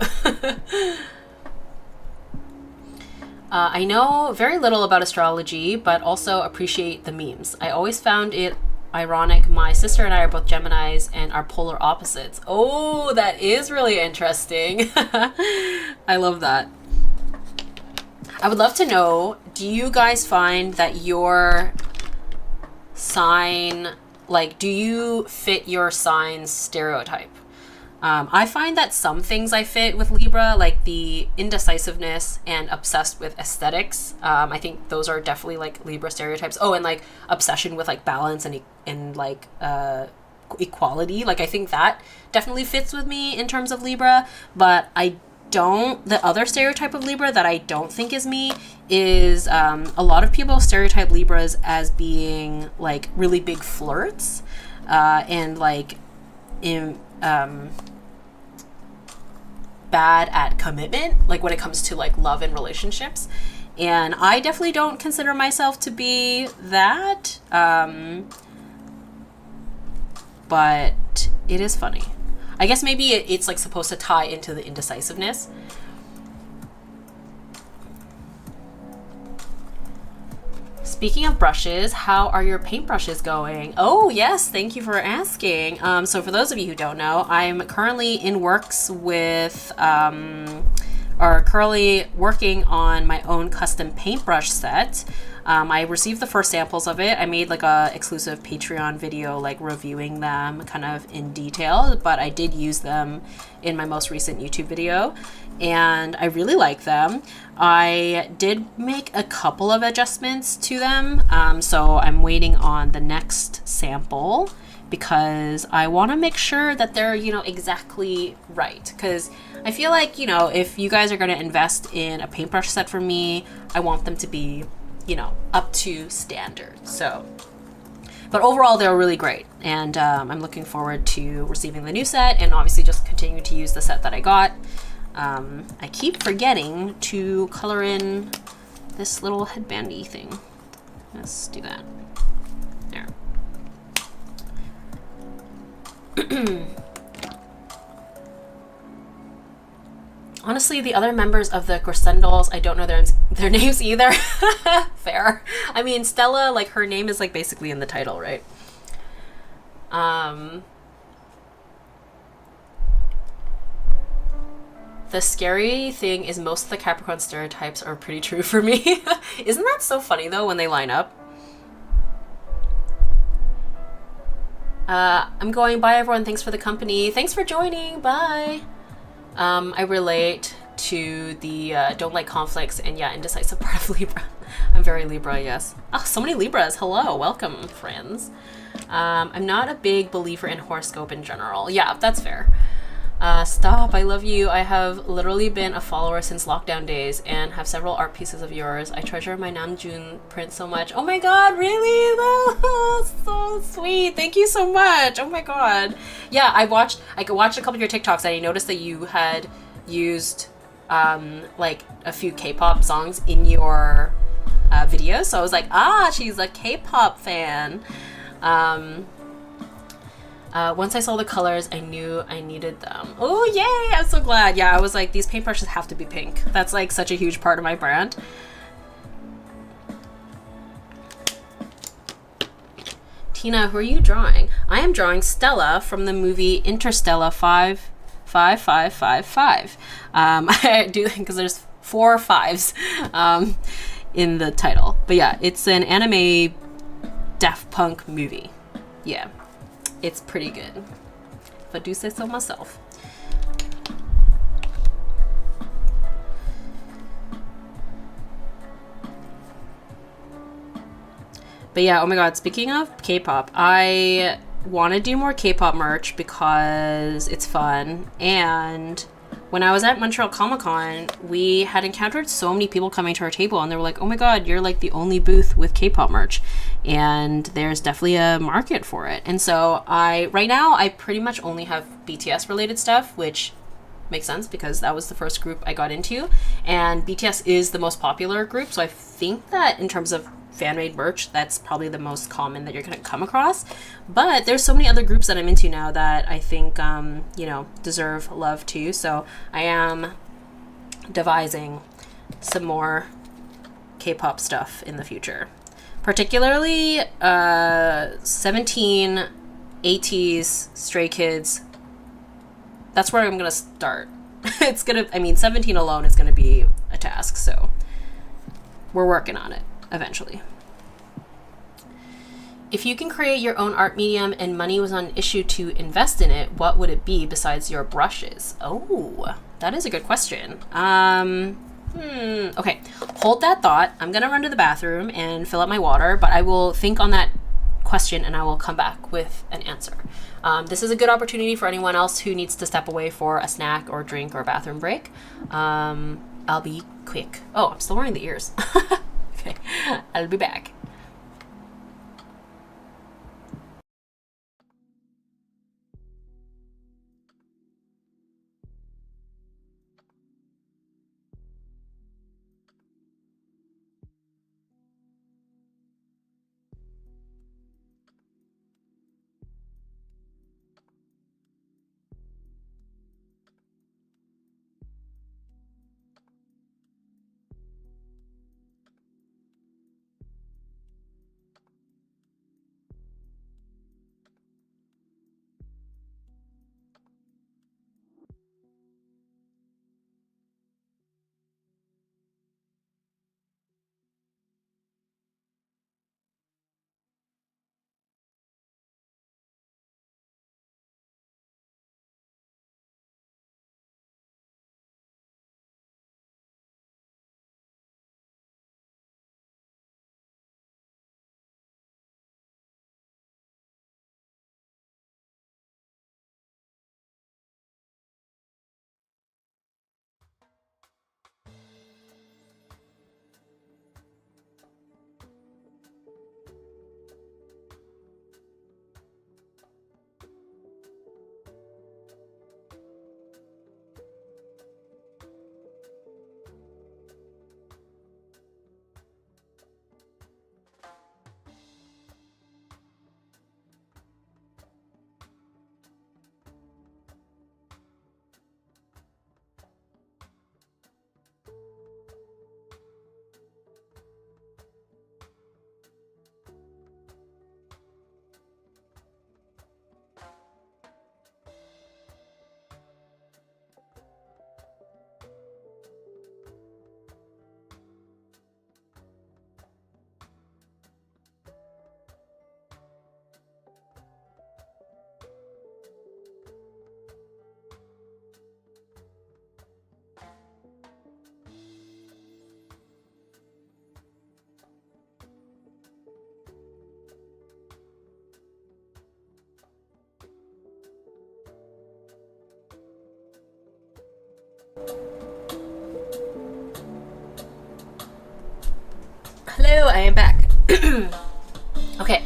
I know very little about astrology, but also appreciate the memes. I always found it ironic. My sister and I are both Geminis and are polar opposites. Oh, that is really interesting. I love that. I would love to know, do you guys find that your sign, like, do you fit your sign's stereotype? I find that some things I fit with Libra, like the indecisiveness and obsessed with aesthetics. I think those are definitely like Libra stereotypes. Oh, and like obsession with like balance and like equality. Like I think that definitely fits with me in terms of Libra, but the other stereotype of Libra that I don't think is me is a lot of people stereotype Libras as being like really big flirts and like bad at commitment, like when it comes to like love and relationships. And I definitely don't consider myself to be that, but it is funny. I guess maybe it's like supposed to tie into the indecisiveness. Speaking of brushes, how are your paintbrushes going? Oh, yes, thank you for asking. So for those of you who don't know, I'm currently in works with, or currently working on my own custom paintbrush set. I received the first samples of it. I made like a exclusive Patreon video like reviewing them kind of in detail, but I did use them in my most recent YouTube video and I really like them. I did make a couple of adjustments to them, so I'm waiting on the next sample because I want to make sure that they're, you know, exactly right. Because I feel like, you know, if you guys are going to invest in a paintbrush set for me, I want them to be, you know, up to standard. So, but overall, they're really great. And I'm looking forward to receiving the new set and obviously just continuing to use the set that I got. I keep forgetting to color in this little headbandy thing. Let's do that. There. Honestly, the other members of the Gristendals, I don't know their names either. Fair. I mean, Stella, like, her name is, like, basically in the title, right? The scary thing is most of the Capricorn stereotypes are pretty true for me. Isn't that so funny, though, when they line up? I'm going. Bye, everyone. Thanks for the company. Thanks for joining. Bye. I relate to the don't like conflicts and yeah, indecisive part of Libra. I'm very Libra, yes. Oh, so many Libras. Hello. Welcome, friends. I'm not a big believer in horoscope in general. Yeah, that's fair. Stop, I love you. I have literally been a follower since lockdown days and have several art pieces of yours. I treasure my Namjoon print so much. Oh my god, really? That's so sweet. Thank you so much. Oh my god. Yeah, I watched a couple of your TikToks and I noticed that you had used like a few K-pop songs in your videos. So I was like, ah, she's a K-pop fan. Once I saw the colors, I knew I needed them. Oh, yay! I'm so glad. Yeah, I was like, these paintbrushes have to be pink. That's like such a huge part of my brand. Tina, who are you drawing? I am drawing Stella from the movie Interstella 55555. I do because there's 4 5s in the title. But yeah, it's an anime Daft Punk movie. Yeah. It's pretty good, if I do say so myself. But yeah, oh my god, speaking of K-pop, I want to do more K-pop merch because it's fun. And when I was at Montreal Comiccon, we had encountered so many people coming to our table and they were like, oh my god, you're like the only booth with K-pop merch. And there's definitely a market for it. And so right now I pretty much only have BTS related stuff, which makes sense because that was the first group I got into. And BTS is the most popular group. So I think that in terms of fan-made merch, that's probably the most common that you're going to come across. But there's so many other groups that I'm into now that I think, you know, deserve love too. So I am devising some more K-pop stuff in the future. Particularly 17, 80s, Stray Kids. That's where I'm going to start. It's going to, I mean, 17 alone is going to be a task. So we're working on it eventually. If you can create your own art medium and money was on an issue to invest in it, what would it be besides your brushes? Oh, that is a good question. Okay, hold that thought. I'm gonna run to the bathroom and fill up my water, but I will think on that question and I will come back with an answer. This is a good opportunity for anyone else who needs to step away for a snack or drink or a bathroom break. I'll be quick. Oh, I'm still wearing the ears. Okay, I'll be back. Hello, I am back. Okay,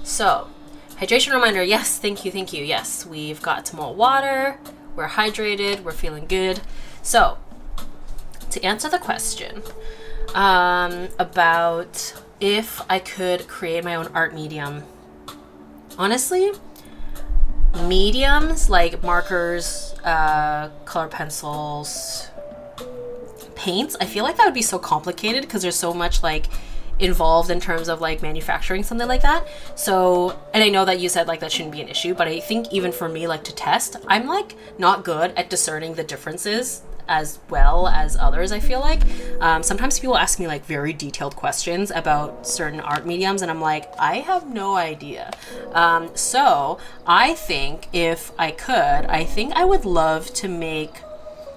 so hydration reminder. Yes, thank you, thank you. Yes, we've got some more water. We're hydrated. We're feeling good. So, to answer the question about if I could create my own art medium, honestly, mediums like markers, color pencils, paints, I feel like that would be so complicated because there's so much like involved in terms of like manufacturing something like that. So, and I know that you said like that shouldn't be an issue, but I think even for me, like to test, I'm like not good at discerning the differences as well as others. I feel like sometimes people ask me like very detailed questions about certain art mediums and I'm like, I have no idea. So I think if I could, I think I would love to make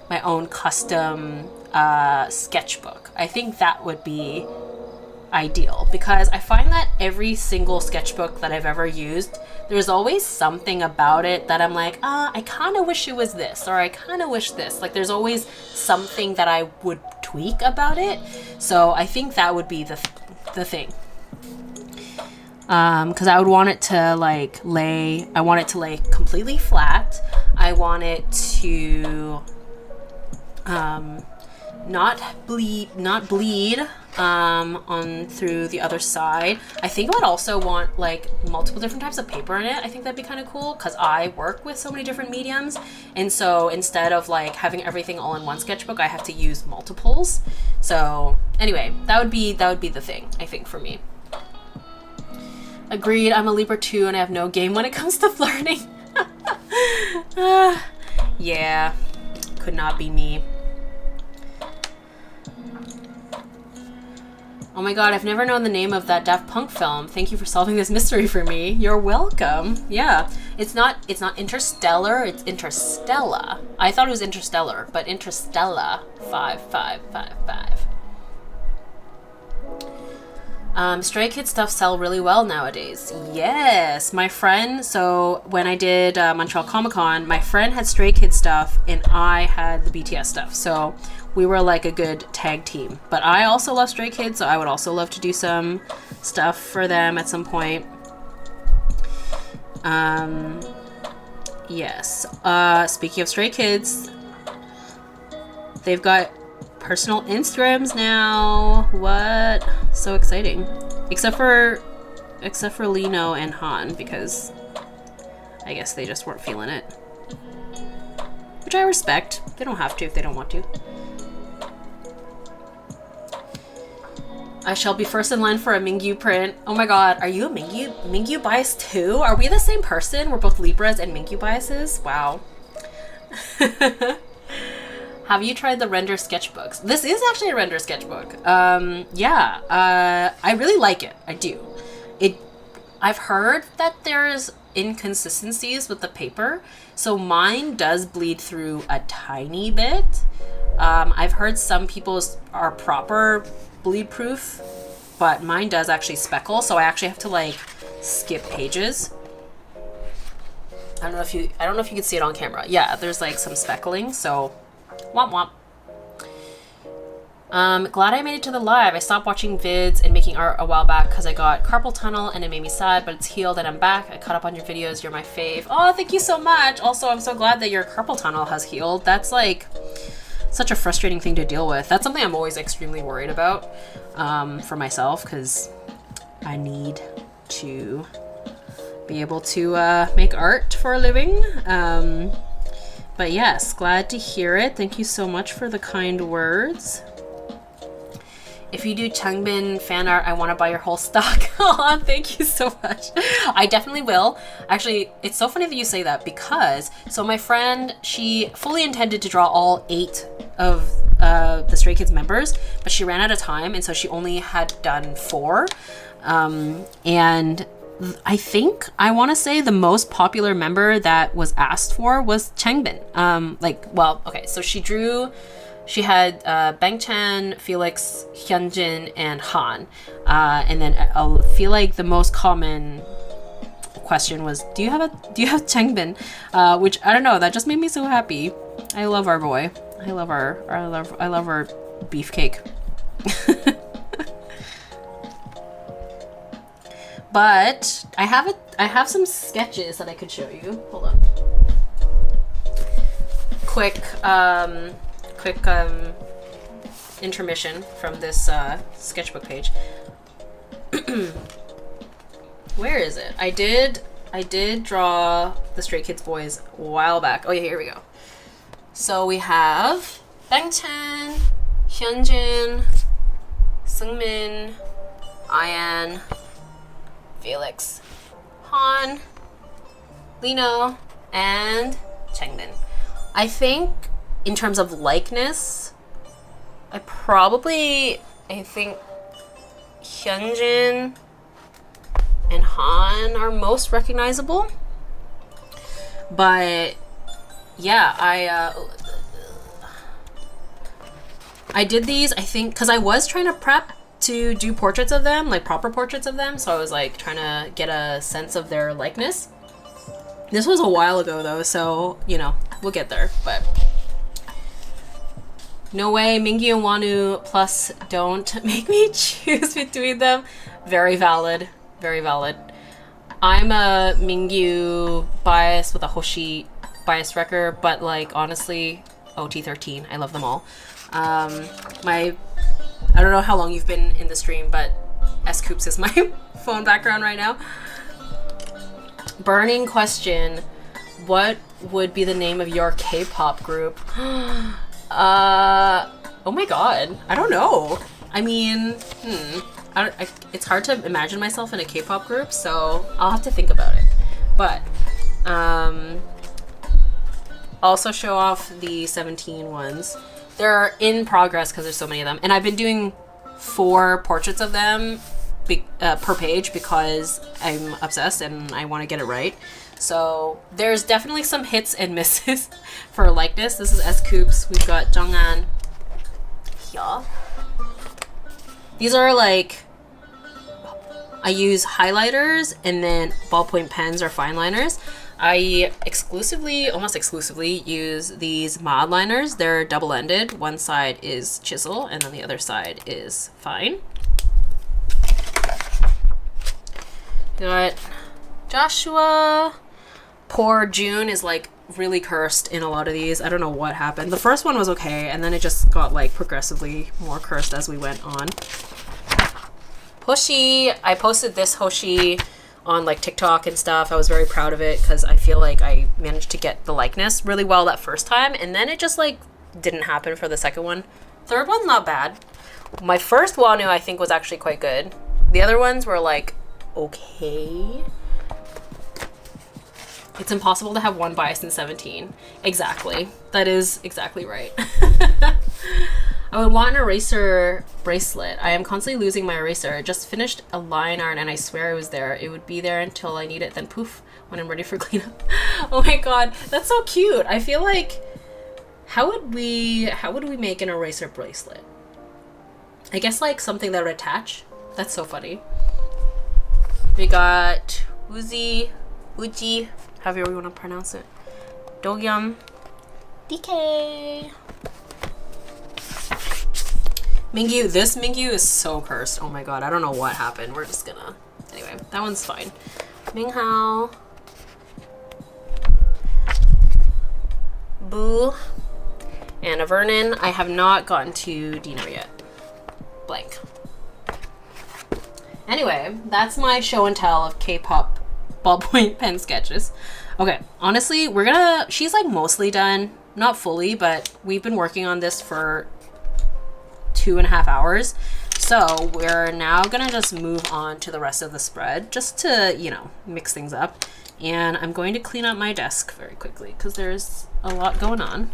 my own custom sketchbook. I think that would be ideal because I find that every single sketchbook that I've ever used, there's always something about it that I'm like, I kind of wish it was this, or I kind of wish this. Like there's always something that I would tweak about it. So I think that would be the thing. Because I would want it to like lay completely flat. I want it to not bleed on through the other side. I think I would also want like multiple different types of paper in it. I think that'd be kind of cool because I work with so many different mediums, and so instead of like having everything all in one sketchbook, I have to use multiples. So anyway, that would be the thing, I think, for me. Agreed. I'm a Libra too, and I have no game when it comes to flirting. Yeah, could not be me. Oh my god, I've never known the name of that Daft Punk film. Thank you for solving this mystery for me. You're welcome. Yeah, it's not Interstellar, it's Interstella. I thought it was Interstellar, but Interstella 5555. Stray Kids stuff sell really well nowadays. Yes, my friend, so when I did Montreal Comiccon, my friend had Stray Kids stuff and I had the BTS stuff. So we were like a good tag team. But I also love Stray Kids, so I would also love to do some stuff for them at some point. Yes. Speaking of Stray Kids, they've got personal Instagrams now. What? So exciting. Except for Lino and Han, because I guess they just weren't feeling it. Which I respect. They don't have to if they don't want to. I shall be first in line for a Mingyu print. Oh my god, are you a Mingyu bias too? Are we the same person? We're both Libras and Mingyu biases? Wow. Have you tried the render sketchbooks? This is actually a render sketchbook. Yeah, I really like it. I do. I've heard that there's inconsistencies with the paper, so mine does bleed through a tiny bit. I've heard some people's are proper bleed proof, but mine does actually speckle, so I actually have to like skip pages. I don't know if you can see it on camera. Yeah, there's like some speckling, so womp womp. Glad I made it to the live. I stopped watching vids and making art a while back because I got carpal tunnel and it made me sad, but it's healed and I'm back. I caught up on your videos. You're my fave. Oh, thank you so much. Also, I'm so glad that your carpal tunnel has healed. That's like such a frustrating thing to deal with. That's something I'm always extremely worried about for myself because I need to be able to make art for a living. But yes, glad to hear it. Thank you so much for the kind words. If you do Changbin fan art, I want to buy your whole stock. Oh, thank you so much. I definitely will. Actually, it's so funny that you say that because, so my friend, she fully intended to draw all 8 of the Stray Kids members, but she ran out of time, and so she only had done 4. And I think, I want to say the most popular member that was asked for was Changbin. So she had Bangchan, Felix, Hyunjin, and Han. And then I feel like the most common question was, do you have Changbin? Which, I don't know, that just made me so happy. I love our boy. I love our beefcake. But I have some sketches that I could show you. Hold on. Quick intermission from this sketchbook page. Where is it? I did draw the Stray Kids boys a while back. Oh yeah, here we go. So we have Bangchan, Hyunjin, Seungmin, Ayan, Felix, Han, Lino, and Changmin. I think in terms of likeness, I think Hyunjin and Han are most recognizable. But yeah, I did these, I think, because I was trying to prep to do portraits of them, like proper portraits of them, so I was like trying to get a sense of their likeness. This was a while ago though, so you know, we'll get there. But no way, Mingyu and Wonu, plus don't make me choose between them. Very valid, very valid. I'm a Mingyu bias with a Hoshi bias wrecker, but like honestly, OT13, I love them all. I don't know how long you've been in the stream, but S-Coops is my phone background right now. Burning question. What would be the name of your K-pop group? Oh my god. I don't know. I mean, it's hard to imagine myself in a K-pop group, so I'll have to think about it. But, also show off the 17 ones. They're in progress because there's so many of them. And I've been doing 4 portraits of them per page because I'm obsessed and I want to get it right. So there's definitely some hits and misses for likeness. This is S-Coops. We've got Jonghan here. These are like, I use highlighters and then ballpoint pens or fine liners. I almost exclusively use these mod liners. They're double-ended. One side is chisel and then the other side is fine. Got Joshua. Poor June is like really cursed in a lot of these. I don't know what happened. The first one was okay and then it just got like progressively more cursed as we went on. Hoshi, I posted this Hoshi on like TikTok and stuff. I was very proud of it because I feel like I managed to get the likeness really well that first time, and then it just like didn't happen for the second one. Third one's not bad. My first Wanu I think was actually quite good. The other ones were like okay. It's impossible to have one bias in 17. Exactly. That is exactly right. I would want an eraser bracelet. I am constantly losing my eraser. Just finished a line art and I swear it was there. It would be there until I need it, then poof, when I'm ready for cleanup. Oh my god, that's so cute. I feel like, how would we make an eraser bracelet? I guess like something that would attach. That's so funny. We got Uji, however you want to pronounce it. Dogyam, DK. Mingyu, this Mingyu is so cursed. Oh my god, I don't know what happened. We're just gonna... Anyway, that one's fine. Minghao. Boo. Anna Vernon. I have not gotten to Dino yet. Blank. Anyway, that's my show and tell of K-pop ballpoint pen sketches. Okay, honestly, we're gonna... She's like mostly done. Not fully, but we've been working on this for 2.5 hours. So we're now gonna just move on to the rest of the spread just to, you know, mix things up. And I'm going to clean up my desk very quickly because there's a lot going on.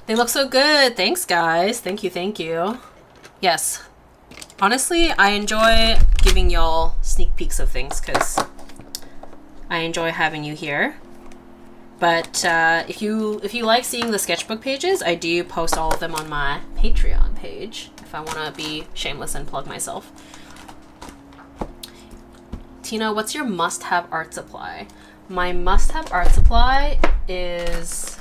They look so good. Thanks, guys. Thank you, thank you. Yes. Honestly, I enjoy giving y'all sneak peeks of things because I enjoy having you here. But if you like seeing the sketchbook pages, I do post all of them on my Patreon page if I want to be shameless and plug myself. Tina, what's your must-have art supply? My must-have art supply is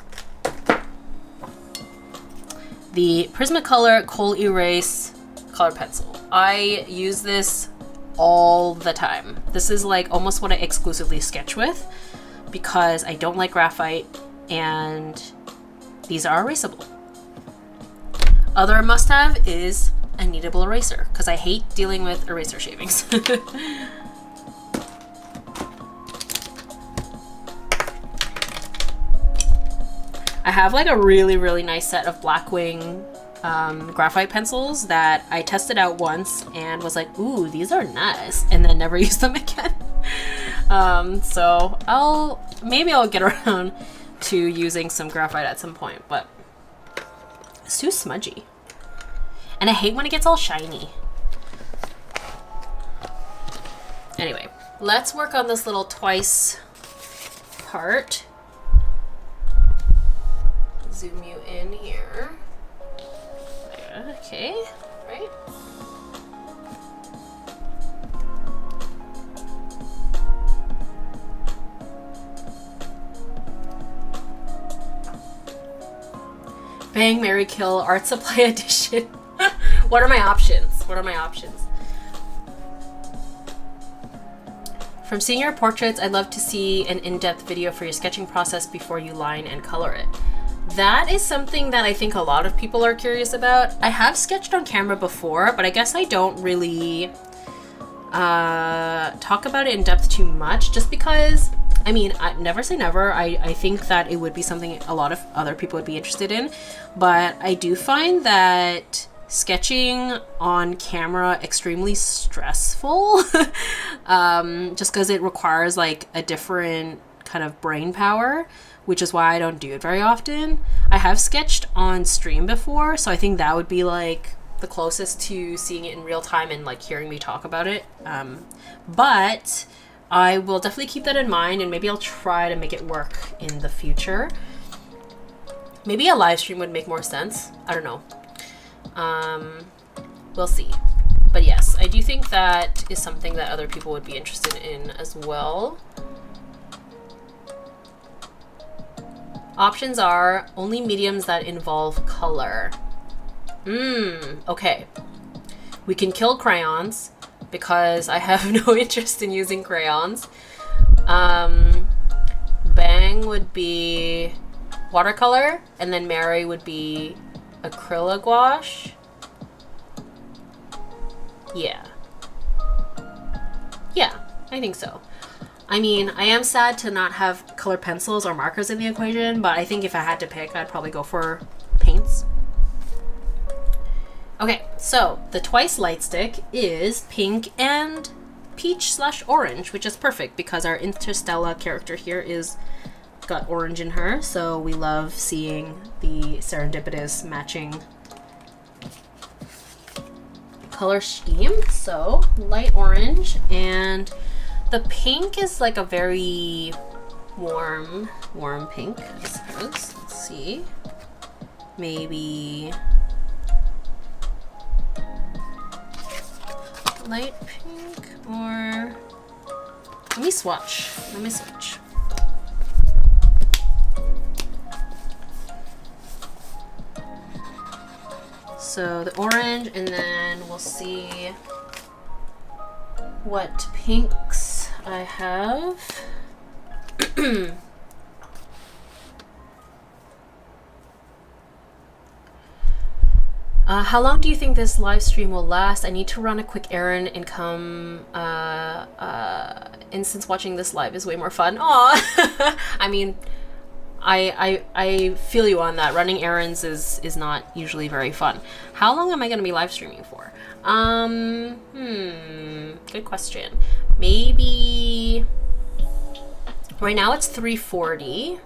the Prismacolor Kohl Erase color pencil. I use this all the time. This is like almost what I exclusively sketch with because I don't like graphite and these are erasable. Other must-have is a kneadable eraser because I hate dealing with eraser shavings. I have like a really nice set of Blackwing graphite pencils that I tested out once and was like, ooh, these are nice, and then never used them again. So maybe I'll get around to using some graphite at some point, but it's too smudgy. And I hate when it gets all shiny. Anyway, let's work on this little twice part. Zoom you in here. Okay, right? Bang, Marry, Kill, Art Supply Edition. What are my options? What are my options? From seeing your portraits, I'd love to see an in-depth video for your sketching process before you line and color it. That is something that I think a lot of people are curious about. I have sketched on camera before, but I guess I don't really talk about it in depth too much just because, I mean, never say never. I think that it would be something a lot of other people would be interested in, but I do find that sketching on camera extremely stressful just because it requires like a different kind of brain power, which is why I don't do it very often. I have sketched on stream before, so I think that would be like the closest to seeing it in real time and like hearing me talk about it. But I will definitely keep that in mind, and maybe I'll try to make it work in the future. Maybe a live stream would make more sense. I don't know. We'll see. But yes, I do think that is something that other people would be interested in as well. Options are only mediums that involve color. Okay. We can kill crayons because I have no interest in using crayons. Bang would be watercolor, and then Marry would be acrylic gouache. Yeah, I think so. I mean, I am sad to not have color pencils or markers in the equation, but I think if I had to pick, I'd probably go for paints. Okay, so the twice light stick is pink and peach/orange, which is perfect because our Interstella character here is got orange in her, so we love seeing the serendipitous matching color scheme. So light orange, and the pink is like a very warm pink, I suppose. Let's see. Maybe light pink, or let me swatch. So the orange, and then we'll see what pinks I have. How long do you think this live stream will last? I need to run a quick errand and come. And since watching this live is way more fun. Aw! I mean, I feel you on that. Running errands is not usually very fun. How long am I going to be live streaming for? Good question. Maybe right now it's 3:40.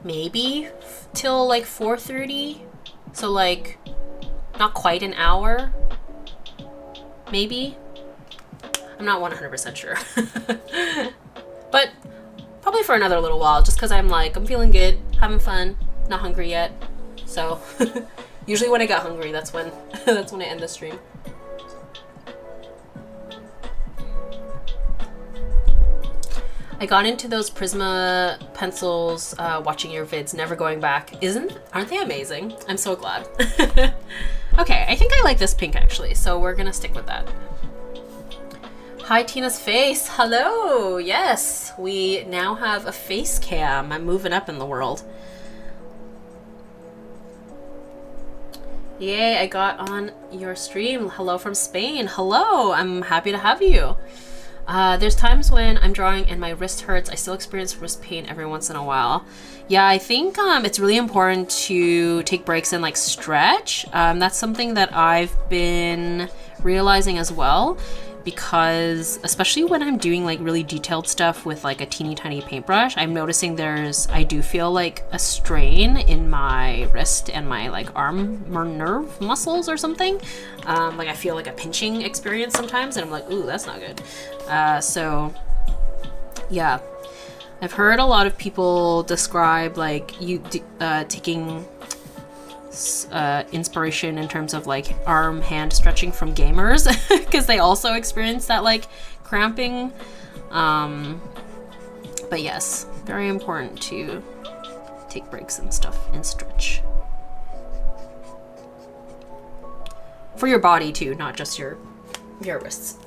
Maybe till like 4:30. So like not quite an hour. Maybe. I'm not 100% sure. But probably for another little while, just because I'm feeling good, having fun, not hungry yet. So usually when I get hungry, that's when I end the stream. I got into those Prisma pencils watching your vids, never going back. Aren't they amazing? I'm so glad. Okay, I think I like this pink actually, so we're gonna stick with that. Hi, Tina's face. Hello. Yes, we now have a face cam. I'm moving up in the world. Yay, I got on your stream. Hello from Spain. Hello, I'm happy to have you. There's times when I'm drawing and my wrist hurts. I still experience wrist pain every once in a while. Yeah, I think it's really important to take breaks and like stretch. That's something that I've been realizing as well, because especially when I'm doing like really detailed stuff with like a teeny tiny paintbrush, I'm noticing I do feel like a strain in my wrist and my like arm or nerve muscles or something. Like I feel like a pinching experience sometimes, and I'm like, ooh, that's not good. So yeah, I've heard a lot of people describe like taking inspiration in terms of like arm hand stretching from gamers because they also experience that like cramping, but yes, very important to take breaks and stuff and stretch for your body too, not just your wrists.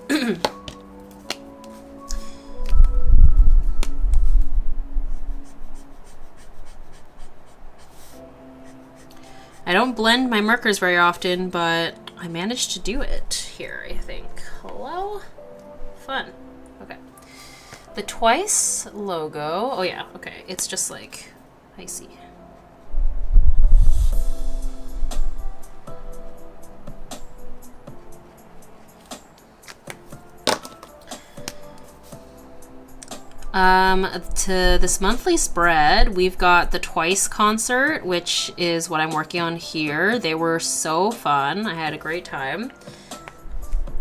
I don't blend my markers very often, but I managed to do it here, I think. Hello? Fun. Okay. The Twice logo. Oh yeah, okay. It's just like, I see. To this monthly spread, we've got the Twice concert, which is what I'm working on here. They were so fun. I had a great time.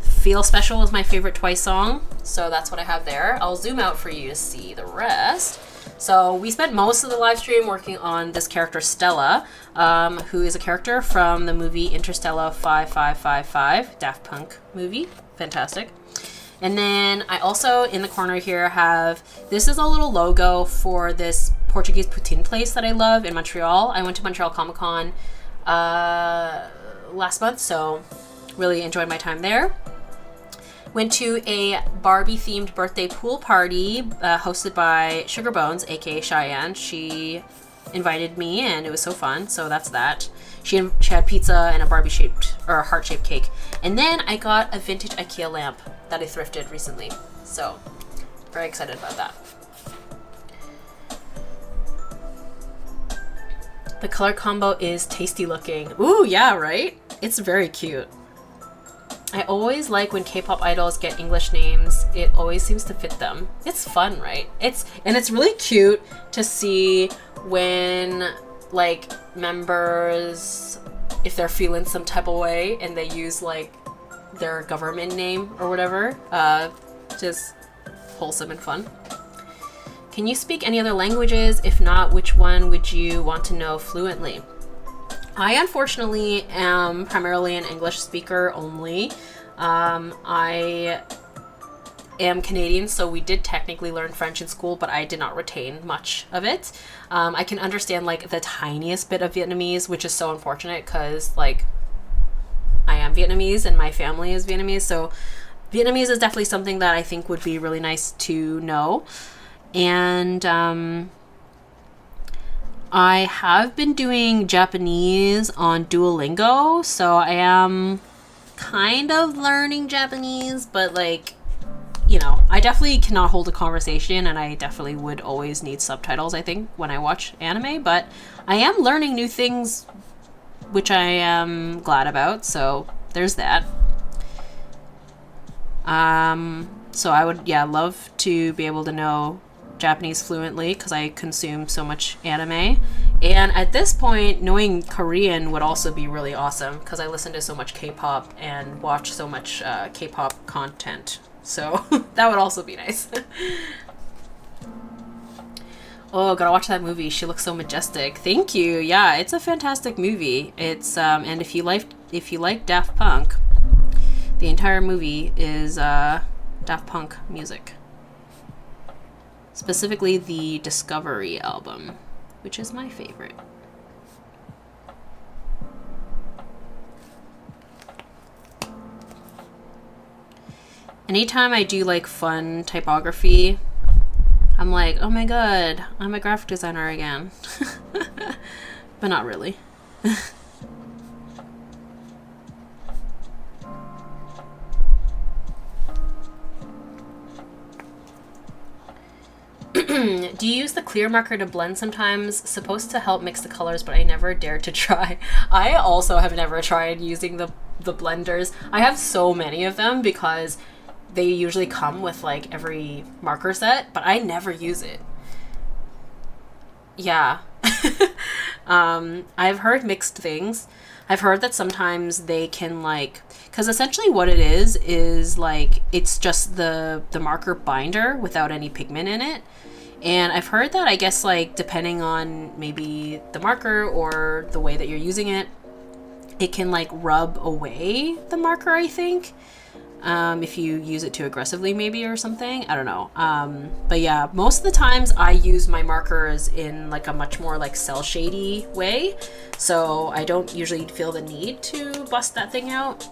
Feel Special is my favorite Twice song, so that's what I have there. I'll zoom out for you to see the rest. So we spent most of the live stream working on this character Stella, who is a character from the movie Interstella 5555, Daft Punk movie. Fantastic. And then I also, in the corner here, have, this is a little logo for this Portuguese poutine place that I love in Montreal. I went to Montreal Comiccon last month, so really enjoyed my time there. Went to a Barbie-themed birthday pool party hosted by Sugar Bones, aka Cheyenne. She invited me, and it was so fun, so that's that. She had pizza and a Barbie-shaped, or a heart-shaped cake. And then I got a vintage IKEA lamp that I thrifted recently. So, very excited about that. The color combo is tasty looking. Ooh, yeah, right? It's very cute. I always like when K-pop idols get English names. It always seems to fit them. It's fun, right? It's really cute to see when like members, if they're feeling some type of way and they use like their government name or whatever. Just wholesome and fun. Can you speak any other languages? If not, which one would you want to know fluently? I unfortunately am primarily an English speaker only. I am Canadian, so we did technically learn French in school, but I did not retain much of it. I can understand like the tiniest bit of Vietnamese, which is so unfortunate because like I am Vietnamese and my family is Vietnamese, so Vietnamese is definitely something that I think would be really nice to know. And I have been doing Japanese on Duolingo, so I am kind of learning Japanese, but like, you know, I definitely cannot hold a conversation, and I definitely would always need subtitles, I think, when I watch anime, but I am learning new things, which I am glad about, so there's that. So I would, yeah, love to be able to know Japanese fluently because I consume so much anime. And at this point, knowing Korean would also be really awesome because I listen to so much K-pop and watch so much K-pop content. So that would also be nice. Oh, gotta watch that movie. She looks so majestic. Thank you. Yeah, it's a fantastic movie. It's and if you like Daft Punk, the entire movie is Daft Punk music. specifically the Discovery album, which is my favorite. Anytime I do like fun typography, I'm like, oh my god, I'm a graphic designer again. But not really. Do you use the clear marker to blend sometimes? Supposed to help mix the colors, but I never dared to try. I also have never tried using the blenders. I have so many of them because they usually come with like every marker set, but I never use it. Yeah. I've heard mixed things. I've heard that sometimes they can like, because essentially what it is like it's just the marker binder without any pigment in it. And I've heard that, I guess, like depending on maybe the marker or the way that you're using it, it can like rub away the marker, I think. If you use it too aggressively maybe or something, I don't know. But yeah, most of the times I use my markers in like a much more like cell shady way, so I don't usually feel the need to bust that thing out.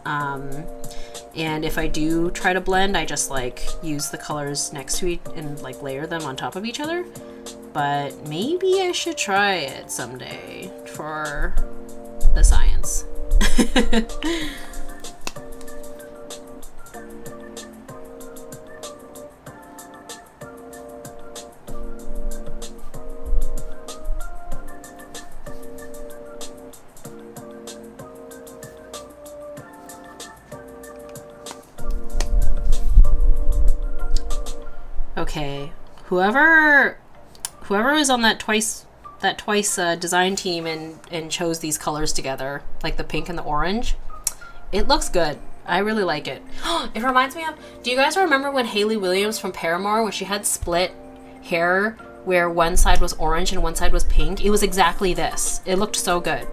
And if I do try to blend, I just like use the colors next to each and like layer them on top of each other. But maybe I should try it someday for the science. Okay, whoever was on that twice design team and chose these colors together, like the pink and the orange, it looks good. I really like it. It reminds me of, do you guys remember when Hayley Williams from Paramore, when she had split hair where one side was orange and one side was pink? It was exactly this. It looked so good.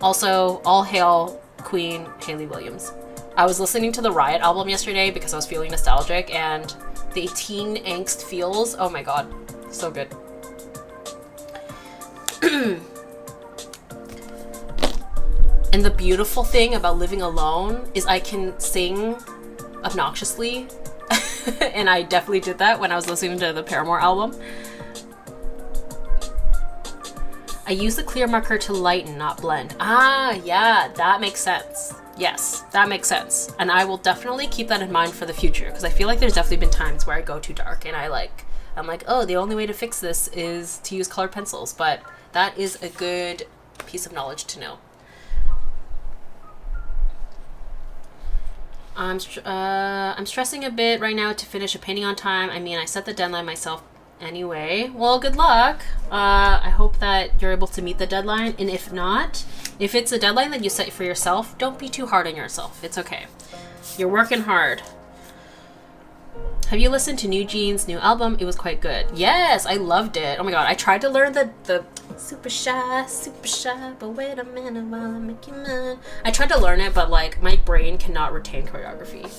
Also, all hail Queen Hayley Williams. I was listening to the Riot album yesterday because I was feeling nostalgic, and the teen angst feels, oh my god, so good. And the beautiful thing about living alone is I can sing obnoxiously, and I definitely did that when I was listening to the Paramore album. I use the clear marker to lighten, not blend. Ah, yeah, that makes sense. Yes, that makes sense. And I will definitely keep that in mind for the future, because I feel like there's definitely been times where I go too dark and I'm like, oh, the only way to fix this is to use colored pencils. But that is a good piece of knowledge to know. I'm stressing a bit right now to finish a painting on time. I mean, I set the deadline myself anyway. Well, good luck. I hope that you're able to meet the deadline, and if not, if it's a deadline that you set for yourself, don't be too hard on yourself. It's okay. You're working hard. Have you listened to New Jeans' new album? It was quite good. Yes, I loved it. Oh my god, I tried to learn the super shy, but wait a minute while I make you mine. I tried to learn it, but like my brain cannot retain choreography.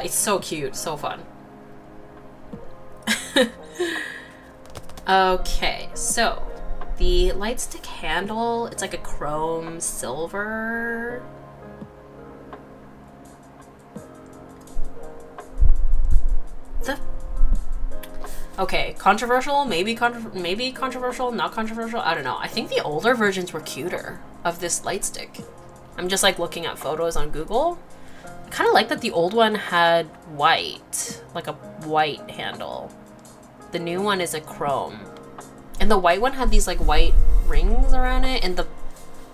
It's so cute, so fun. Okay, so the light stick handle, it's like a chrome silver. Okay, controversial, maybe controversial, not controversial, I don't know. I think the older versions were cuter of this light stick. I'm just like looking at photos on Google. I kind of like that the old one had white, like a white handle. The new one is a chrome. And the white one had these like white rings around it, and the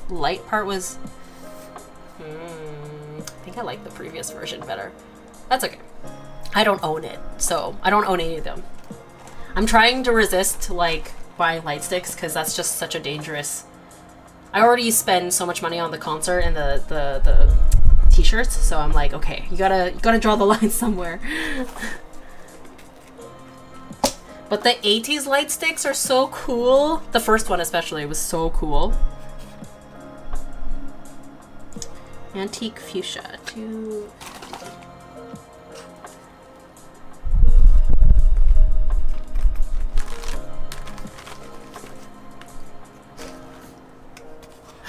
light part was... I think I like the previous version better. That's okay. I don't own it, so I don't own any of them. I'm trying to resist like buying light sticks because that's just such a dangerous... I already spend so much money on the concert and the t-shirts, so I'm like, okay, you gotta draw the line somewhere. But the 80s light sticks are so cool. The first one especially was so cool. Antique fuchsia, 250.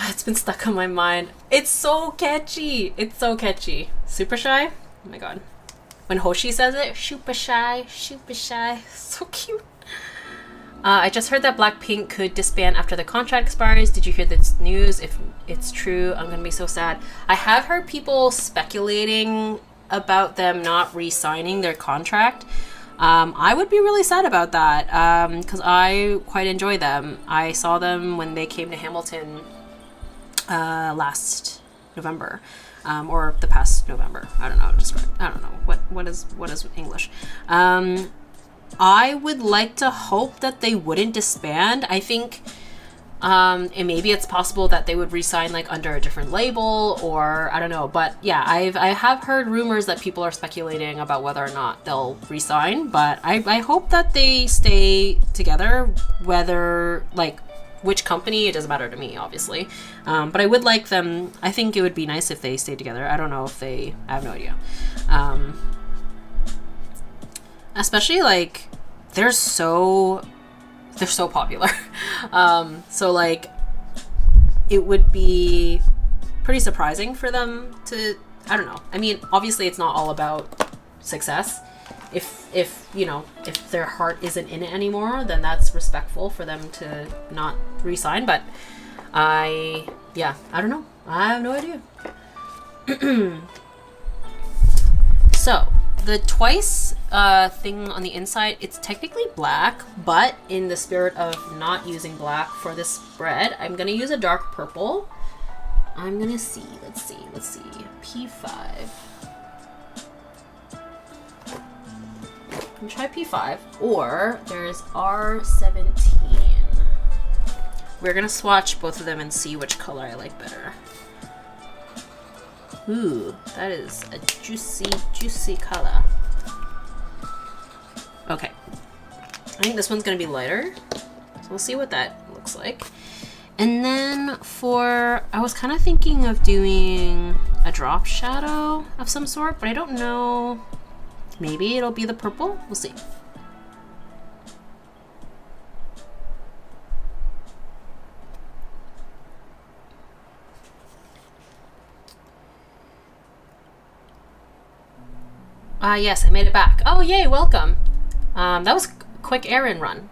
It's been stuck on my mind. It's so catchy. It's so catchy. Super shy? Oh my god. When Hoshi says it, super shy, super shy. So cute. I just heard that Blackpink could disband after the contract expires. Did you hear this news? If it's true, I'm gonna be so sad. I have heard people speculating about them not re-signing their contract. I would be really sad about that because I quite enjoy them. I saw them when they came to Hamilton last November, or the past November. I don't know how to describe. I don't know what is English. I would like to hope that they wouldn't disband. I think, and maybe it's possible that they would re-sign like under a different label, or I don't know. But yeah, I have heard rumors that people are speculating about whether or not they'll re-sign. But I hope that they stay together, whether like which company, it doesn't matter to me, obviously. But I would like them. I think it would be nice if they stayed together. I don't know if they. I have no idea. Especially like they're so popular. So like it would be pretty surprising for them to, I don't know. I mean, obviously it's not all about success. If you know, if their heart isn't in it anymore, then that's respectful for them to not re-sign. But I don't know. I have no idea. So the twice thing on the inside, it's technically black, but in the spirit of not using black for this spread, I'm gonna use a dark purple. I'm gonna see, let's see, P5. I'm gonna try P5, or there's R17. We're gonna swatch both of them and see which color I like better. Ooh, that is a juicy color. Okay. I think this one's gonna be lighter. So we'll see what that looks like. And then I was kind of thinking of doing a drop shadow of some sort, but I don't know. Maybe it'll be the purple? We'll see. Yes, I made it back. Oh, yay, welcome. That was a quick errand run.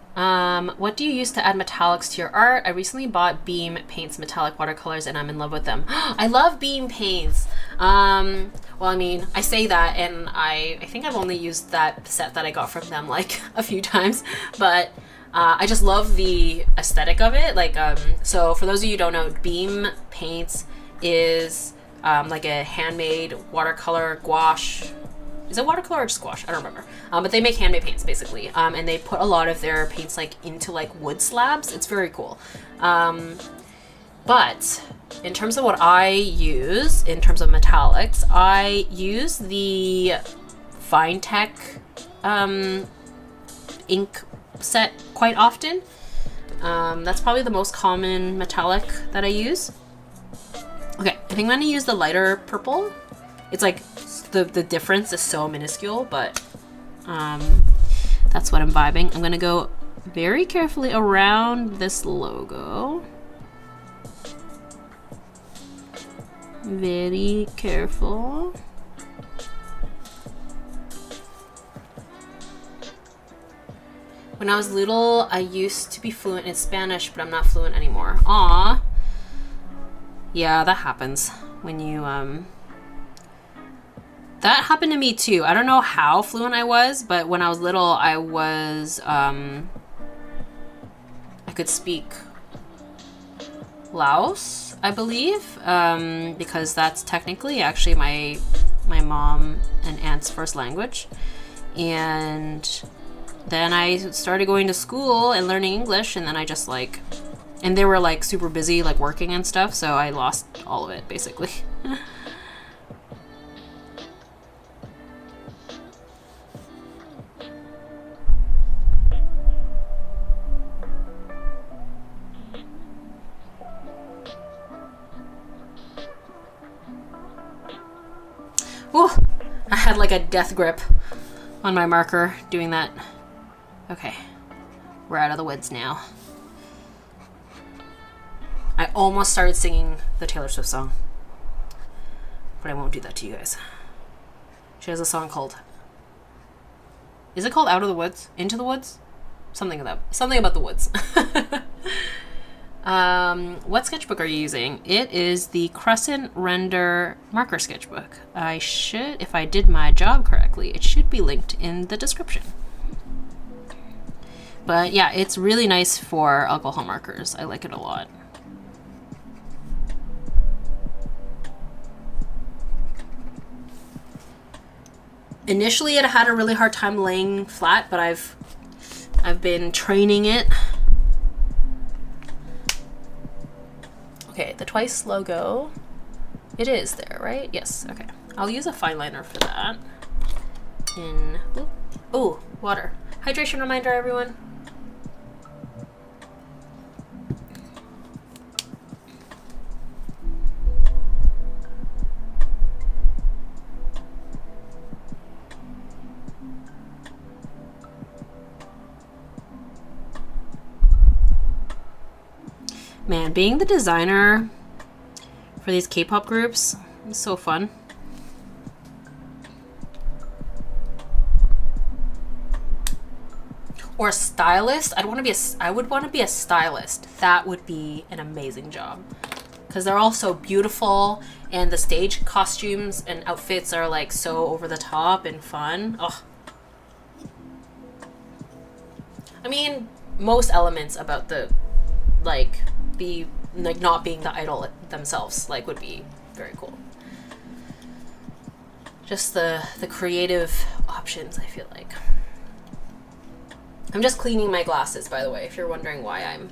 What do you use to add metallics to your art? I recently bought Beam Paints metallic watercolors and I'm in love with them. I love Beam Paints. Well, I mean, I say that and I think I've only used that set that I got from them like a few times, but I just love the aesthetic of it. Like, so for those of you who don't know, Beam Paints is like a handmade watercolor gouache. Is it watercolor or just gouache? I don't remember. But they make handmade paints basically. And they put a lot of their paints like into like wood slabs. It's very cool. But in terms of what I use, in terms of metallics, I use the Finetech ink set quite often. That's probably the most common metallic that I use. Okay, I think I'm gonna use the lighter purple. It's like the difference is so minuscule, but that's what I'm vibing. I'm gonna go very carefully around this logo. Very careful. When I was little, I used to be fluent in Spanish, but I'm not fluent anymore. Aw. Yeah, that happens when you that happened to me too. I don't know how fluent I was, but when I was little, I was, I could speak Laos, I believe, because that's technically actually my mom and aunt's first language. And then I started going to school and learning English, and then I just like, and they were like super busy like working and stuff, so I lost all of it basically. Ooh, I had like a death grip on my marker doing that. Okay, we're out of the woods now. I almost started singing the Taylor Swift song, but I won't do that to you guys. She has a song called, is it called Out of the Woods? Into the Woods? Something about the woods. What sketchbook are you using? It is the Crescent Render marker sketchbook. I should, if I did my job correctly, it should be linked in the description. But yeah, it's really nice for alcohol markers. I like it a lot. Initially, it had a really hard time laying flat, but I've been training it. Okay, the Twice logo. It is there, right? Yes, okay. I'll use a fine liner for that. Oh, water. Hydration reminder, everyone. Man, being the designer for these K-pop groups is so fun. Or a stylist. I would want to be a stylist. That would be an amazing job. Because they're all so beautiful, and the stage costumes and outfits are like so over the top and fun. Oh. I mean, most elements about the not being the idol themselves would be very cool. Just the creative options, I feel like. I'm just cleaning my glasses, by the way, if you're wondering why I'm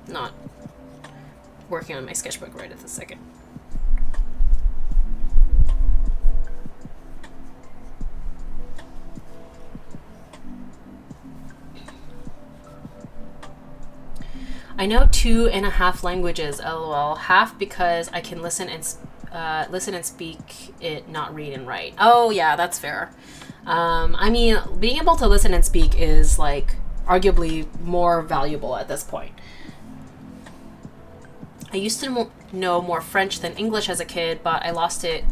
not working on my sketchbook right at this second. I know 2.5 languages, lol. Half because I can listen and speak it, not read and write. Oh yeah, that's fair. I mean, being able to listen and speak is arguably more valuable at this point. I used to know more French than English as a kid, but I lost it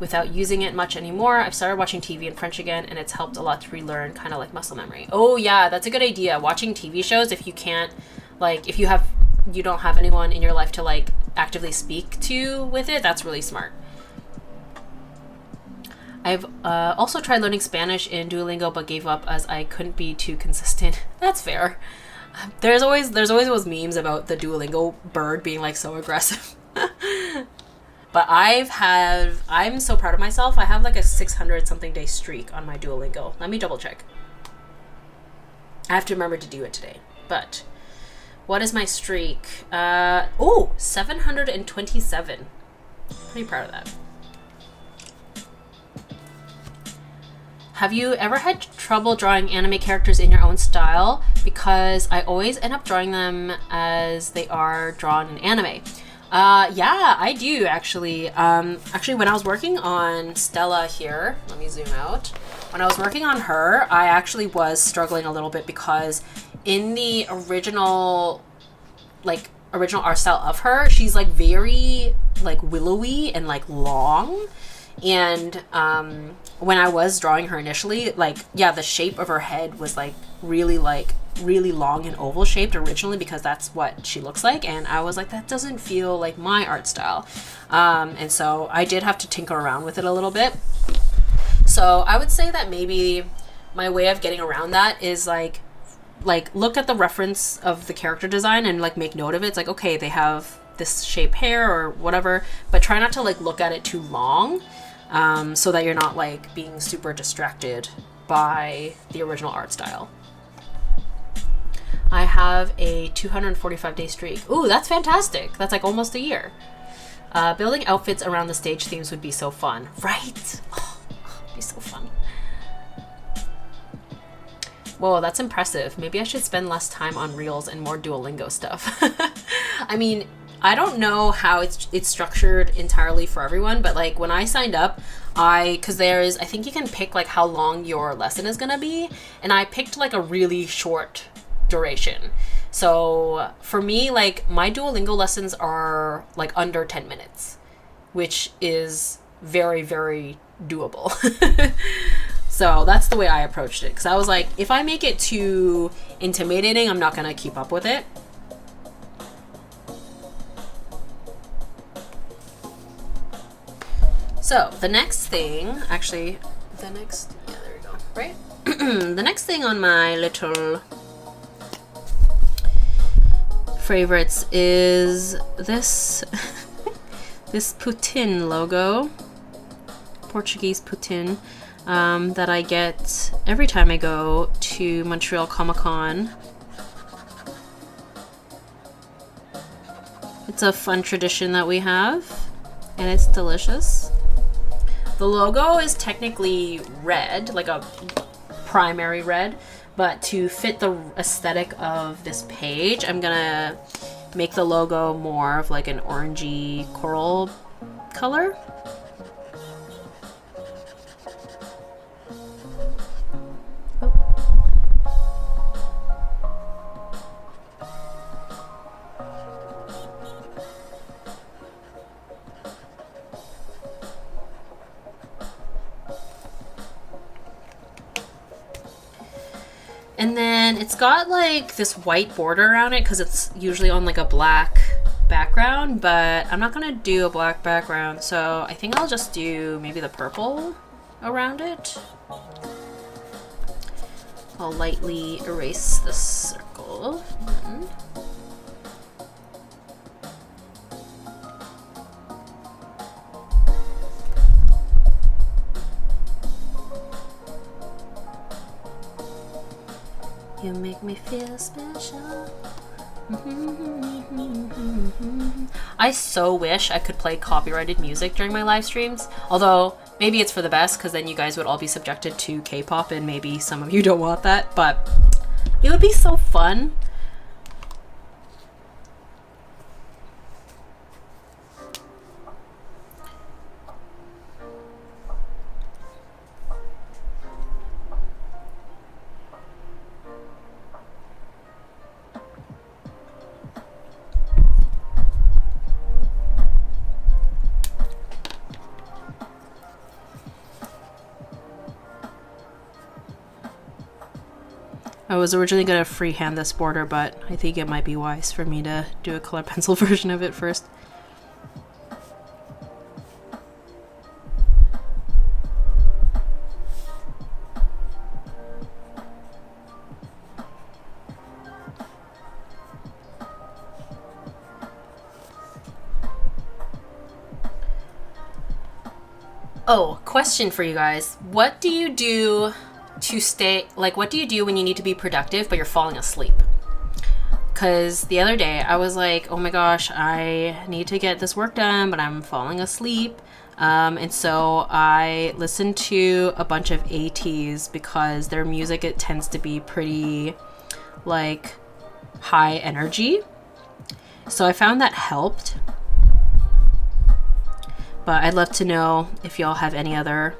without using it much anymore. I've started watching TV in French again, and it's helped a lot to relearn, kind of like muscle memory. Oh yeah, that's a good idea. Watching TV shows, if you can't, if you don't have anyone in your life to actively speak to with it, that's really smart. I've also tried learning Spanish in Duolingo, but gave up as I couldn't be too consistent. That's fair. There's always those memes about the Duolingo bird being so aggressive. But I'm so proud of myself. I have a 600 something day streak on my Duolingo. Let me double check. I have to remember to do it today. But what is my streak? 727. Pretty proud of that. Have you ever had trouble drawing anime characters in your own style? Because I always end up drawing them as they are drawn in anime. Yeah, I do actually. Actually, when I was working on Stella here, let me zoom out. When I was working on her, I actually was struggling a little bit because in the original art style of her, she's very willowy and long. And when I was drawing her initially, the shape of her head was really long and oval shaped originally, because that's what she looks like, and I was like, that doesn't feel like my art style. And so I did have to tinker around with it a little bit. So I would say that maybe my way of getting around that is look at the reference of the character design and make note of it. It's okay, they have this shape hair or whatever, but try not to look at it too long, so that you're not being super distracted by the original art style. I have a 245 day streak. Ooh, that's fantastic. That's almost a year. Building outfits around the stage themes would be so fun. Right? Oh, it'd be so fun. Whoa, that's impressive. Maybe I should spend less time on Reels and more Duolingo stuff. I mean, I don't know how it's structured entirely for everyone, but when I signed up, I think you can pick how long your lesson is gonna be, and I picked a really short duration. So for me, like my Duolingo lessons are like under 10 minutes, which is very, very doable. So that's the way I approached it. Because I was like, if I make it too intimidating, I'm not going to keep up with it. So the next thing, actually, yeah, there we go, right? The next thing on my little favorites is this this Putin logo, Portuguese Putin, that I get every time I go to Montreal Comiccon. It's a fun tradition that we have, and it's delicious. The logo is technically red, like a primary red, but to fit the aesthetic of this page, I'm gonna make the logo more of like an orangey coral color. And then it's got like this white border around it because it's usually on like a black background, but I'm not gonna do a black background, so I think I'll just do maybe the purple around it. I'll lightly erase this circle. You make me feel special. I so wish I could play copyrighted music during my live streams. Although, maybe it's for the best, because then you guys would all be subjected to K-pop, and maybe some of you don't want that, but it would be so fun. I was originally going to freehand this border, but I think it might be wise for me to do a color pencil version of it first. Oh, question for you guys. What do you do to stay, like, what do you do when you need to be productive but you're falling asleep? Because the other day I was like, oh my gosh, I need to get this work done, but I'm falling asleep. And so I listened to a bunch of ATs because their music, it tends to be pretty like high energy. So I found that helped. But I'd love to know if y'all have any other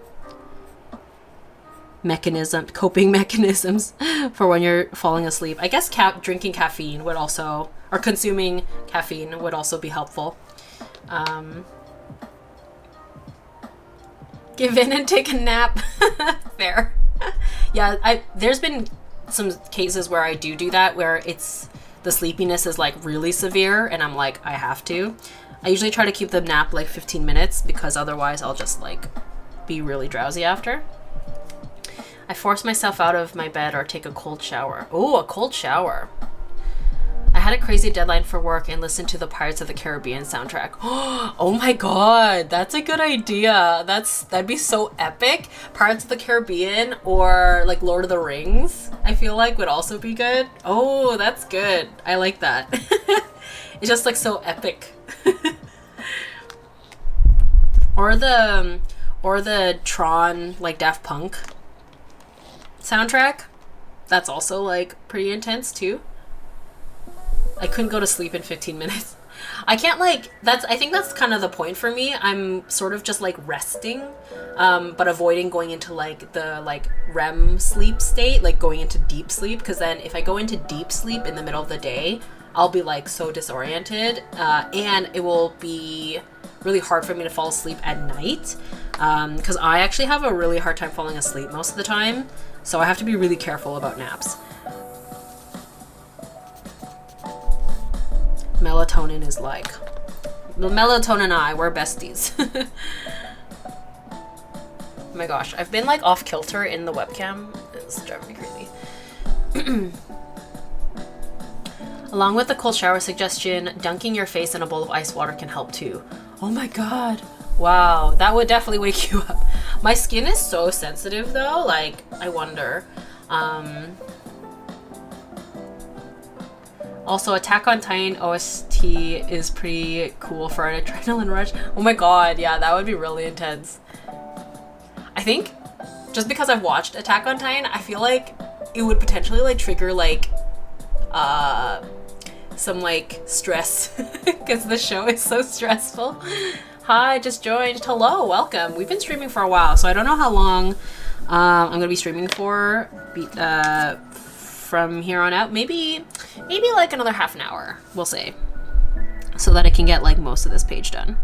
coping mechanisms for when you're falling asleep. I guess drinking caffeine would also, or consuming caffeine would also be helpful. Give in and take a nap. Fair. Yeah, there's been some cases where I do that, where it's the sleepiness is like really severe and I'm like, I have to. I usually try to keep the nap like 15 minutes because otherwise I'll just like be really drowsy after. I force myself out of my bed or take a cold shower. Oh, a cold shower. I had a crazy deadline for work and listened to the Pirates of the Caribbean soundtrack. Oh my god, that's a good idea. That'd be so epic. Pirates of the Caribbean or like Lord of the Rings, I feel like would also be good. Oh, that's good. I like that. It's just like so epic. Or the Tron, like Daft Punk soundtrack. That's also like pretty intense too. I couldn't go to sleep in 15 minutes. I can't like, I think that's kind of the point for me. I'm sort of just like resting, but avoiding going into like the like REM sleep state, like going into deep sleep. Because then if I go into deep sleep in the middle of the day, I'll be like so disoriented, and it will be really hard for me to fall asleep at night, because I actually have a really hard time falling asleep most of the time, so I have to be really careful about naps. Melatonin is like, melatonin and I, we're besties. Oh my gosh, I've been like off kilter in the webcam. It's driving me crazy. Along with the cold shower suggestion, dunking your face in a bowl of ice water can help too. Oh my god. Wow, that would definitely wake you up. My skin is so sensitive though, like, I wonder. Also, Attack on Titan OST is pretty cool for an adrenaline rush. Oh my god, yeah, that would be really intense. I think, just because I've watched Attack on Titan, I feel like it would potentially like trigger like, some like stress because the show is so stressful. Hi, just joined. Hello, welcome. We've been streaming for a while, so I don't know how long I'm gonna be streaming for from here on out. Maybe like another half an hour, we'll say, so that I can get like most of this page done.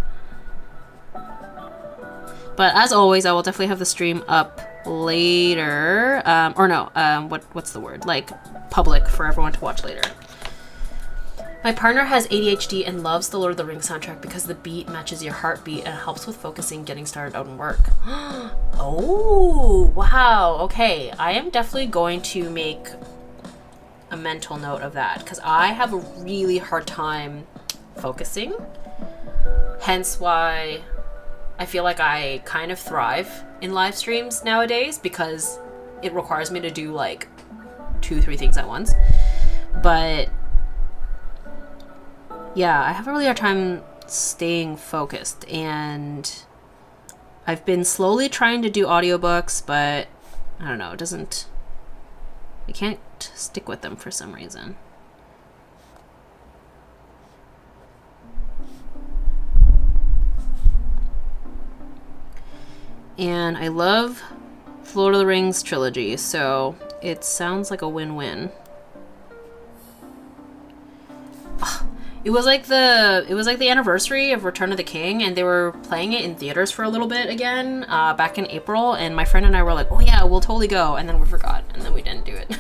But as always, I will definitely have the stream up later, or no, what's the word, like public for everyone to watch later. My partner has ADHD and loves the Lord of the Rings soundtrack because the beat matches your heartbeat and helps with focusing getting started on work. Oh, wow. Okay, I am definitely going to make a mental note of that because I have a really hard time focusing. Hence why I feel like I kind of thrive in live streams nowadays because it requires me to do like 2-3 things at once. But yeah, I have a really hard time staying focused, and I've been slowly trying to do audiobooks, but I don't know, I can't stick with them for some reason. And I love Lord of the Rings trilogy, so it sounds like a win-win. It was like the anniversary of Return of the King, and they were playing it in theaters for a little bit again, back in April, and my friend and I were like, oh yeah, we'll totally go, and then we forgot, and then we didn't do it.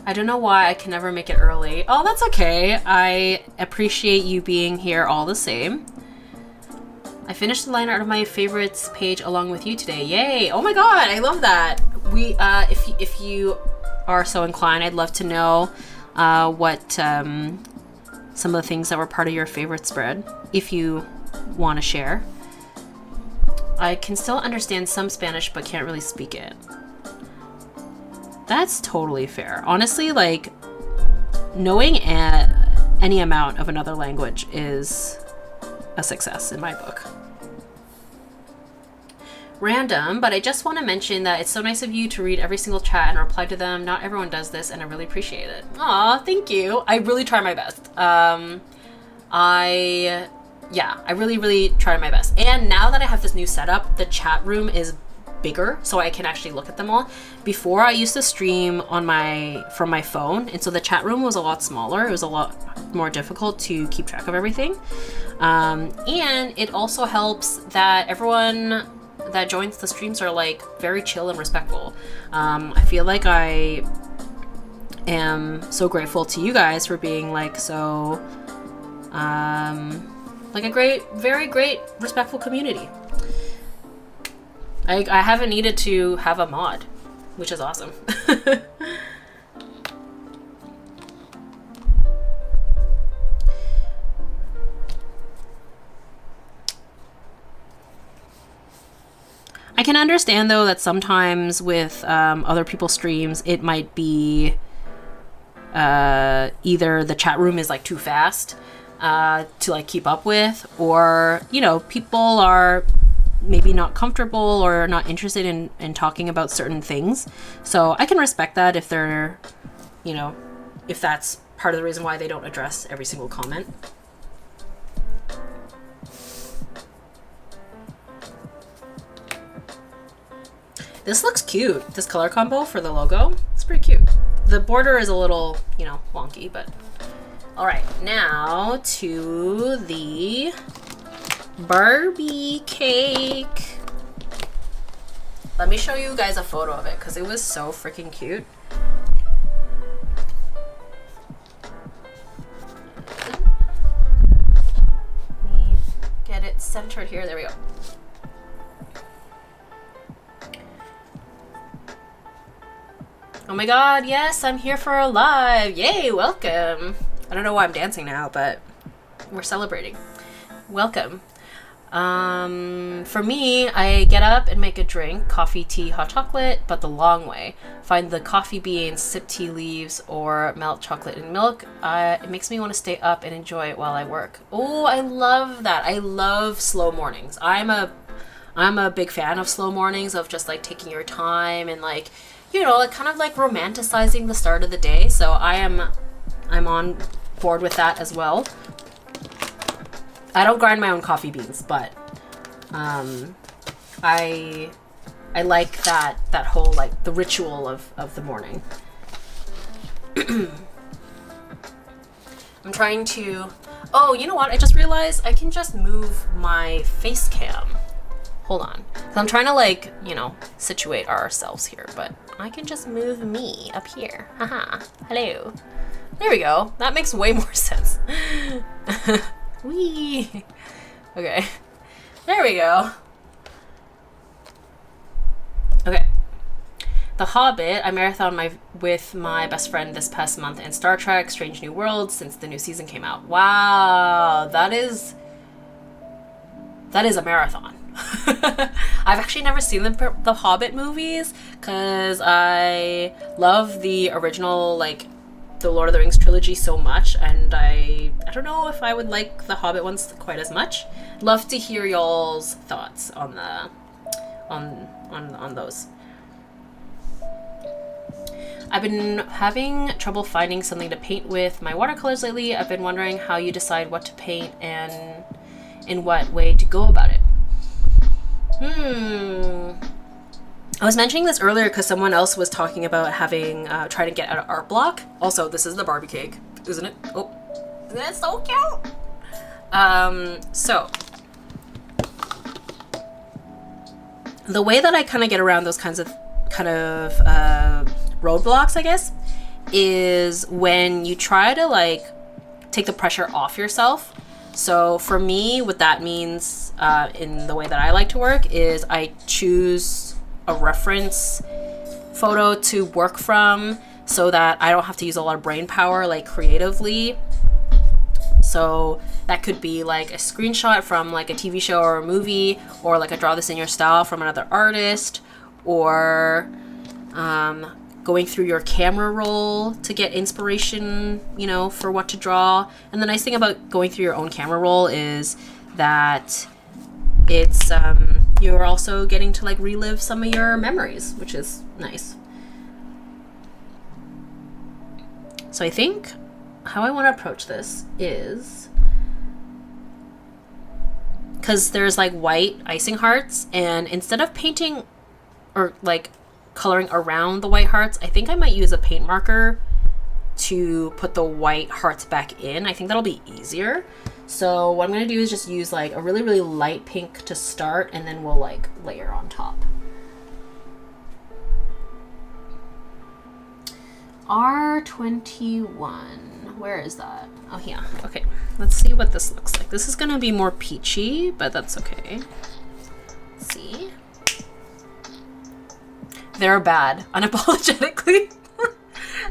I don't know why I can never make it early. Oh, that's okay. I appreciate you being here all the same. I finished the line art of my favorites page along with you today. Yay! Oh my god, I love that. We, if you are so inclined, I'd love to know what some of the things that were part of your favorite spread, if you want to share. I can still understand some Spanish, but can't really speak it. That's totally fair. Honestly, like, knowing any amount of another language is a success in my book. Random, but I just want to mention that it's so nice of you to read every single chat and reply to them. Not everyone does this, and I really appreciate it. Aw, thank you. I really try my best. I really try my best. And now that I have this new setup, the chat room is bigger, so I can actually look at them all. Before, I used to stream from my phone, and so the chat room was a lot smaller. It was a lot more difficult to keep track of everything. And it also helps that everyone that joins the streams are like very chill and respectful. I feel like I am so grateful to you guys for being like so like a very great respectful community. I haven't needed to have a mod, which is awesome. I can understand, though, that sometimes with other people's streams, it might be either the chat room is like too fast to like keep up with, or, you know, people are maybe not comfortable or not interested in talking about certain things. So I can respect that if they're, you know, if that's part of the reason why they don't address every single comment. This looks cute. This color combo for the logo, it's pretty cute. The border is a little, you know, wonky, but all right. Now to the Barbie cake. Let me show you guys a photo of it because it was so freaking cute. Let me get it centered here. There we go. Oh my god, yes, I'm here for a live. Yay, welcome. I don't know why I'm dancing now, but we're celebrating. Welcome. For me, I get up and make a drink, coffee, tea, hot chocolate, but the long way. Find the coffee beans, sip tea leaves, or melt chocolate in milk. It makes me want to stay up and enjoy it while I work. Oh, I love that. I love slow mornings. I'm a big fan of slow mornings, of just like taking your time and like, you know, like kind of like romanticizing the start of the day. So I'm on board with that as well. I don't grind my own coffee beans, but I like that whole like the ritual of the morning. I'm trying to, oh, you know what? I just realized I can just move my face cam. Hold on. So I'm trying to like, you know, situate ourselves here, but I can just move me up here. Haha. Hello. There we go. That makes way more sense. Whee! Okay. There we go. Okay. The Hobbit, I marathoned with my best friend this past month, and Star Trek Strange New Worlds since the new season came out. Wow, that is a marathon. I've actually never seen the Hobbit movies because I love the original, like the Lord of the Rings trilogy so much, and I don't know if I would like the Hobbit ones quite as much. Love to hear y'all's thoughts on those. I've been having trouble finding something to paint with my watercolors lately. I've been wondering how you decide what to paint and in what way to go about it. I was mentioning this earlier because someone else was talking about having trying to get an art block. Also, this is the Barbie cake, isn't it? Oh, isn't it so cute? So the way that I kind of get around those kinds of roadblocks, I guess, is when you try to like take the pressure off yourself. So for me, what that means in the way that I like to work is I choose a reference photo to work from so that I don't have to use a lot of brain power like creatively. So that could be like a screenshot from like a TV show or a movie, or like a draw this in your style from another artist, or going through your camera roll to get inspiration, you know, for what to draw. And the nice thing about going through your own camera roll is that it's you're also getting to like relive some of your memories, which is nice. So I think how I want to approach this is, because there's like white icing hearts, and instead of painting or like coloring around the white hearts, I think I might use a paint marker to put the white hearts back in. I think that'll be easier. So what I'm going to do is just use like a really, really light pink to start, and then we'll like layer on top. R21. Where is that? Oh, yeah. Okay. Let's see what this looks like. This is going to be more peachy, but that's okay. Let's see. They're bad, unapologetically.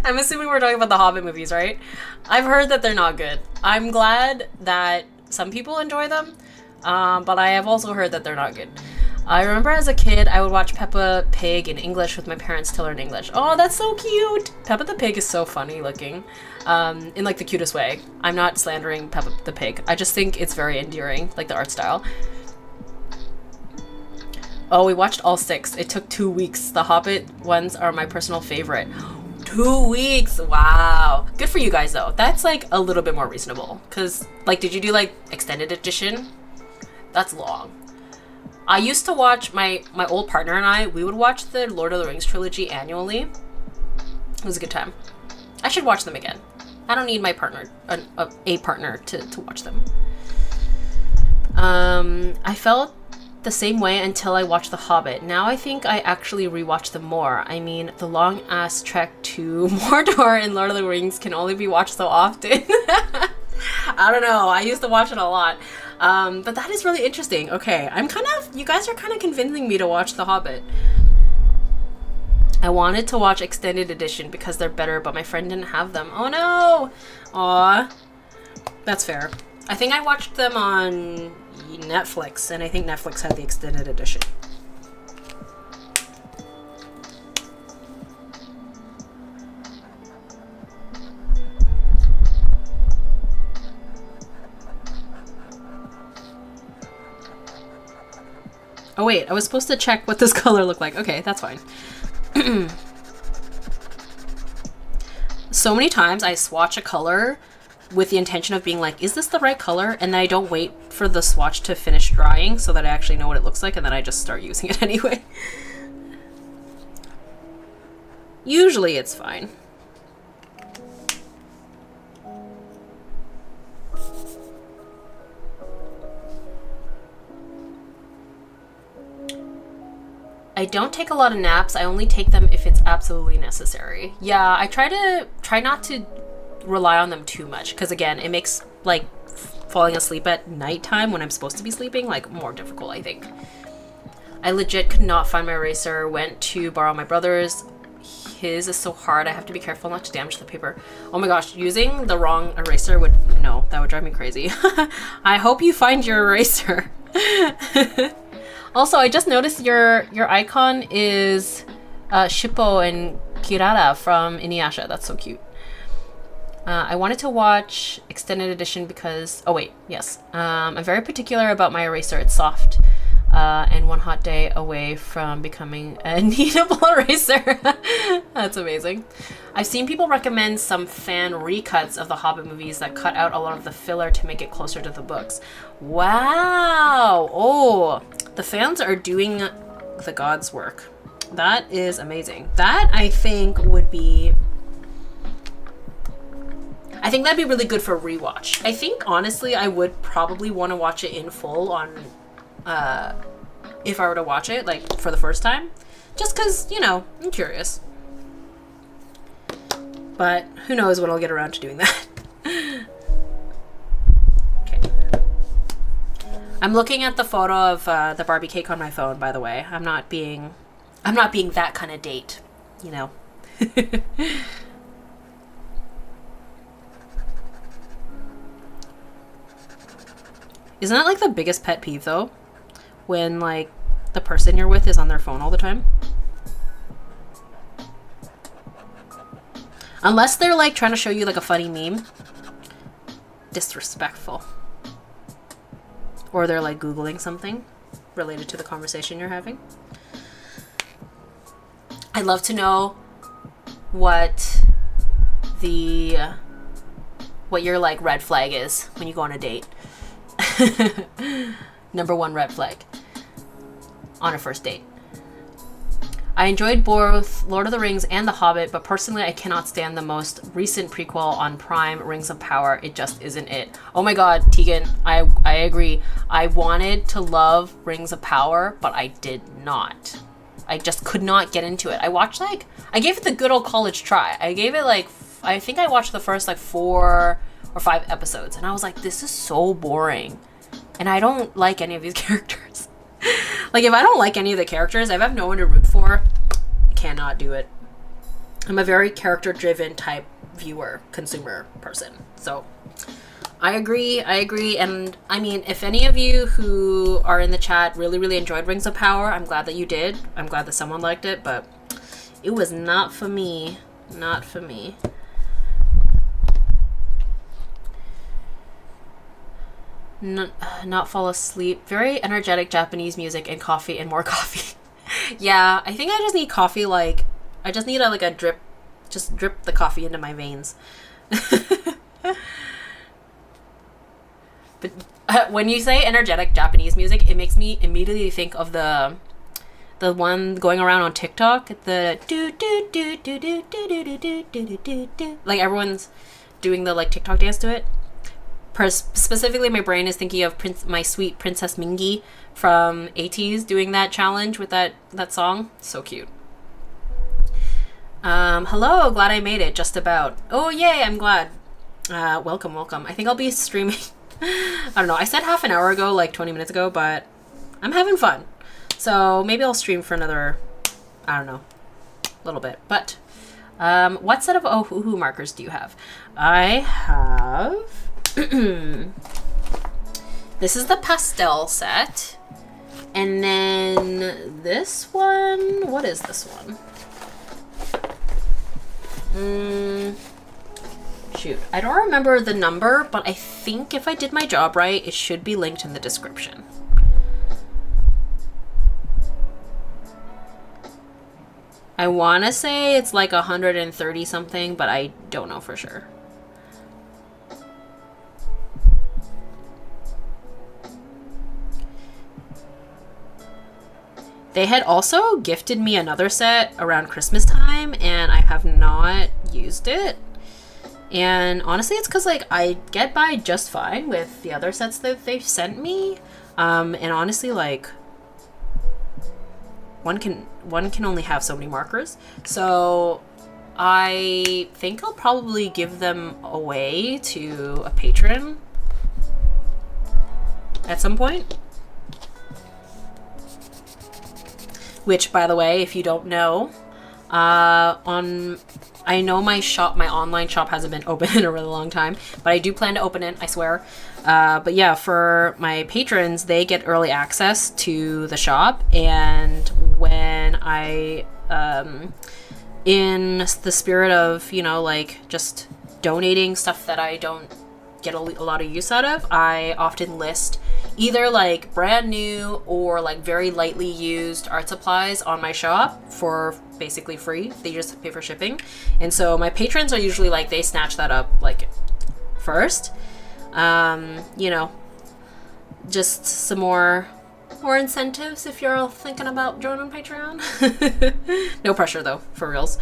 I'm assuming we're talking about the Hobbit movies, right? I've heard that they're not good. I'm glad that some people enjoy them, but I have also heard that they're not good. I remember as a kid, I would watch Peppa Pig in English with my parents to learn English. Oh, that's so cute! Peppa the Pig is so funny looking, in like the cutest way. I'm not slandering Peppa the Pig. I just think it's very endearing, like the art style. Oh, we watched all 6. It took 2 weeks. The Hobbit ones are my personal favorite. 2 weeks. Wow. Good for you guys though. That's like a little bit more reasonable. Cause like, did you do like extended edition? That's long. I used to watch my old partner and I, we would watch the Lord of the Rings trilogy annually. It was a good time. I should watch them again. I don't need my partner, a partner to watch them. I felt the same way until I watched The Hobbit. Now I think I actually rewatch them more. I mean, the long ass trek to Mordor in Lord of the Rings can only be watched so often. I don't know. I used to watch it a lot. But that is really interesting. Okay, you guys are kind of convincing me to watch The Hobbit. I wanted to watch extended edition because they're better, but my friend didn't have them. Oh no! Aw. That's fair. I think I watched them on Netflix, and I think Netflix had the extended edition. Oh wait, I was supposed to check what this color looked like. Okay, that's fine. So many times I swatch a color with the intention of being like, is this the right color? And then I don't wait for the swatch to finish drying so that I actually know what it looks like, and then I just start using it anyway. Usually it's fine. I don't take a lot of naps. I only take them if it's absolutely necessary. Yeah, I try not to rely on them too much, because again, it makes like falling asleep at nighttime when I'm supposed to be sleeping like more difficult, I think. I legit could not find my eraser. Went to borrow my brother's. His is so hard. I have to be careful not to damage the paper. Oh my gosh, using the wrong eraser that would drive me crazy. I hope you find your eraser. Also, I just noticed your icon is Shippo and Kirara from Inuyasha. That's so cute. I wanted to watch extended edition because... Oh wait, yes. I'm very particular about my eraser. It's soft. And one hot day away from becoming a kneadable eraser. That's amazing. I've seen people recommend some fan recuts of the Hobbit movies that cut out a lot of the filler to make it closer to the books. Wow! Oh, the fans are doing the God's work. That is amazing. That, I think, would be... I think that'd be really good for rewatch. I think, honestly, I would probably want to watch it in full on... if I were to watch it, like, for the first time. Just because, you know, I'm curious. But who knows when I'll get around to doing that. Okay. I'm looking at the photo of the Barbie cake on my phone, by the way. I'm not being that kind of date, you know. Isn't that like the biggest pet peeve though? When like the person you're with is on their phone all the time? Unless they're like trying to show you like a funny meme. Disrespectful. Or they're like Googling something related to the conversation you're having. I'd love to know what your like red flag is when you go on a date. Number one red flag on a first date. I enjoyed both Lord of the Rings and The Hobbit, but personally I cannot stand the most recent prequel on Prime, Rings of Power. It just isn't it. Oh my god, Tegan, I agree. I wanted to love Rings of Power, but I did not. I just could not get into it. I gave it the good old college try. I gave it I think I watched the first 4 or 5 episodes, and I was like, this is so boring. And I don't like any of these characters. Like, if I don't like any of the characters, if I have no one to root for, I cannot do it. I'm a very character-driven type viewer, consumer person. So, I agree. And, I mean, if any of you who are in the chat really, really enjoyed Rings of Power, I'm glad that you did. I'm glad that someone liked it, but it was not for me. Not for me. not fall asleep. Very energetic Japanese music and coffee and more coffee. Yeah, I think I just need coffee. Like, I just need a drip, just drip the coffee into my veins. But when you say energetic Japanese music, it makes me immediately think of the one going around on TikTok, the do do do do do do do do do do do do, like everyone's doing the like TikTok dance to it. Specifically, my brain is thinking of my sweet Princess Mingi from ATEEZ doing that challenge with that song. So cute. Hello, glad I made it. Just about. Oh yay, I'm glad. Welcome. I think I'll be streaming. I don't know. I said half an hour ago, like 20 minutes ago, but I'm having fun. So maybe I'll stream for another, I don't know, little bit. But what set of Ohuhu markers do you have? I have, this is the pastel set. And then this one, what is this one? Shoot, I don't remember the number, but I think if I did my job right, it should be linked in the description. I want to say it's like 130 something, but I don't know for sure. They had also gifted me another set around Christmas time, and I have not used it. And honestly, it's because like I get by just fine with the other sets that they've sent me. And honestly, like one can only have so many markers. So I think I'll probably give them away to a patron at some point. Which, by the way, if you don't know, I know my online shop hasn't been open in a really long time, but I do plan to open it, I swear. But yeah, for my patrons, they get early access to the shop, and when I, in the spirit of, you know, like just donating stuff that I don't get a lot of use out of, I often list either like brand new or like very lightly used art supplies on my shop for basically free. They just pay for shipping. And so my patrons are usually like, they snatch that up like first. You know, just some more incentives if you're all thinking about joining Patreon. No pressure though, for reals.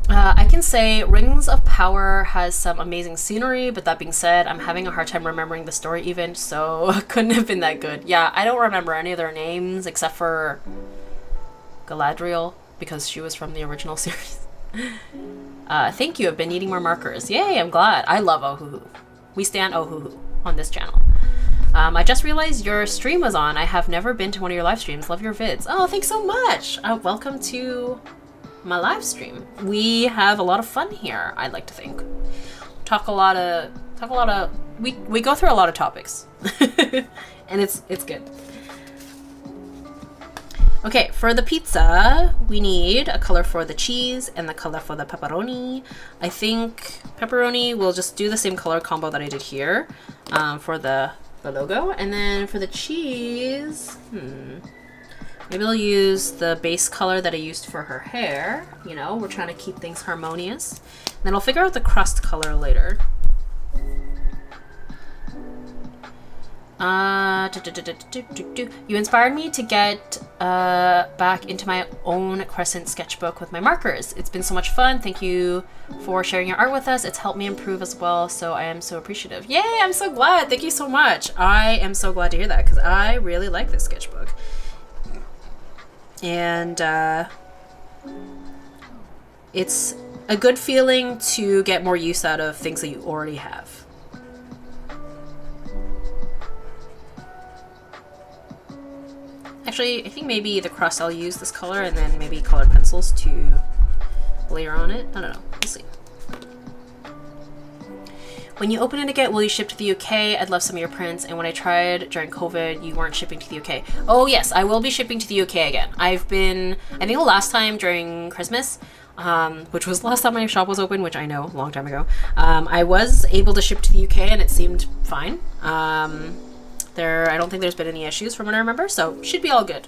I can say Rings of Power has some amazing scenery, but that being said, I'm having a hard time remembering the story even, so couldn't have been that good. Yeah, I don't remember any of their names except for Galadriel, because she was from the original series. Thank you, I've been needing more markers. Yay, I'm glad. I love Ohuhu. We stand Ohuhu on this channel. I just realized your stream was on. I have never been to one of your live streams. Love your vids. Oh, thanks so much. Welcome to my live stream. We have a lot of fun here, I'd like to think. We go through a lot of topics. And it's good. Okay, for the pizza, we need a color for the cheese and the color for the pepperoni. I think pepperoni, we'll just do the same color combo that I did here for the logo. And then for the cheese, maybe I'll use the base color that I used for her hair. You know, we're trying to keep things harmonious. Then I'll figure out the crust color later. You inspired me to get back into my own crescent sketchbook with my markers. It's been so much fun. Thank you for sharing your art with us. It's helped me improve as well, so I am so appreciative. Yay, I'm so glad. Thank you so much. I am so glad to hear that because I really like this sketchbook. And it's a good feeling to get more use out of things that you already have. Actually, I think maybe the crust I'll use this color and then maybe colored pencils to layer on it. I don't know. We'll see. When you open it again, will you ship to the UK? I'd love some of your prints. And when I tried during COVID, you weren't shipping to the UK. Oh yes, I will be shipping to the UK again. I think the last time during Christmas, which was the last time my shop was open, which I know, a long time ago. I was able to ship to the UK and it seemed fine. I don't think there's been any issues from what I remember, so should be all good.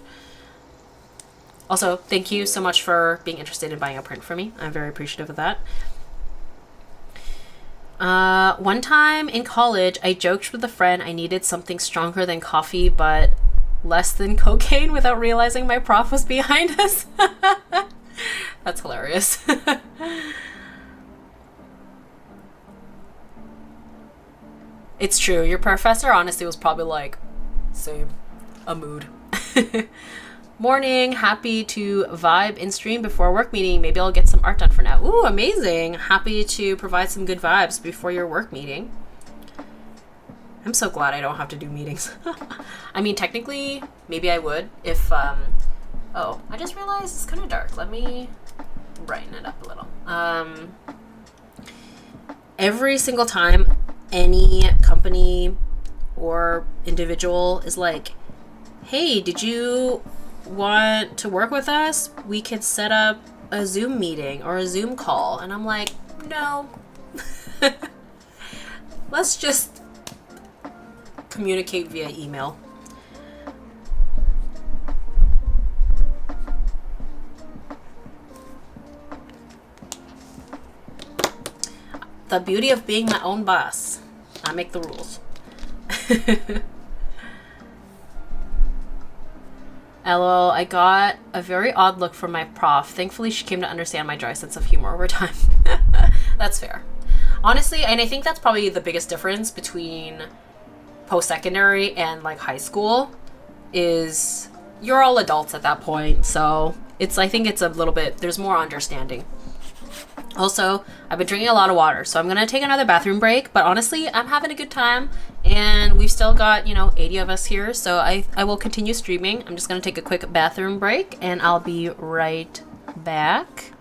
Also, thank you so much for being interested in buying a print for me. I'm very appreciative of that. One time in college, I joked with a friend I needed something stronger than coffee, but less than cocaine, without realizing my prof was behind us. That's hilarious. It's true. Your professor honestly was probably like, same, a mood. Morning, happy to vibe in stream before work meeting. Maybe I'll get some art done for now. Ooh, amazing. Happy to provide some good vibes before your work meeting. I'm so glad I don't have to do meetings. I mean, technically, maybe I would if, oh, I just realized it's kind of dark. Let me brighten it up a little. Every single time any company or individual is like, hey, did you want to work with us? We could set up a Zoom meeting or a Zoom call. And I'm like, no. Let's just communicate via email. The beauty of being my own boss. I make the rules. LOL, I got a very odd look from my prof. Thankfully, she came to understand my dry sense of humor over time. That's fair. Honestly, and I think that's probably the biggest difference between post-secondary and like high school is you're all adults at that point. So I think it's a little bit, there's more understanding. Also, I've been drinking a lot of water, so I'm gonna take another bathroom break, but honestly, I'm having a good time, and we've still got, 80 of us here, so I will continue streaming. I'm just gonna take a quick bathroom break, and I'll be right back.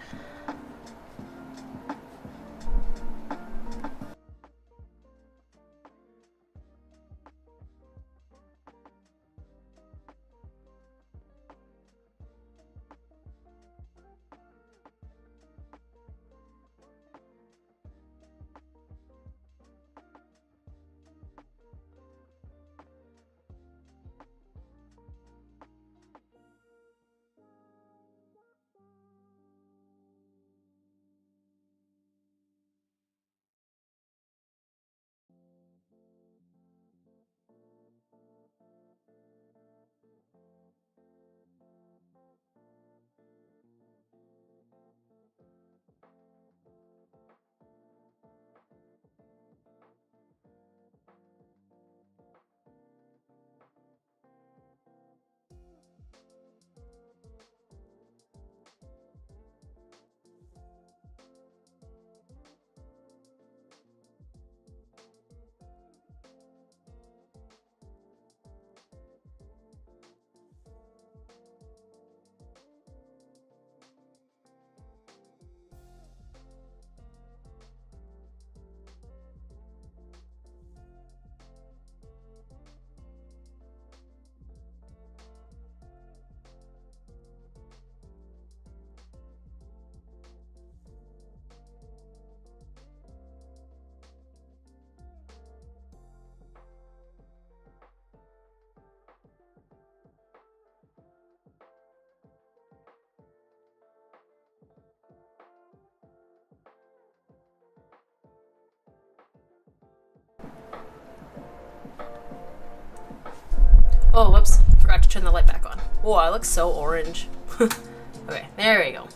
Oh, whoops. Forgot to turn the light back on. Oh, I look so orange. Okay, there we go.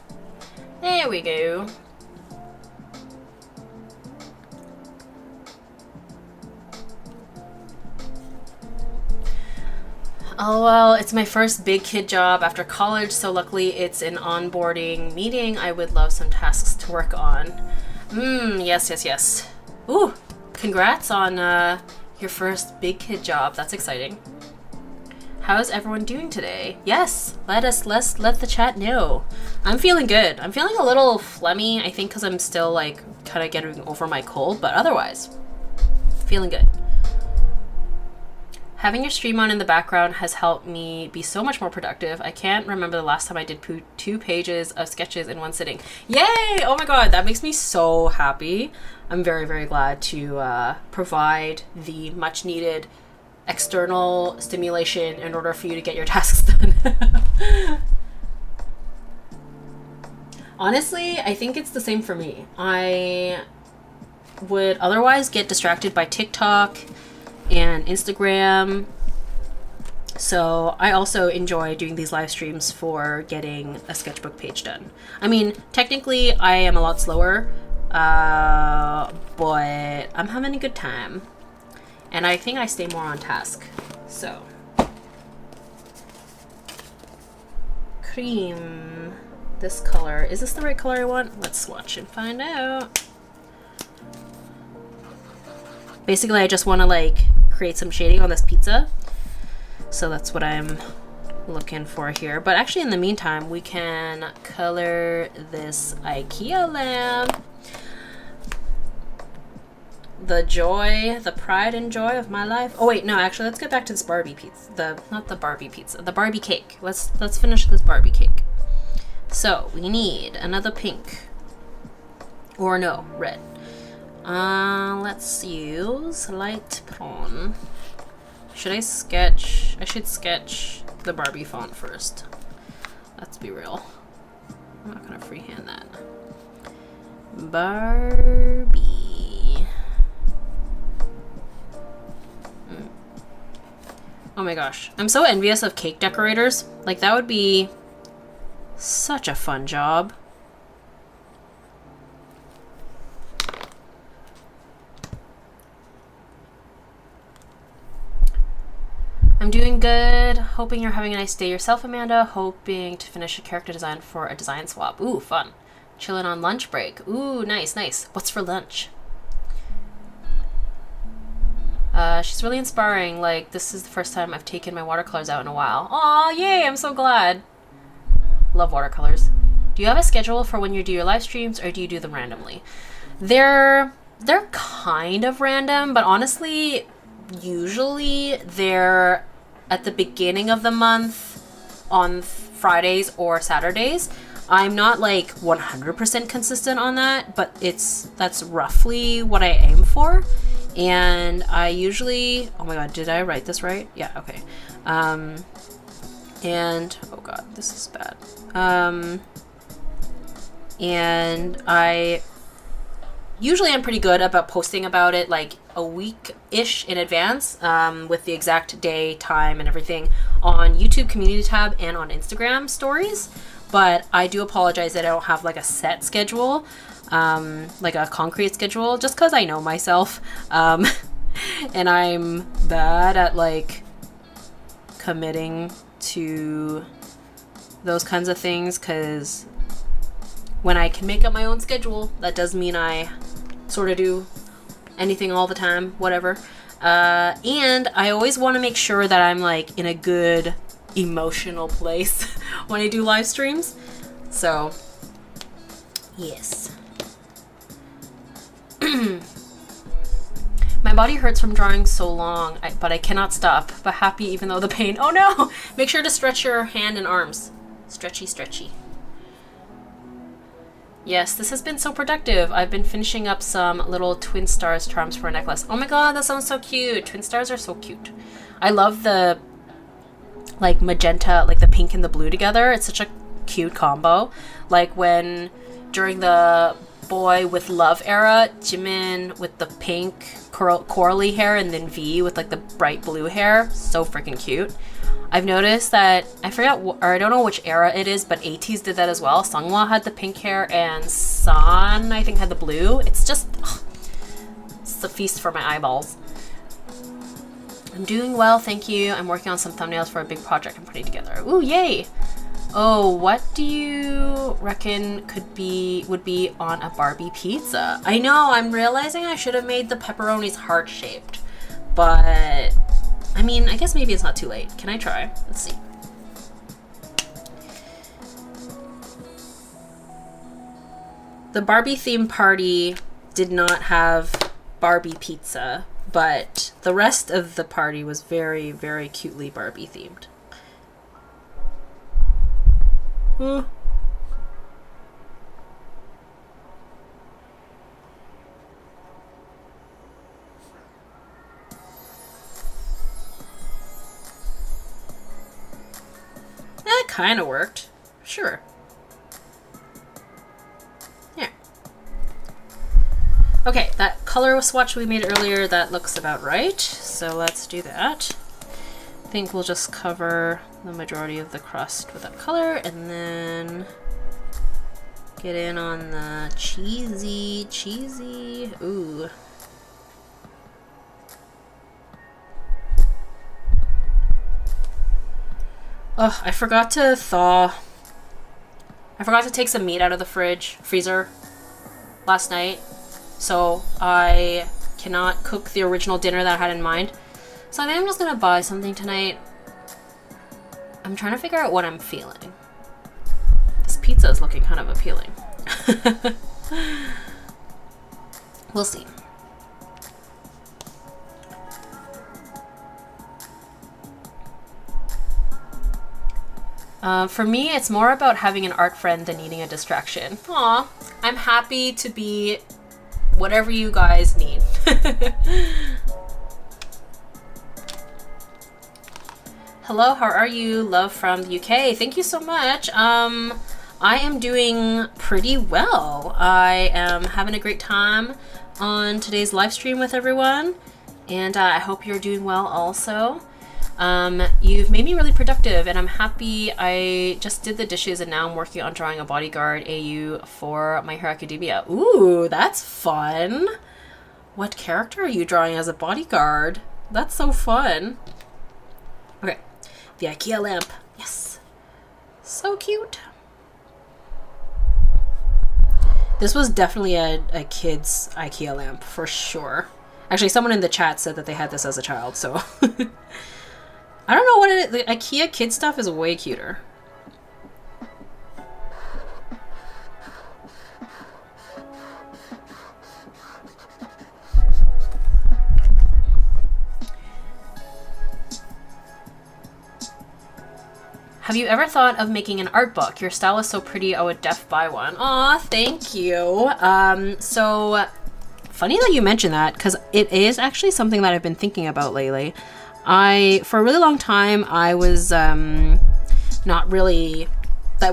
There we go. Oh, well, it's my first big kid job after college, so luckily it's an onboarding meeting. I would love some tasks to work on. Yes. Ooh, congrats on your first big kid job. That's exciting. How's everyone doing today? Yes, let the chat know. I'm feeling good. I'm feeling a little phlegmy, I think because I'm still like kind of getting over my cold, but otherwise, feeling good. Having your stream on in the background has helped me be so much more productive. I can't remember the last time I did 2 pages of sketches in one sitting. Yay! Oh my god, that makes me so happy. I'm very, very glad to provide the much needed external stimulation in order for you to get your tasks done. Honestly, I think it's the same for me. I would otherwise get distracted by TikTok and Instagram. So I also enjoy doing these live streams for getting a sketchbook page done. I mean, technically I am a lot slower, but I'm having a good time. And I think I stay more on task. So. Cream. This color. Is this the right color I want? Let's swatch and find out. Basically, I just want to like create some shading on this pizza. So that's what I'm looking for here. But actually, in the meantime, we can color this IKEA lamp. The joy, the pride and joy of my life. Oh wait, no, actually, let's get back to this Barbie pizza. Not the Barbie pizza, the Barbie cake. Let's finish this Barbie cake. So we need another pink, or no, red. Let's use light prawn. Should I sketch? I should sketch the Barbie font first. Let's be real. I'm not gonna freehand that. Barbie. Oh my gosh. I'm so envious of cake decorators. Like, that would be such a fun job. I'm doing good. Hoping you're having a nice day yourself, Amanda. Hoping to finish a character design for a design swap. Ooh, fun. Chilling on lunch break. Ooh, nice, nice. What's for lunch? She's really inspiring. Like, this is the first time I've taken my watercolors out in a while. Aw, yay, I'm so glad. Love watercolors. Do you have a schedule for when you do your live streams, or do you do them randomly? They're kind of random, but honestly, usually they're at the beginning of the month on Fridays or Saturdays. I'm not like 100% consistent on that, but that's roughly what I aim for. And I usually, oh my god, did I write this right? Yeah, okay. And oh god, this is bad. And I usually am pretty good about posting about it like a week-ish in advance, with the exact day, time, and everything on YouTube community tab and on Instagram stories. But I do apologize that I don't have like a set schedule, like a concrete schedule, just because I know myself. And I'm bad at like committing to those kinds of things, because when I can make up my own schedule, that does mean I sort of do anything all the time, whatever. And I always want to make sure that I'm like in a good emotional place when I do live streams. So, yes. My body hurts from drawing so long, but I cannot stop. But happy even though the pain. Oh no! Make sure to stretch your hand and arms. Stretchy, stretchy. Yes, this has been so productive. I've been finishing up some little twin stars charms for a necklace. Oh my god, that sounds so cute. Twin stars are so cute. I love the like magenta, like the pink and the blue together. It's such a cute combo. Like when during the Boy with Love era, Jimin with the pink corally hair and then V with like the bright blue hair. So freaking cute. I've noticed that, I forgot, or I don't know which era it is, but ATEEZ did that as well. Sungwa had the pink hair and San, I think, had the blue. It's just, it's a feast for my eyeballs. I'm doing well, thank you. I'm working on some thumbnails for a big project I'm putting together. Ooh, yay! Oh, what do you reckon would be on a Barbie pizza? I know, I'm realizing I should have made the pepperonis heart-shaped, but I mean, I guess maybe it's not too late. Can I try? Let's see. The Barbie theme party did not have Barbie pizza, but the rest of the party was very, very cutely Barbie themed. That kind of worked. Sure. Yeah. Okay, that color swatch we made earlier, that looks about right. So let's do that. I think we'll just cover the majority of the crust with that color and then get in on the cheesy, ooh. Oh, I forgot to take some meat out of the freezer last night. So I cannot cook the original dinner that I had in mind. So I think I'm just gonna buy something tonight. I'm trying to figure out what I'm feeling. This pizza is looking kind of appealing. We'll see. For me, it's more about having an art friend than needing a distraction. Aw, I'm happy to be whatever you guys need. Hello, how are you? Love from the UK. Thank you so much. I am doing pretty well. I am having a great time on today's live stream with everyone, and I hope you're doing well also. You've made me really productive, and I'm happy. I just did the dishes, and now I'm working on drawing a bodyguard AU for My Hero Academia. Ooh, that's fun. What character are you drawing as a bodyguard? That's so fun. Okay, the IKEA lamp. Yes, so cute. This was definitely a kid's IKEA lamp for sure. Actually, someone in the chat said that they had this as a child, so I don't know what it is. The IKEA kid stuff is way cuter. Have you ever thought of making an art book? Your style is so pretty, I would def buy one. Aw, thank you. So funny that you mentioned that, because it is actually something that I've been thinking about lately. For a really long time, I was that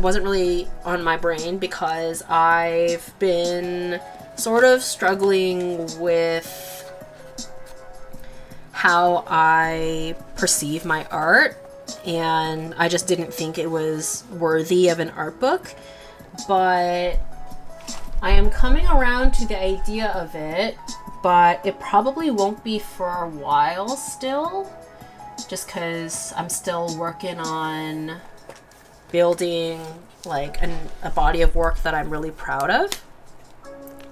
wasn't really on my brain, because I've been sort of struggling with how I perceive my art, and I just didn't think it was worthy of an art book. But I am coming around to the idea of it, but it probably won't be for a while still, just because I'm still working on building like a body of work that I'm really proud of,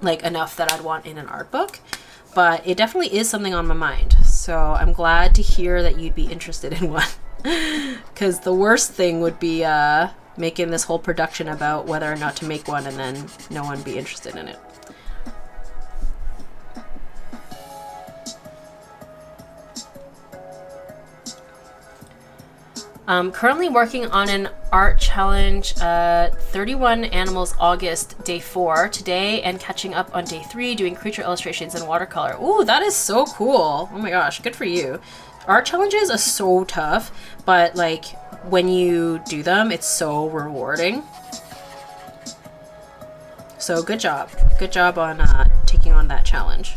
like enough that I'd want in an art book. But it definitely is something on my mind, so I'm glad to hear that you'd be interested in one. Because the worst thing would be making this whole production about whether or not to make one and then no one be interested in it. Currently working on an art challenge, 31 Animals August, day 4 today, and catching up on day 3, doing creature illustrations in watercolor. Ooh, that is so cool. Oh my gosh, good for you. Art challenges are so tough, but like when you do them, it's so rewarding. So good job. Good job on taking on that challenge.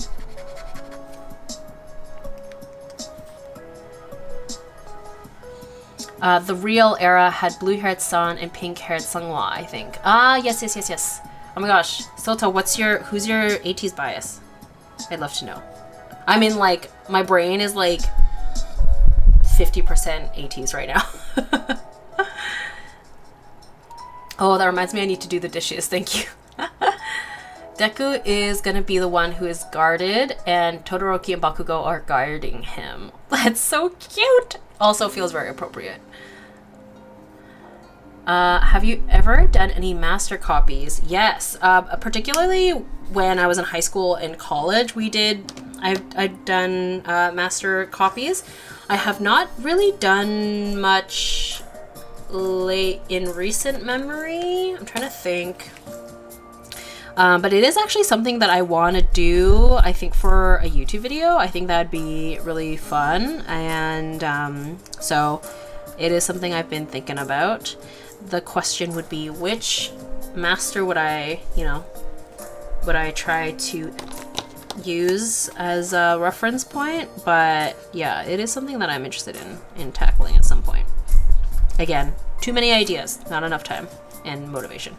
The real era had blue-haired Sun and pink-haired Seonghwa, I think. Ah, yes. Oh my gosh, Sota, who's your 80s bias? I'd love to know. I mean, like, my brain is like 50% 80s right now. Oh, that reminds me, I need to do the dishes. Thank you. Deku is gonna be the one who is guarded, and Todoroki and Bakugo are guarding him. That's so cute. Also feels very appropriate. Have you ever done any master copies? Yes, particularly when I was in high school and college, we did I've done master copies. I have not really done much in recent memory. I'm trying to think. But it is actually something that I want to do, I think, for a YouTube video. I think that'd be really fun. And so it is something I've been thinking about. The question would be, which master would I try to use as a reference point? But yeah, it is something that I'm interested in tackling at some point. Again, too many ideas, not enough time and motivation.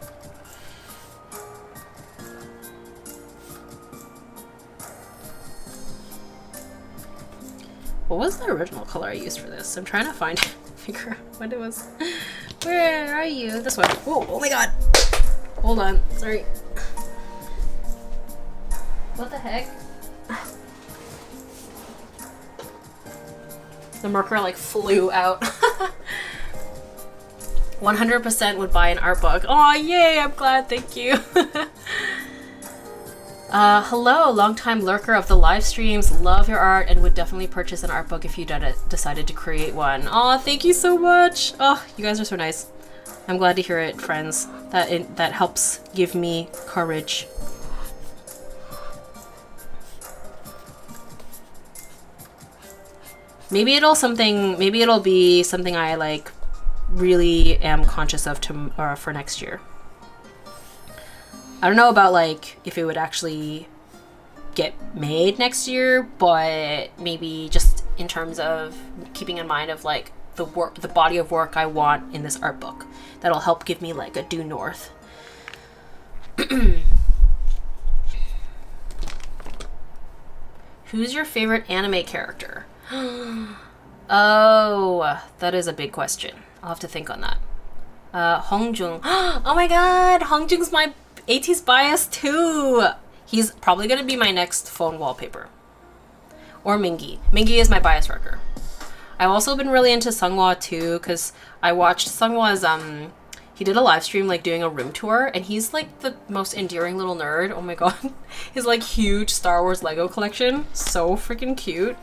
What was the original color I used for this? I'm trying to figure out what it was. Where are you? This one. Whoa, oh my god. Hold on, sorry. What the heck? The marker like flew out. 100% would buy an art book. Oh, yay, I'm glad, thank you. Hello, longtime lurker of the live streams. Love your art and would definitely purchase an art book if you decided to create one. Oh, thank you so much. Oh, you guys are so nice. I'm glad to hear it, friends. That helps give me courage. Maybe it'll be something I like really am conscious of for next year. I don't know about like if it would actually get made next year, but maybe just in terms of keeping in mind of like the body of work I want in this art book. That'll help give me like a due north. Who's your favorite anime character? Oh, that is a big question. I'll have to think on that. Hongjung. Oh my god, Hongjung's my 80s bias too. He's probably gonna be my next phone wallpaper. Or Mingi. Mingi is my bias wrecker. I've also been really into Sunghwa too, because I watched Sunghwa's he did a live stream like doing a room tour, and he's like the most endearing little nerd. Oh my god. His like huge Star Wars Lego collection. So freaking cute.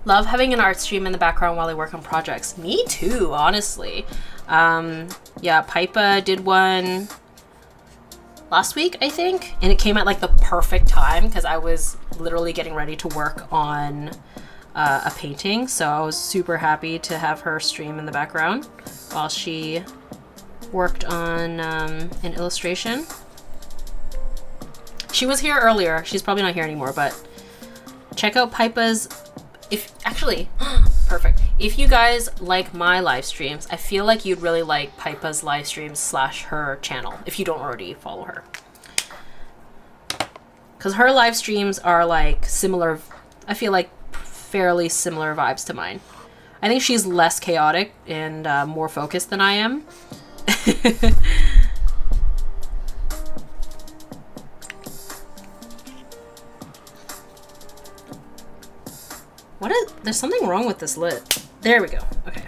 Love having an art stream in the background while I work on projects. Me too, honestly. Yeah, Pipa did one last week, I think, and it came at like the perfect time because I was literally getting ready to work on a painting, so I was super happy to have her stream in the background while she worked on an illustration. She was here earlier. She's probably not here anymore, but check out Pipa's. Perfect. If you guys like my live streams, I feel like you'd really like Pipa's live streams / her channel if you don't already follow her. Because her live streams are like similar, I feel like fairly similar vibes to mine. I think she's less chaotic and more focused than I am. There's something wrong with this lid. There we go. Okay.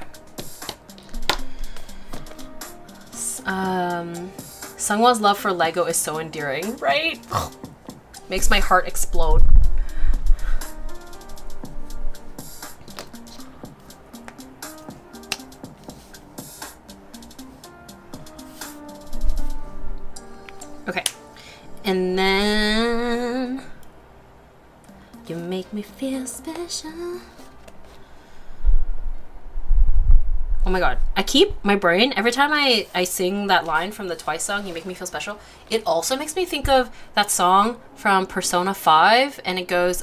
Sunghwa's love for Lego is so endearing, right? Makes my heart explode. Okay. And then you make me feel special. Oh my god. My brain, every time I sing that line from the Twice song, You Make Me Feel Special, it also makes me think of that song from Persona 5, and it goes,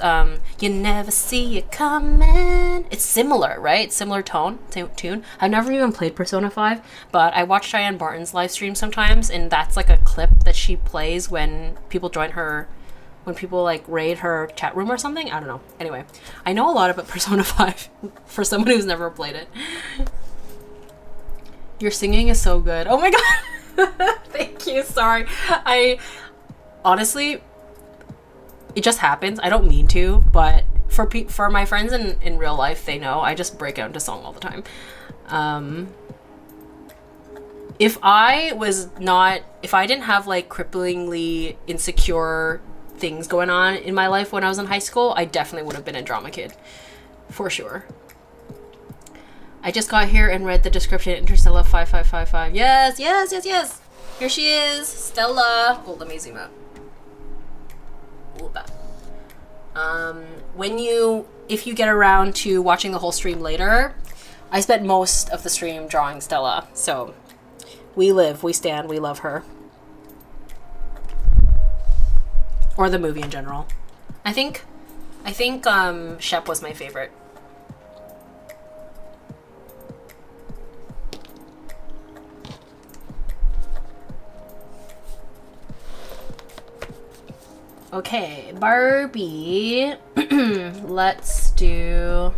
you never see it coming. It's similar, right? Similar tune. I've never even played Persona 5, but I watch Cheyenne Barton's live stream sometimes, and that's like a clip that she plays when people join her, when people like raid her chat room or something. I don't know. Anyway, I know a lot about Persona 5 for someone who's never played it. Your singing is so good. Oh my god. Thank you. Sorry. I honestly, It just happens. I don't mean to, but for my friends in real life, they know I just break out into song all the time. If I didn't have like cripplingly insecure things going on in my life when I was in high school, I definitely would have been a drama kid, for sure. I just got here and read the description. Interstella 5555. Yes, yes, yes, yes. Here she is, Stella. Oh, let me zoom out. If you get around to watching the whole stream later, I spent most of the stream drawing Stella. So we live, we stand, we love her. Or the movie in general. I think Shep was my favorite. Okay, Barbie. Let's do...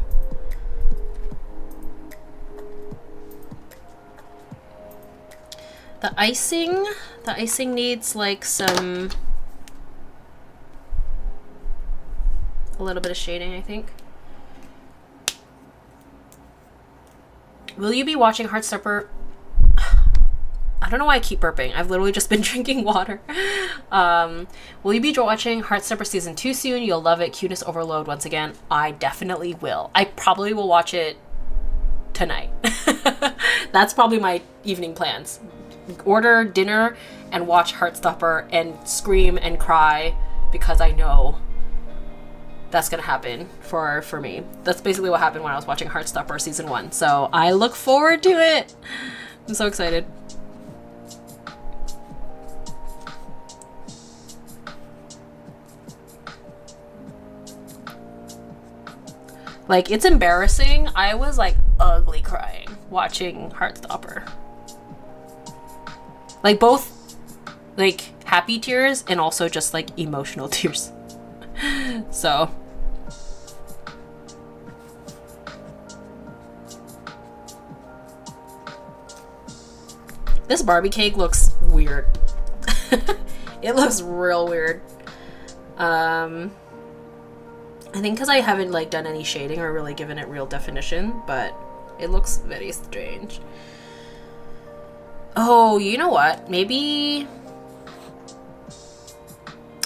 The icing needs like a little bit of shading, I think. Will you be watching Heartstopper? I don't know why I keep burping. I've literally just been drinking water. Will you be watching Heartstopper Season 2 soon? You'll love it. Cuteness overload once again. I definitely will. I probably will watch it tonight. That's probably my evening plans. Order dinner and watch Heartstopper and scream and cry because I know that's gonna happen for me. That's basically what happened when I was watching Heartstopper Season 1. So I look forward to it. I'm so excited. Like, it's embarrassing. I was like ugly crying watching Heartstopper. Like both like happy tears and also just like emotional tears. So this Barbie cake looks weird. It looks real weird. I think because I haven't like done any shading or really given it real definition, but it looks very strange. Oh, you know what? Maybe...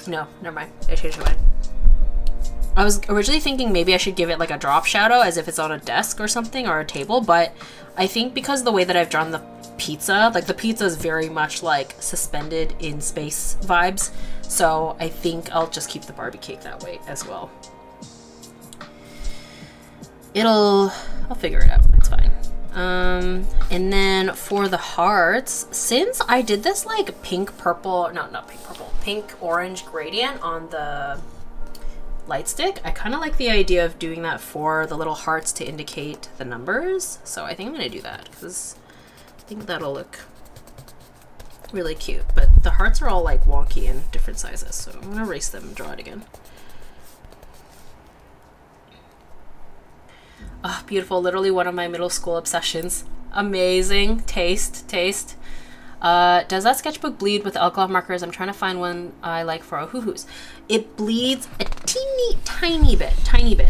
No, never mind. I changed my mind. I was originally thinking maybe I should give it like a drop shadow as if it's on a desk or something or a table, but I think because of the way that I've drawn the pizza, like the pizza is very much like suspended in space vibes, so I think I'll just keep the Barbie cake that way as well. I'll figure it out. It's fine. And then for the hearts, since I did this like pink orange gradient on the light stick, I kind of like the idea of doing that for the little hearts to indicate the numbers. So I think I'm gonna do that because I think that'll look really cute. But the hearts are all like wonky in different sizes, so I'm gonna erase them and draw it again. Oh, beautiful. Literally one of my middle school obsessions. Amazing. Taste. Does that sketchbook bleed with alcohol markers? I'm trying to find one I like for hoo-hoos. It bleeds a tiny bit.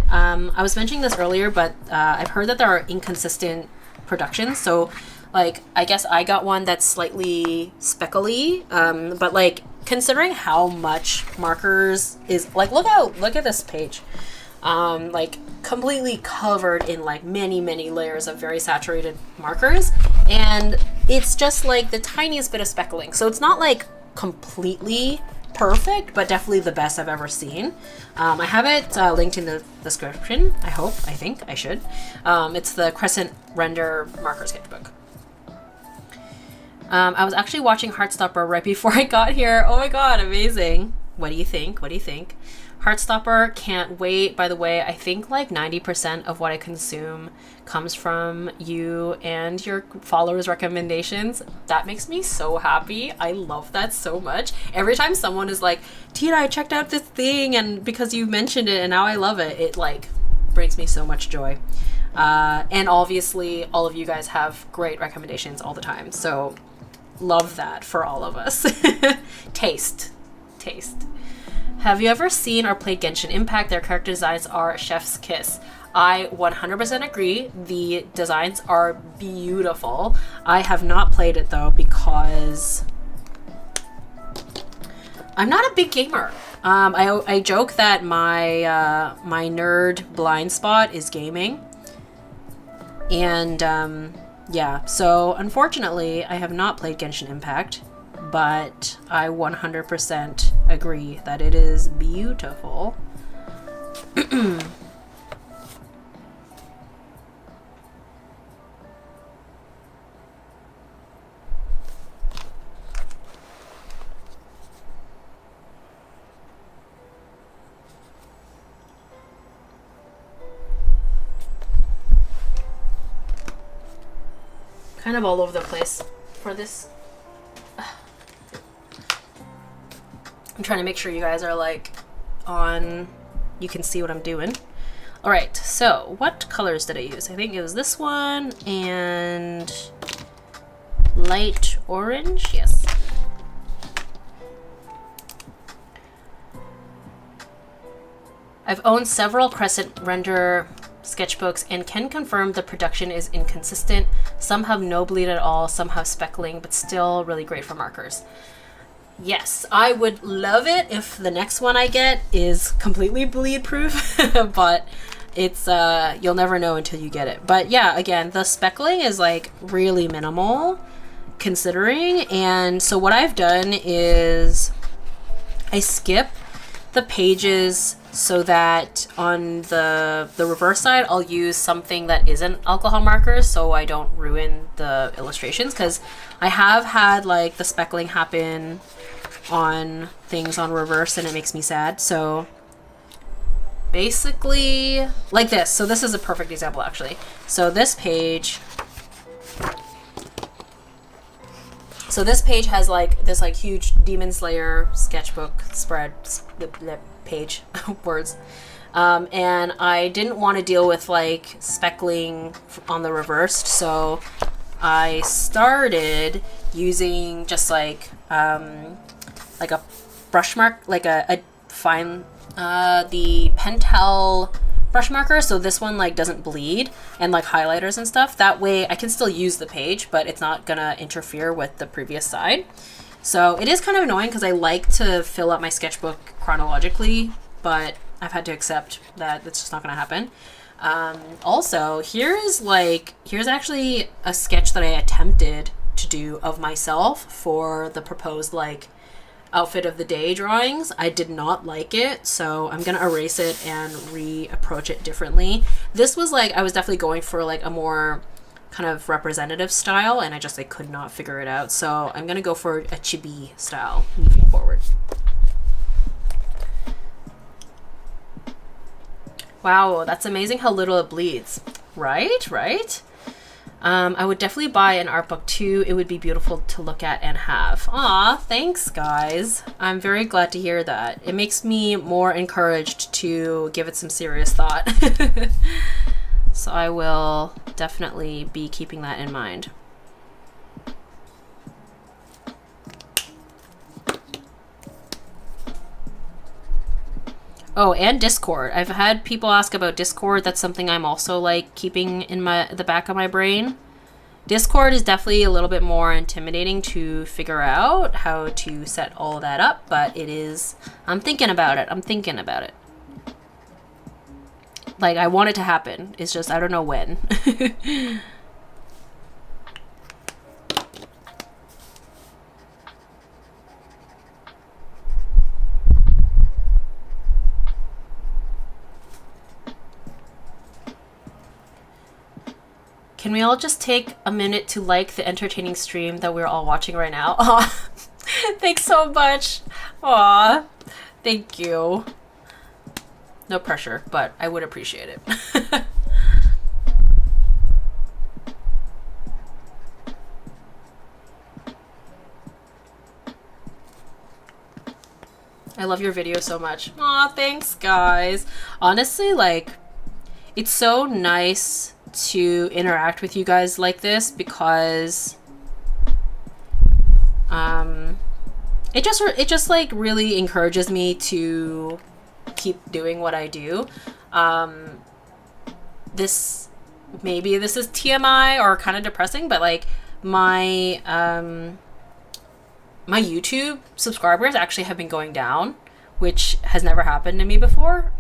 I was mentioning this earlier, but I've heard that there are inconsistent productions. So like, I guess I got one that's slightly speckly, but like considering how much markers is like, look at this page. Like completely covered in like many layers of very saturated markers, and it's just like the tiniest bit of speckling, so it's not like completely perfect, but definitely the best I've ever seen. I have it linked in the description. I think I should. It's the Crescent Render Marker Sketchbook. I was actually watching Heartstopper right before I got here. Oh my god, amazing. What do you think? Heartstopper, can't wait. By the way, I think like 90% of what I consume comes from you and your followers' recommendations. That makes me so happy. I love that so much. Every time someone is like, Tina, I checked out this thing and because you mentioned it and now I love it, it like brings me so much joy. And obviously all of you guys have great recommendations all the time. So love that for all of us. Taste. Have you ever seen or played Genshin Impact? Their character designs are chef's kiss. I 100% agree. The designs are beautiful. I have not played it though because I'm not a big gamer. I joke that my my nerd blind spot is gaming, and yeah, so unfortunately I have not played Genshin Impact, but I 100% agree that it is beautiful. Kind of all over the place for this. I'm trying to make sure you guys are like on, you can see what I'm doing. All right, so what colors did I use? I think it was this one and light orange, yes. I've owned several Crescent render sketchbooks and can confirm the production is inconsistent. Some have no bleed at all, some have speckling, but still really great for markers. Yes, I would love it if the next one I get is completely bleed proof, but it's you'll never know until you get it. But yeah, again, the speckling is like really minimal considering, and so what I've done is I skip the pages so that on the reverse side I'll use something that isn't alcohol markers so I don't ruin the illustrations, because I have had like the speckling happen on things on reverse and it makes me sad. So basically like this. So this is a perfect example actually. So this page has like this like huge Demon Slayer sketchbook spread page words, and I didn't want to deal with like speckling on the reversed, so I started using just like a brush mark, like a fine the Pentel brush marker, so this one like doesn't bleed, and like highlighters and stuff. That way I can still use the page, but it's not gonna interfere with the previous side. So it is kind of annoying because I like to fill up my sketchbook chronologically, but I've had to accept that it's just not gonna happen. Also, here's actually a sketch that I attempted to do of myself for the proposed like outfit of the day drawings. I did not like it, so I'm gonna erase it and reapproach it differently. This was like, I was definitely going for like a more kind of representative style, and I just like could not figure it out, so I'm gonna go for a chibi style moving forward. Wow, that's amazing how little it bleeds. Right? I would definitely buy an art book too. It would be beautiful to look at and have. Aw, thanks guys. I'm very glad to hear that. It makes me more encouraged to give it some serious thought. So I will definitely be keeping that in mind. Oh, and Discord. I've had people ask about Discord. That's something I'm also like keeping in the back of my brain. Discord is definitely a little bit more intimidating to figure out how to set all that up, but it is, I'm thinking about it. Like, I want it to happen. It's just, I don't know when. Can we all just take a minute to like the entertaining stream that we're all watching right now? Aw, thanks so much. Aw, thank you. No pressure, but I would appreciate it. I love your video so much. Aw, thanks guys. Honestly, like, it's so nice to interact with you guys like this because it just like really encourages me to keep doing what I do. This maybe this is TMI or kind of depressing, but like my my YouTube subscribers actually have been going down, which has never happened to me before.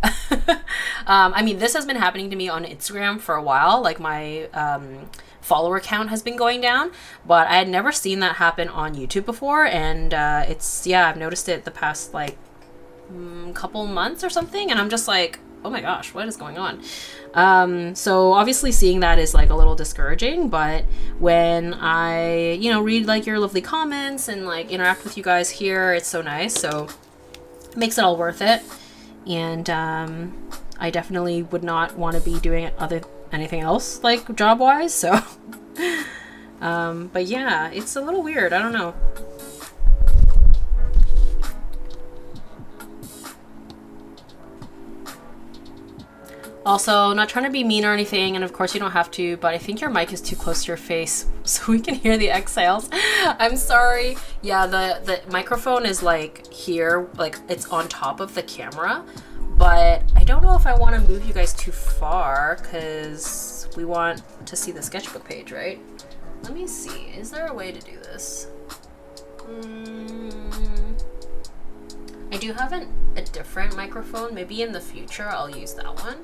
I mean, this has been happening to me on Instagram for a while. Like my follower count has been going down, but I had never seen that happen on YouTube before. And yeah, I've noticed it the past like couple months or something. And I'm just like, oh my gosh, what is going on? So obviously seeing that is like a little discouraging, but when I, you know, read like your lovely comments and like interact with you guys here, it's so nice. So it makes it all worth it. And I definitely would not want to be doing anything else like job wise. So but yeah, it's a little weird. I don't know. Also, not trying to be mean or anything, and of course you don't have to, but I think your mic is too close to your face so we can hear the exhales. I'm sorry. Yeah, the microphone is like here, like it's on top of the camera, but I don't know if I want to move you guys too far because we want to see the sketchbook page, right? Let me see. Is there a way to do this? I do have a different microphone. Maybe in the future I'll use that one.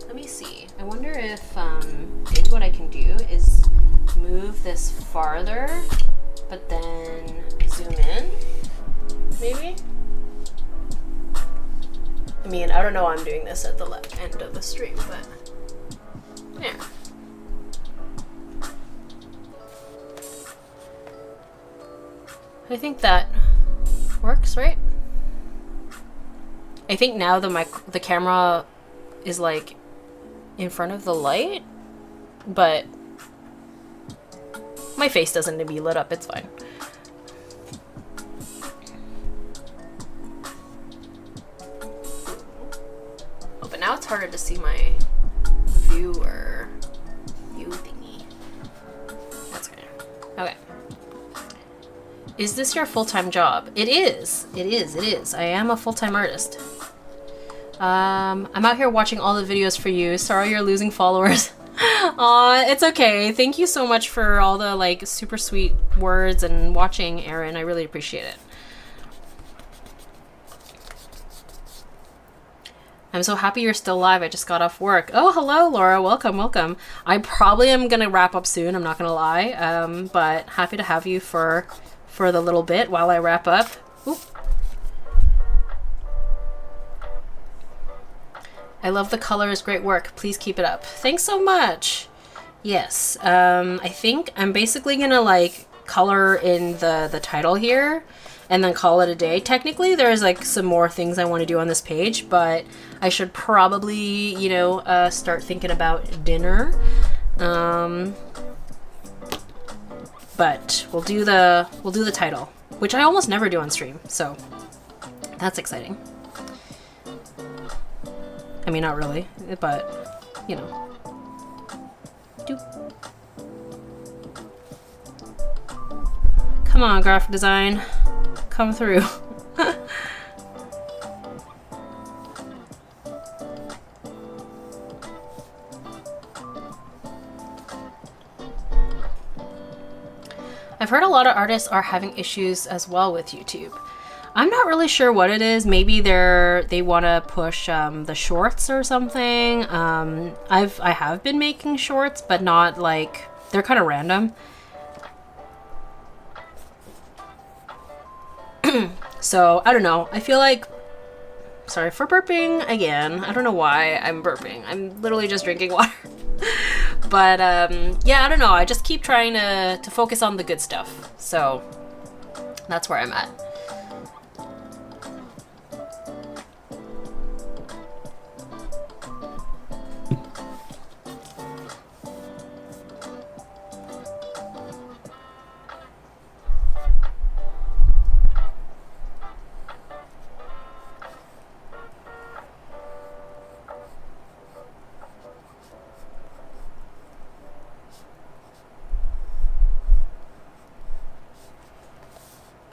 Let me see. I wonder if maybe what I can do is move this farther, but then zoom in, maybe? I mean, I don't know why I'm doing this at the left end of the stream, but yeah. I think that works, right? I think now the camera is like in front of the light, but my face doesn't need to be lit up. It's fine. Oh, but now it's harder to see my view thingy. That's good. Okay. Is this your full-time job? It is. It is. I am a full-time artist. I'm out here watching all the videos for you. Sorry you're losing followers. Aw, it's okay. Thank you so much for all the like super sweet words and watching, Erin. I really appreciate it. I'm so happy you're still live. I just got off work. Oh, hello, Laura. Welcome, welcome. I probably am gonna wrap up soon. I'm not gonna lie. But happy to have you for the little bit while I wrap up. Oop. I love the colors. Great work. Please keep it up. Thanks so much. Yes. I think I'm basically gonna like color in the title here and then call it a day. Technically, there's like some more things I want to do on this page, but I should probably, you know, start thinking about dinner. But we'll do the title, which I almost never do on stream, so that's exciting. I mean, not really, but you know. Doop. Come on, graphic design, come through. I've heard a lot of artists are having issues as well with YouTube. I'm not really sure what it is. Maybe they want to push the shorts or something. I have been making shorts, but not like, they're kind of random. So I don't know. I feel like, sorry for burping again. I don't know why I'm burping. I'm literally just drinking water. But yeah, I don't know. I just keep trying to focus on the good stuff. So that's where I'm at.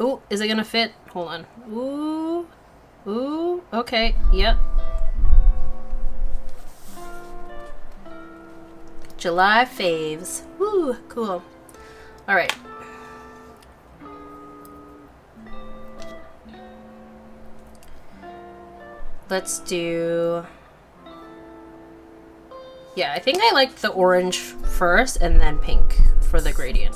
Ooh, is it gonna fit? Hold on. Ooh. Ooh. Okay. Yep. July faves. Woo. Cool. All right. Let's do... Yeah, I think I like the orange first and then pink for the gradient.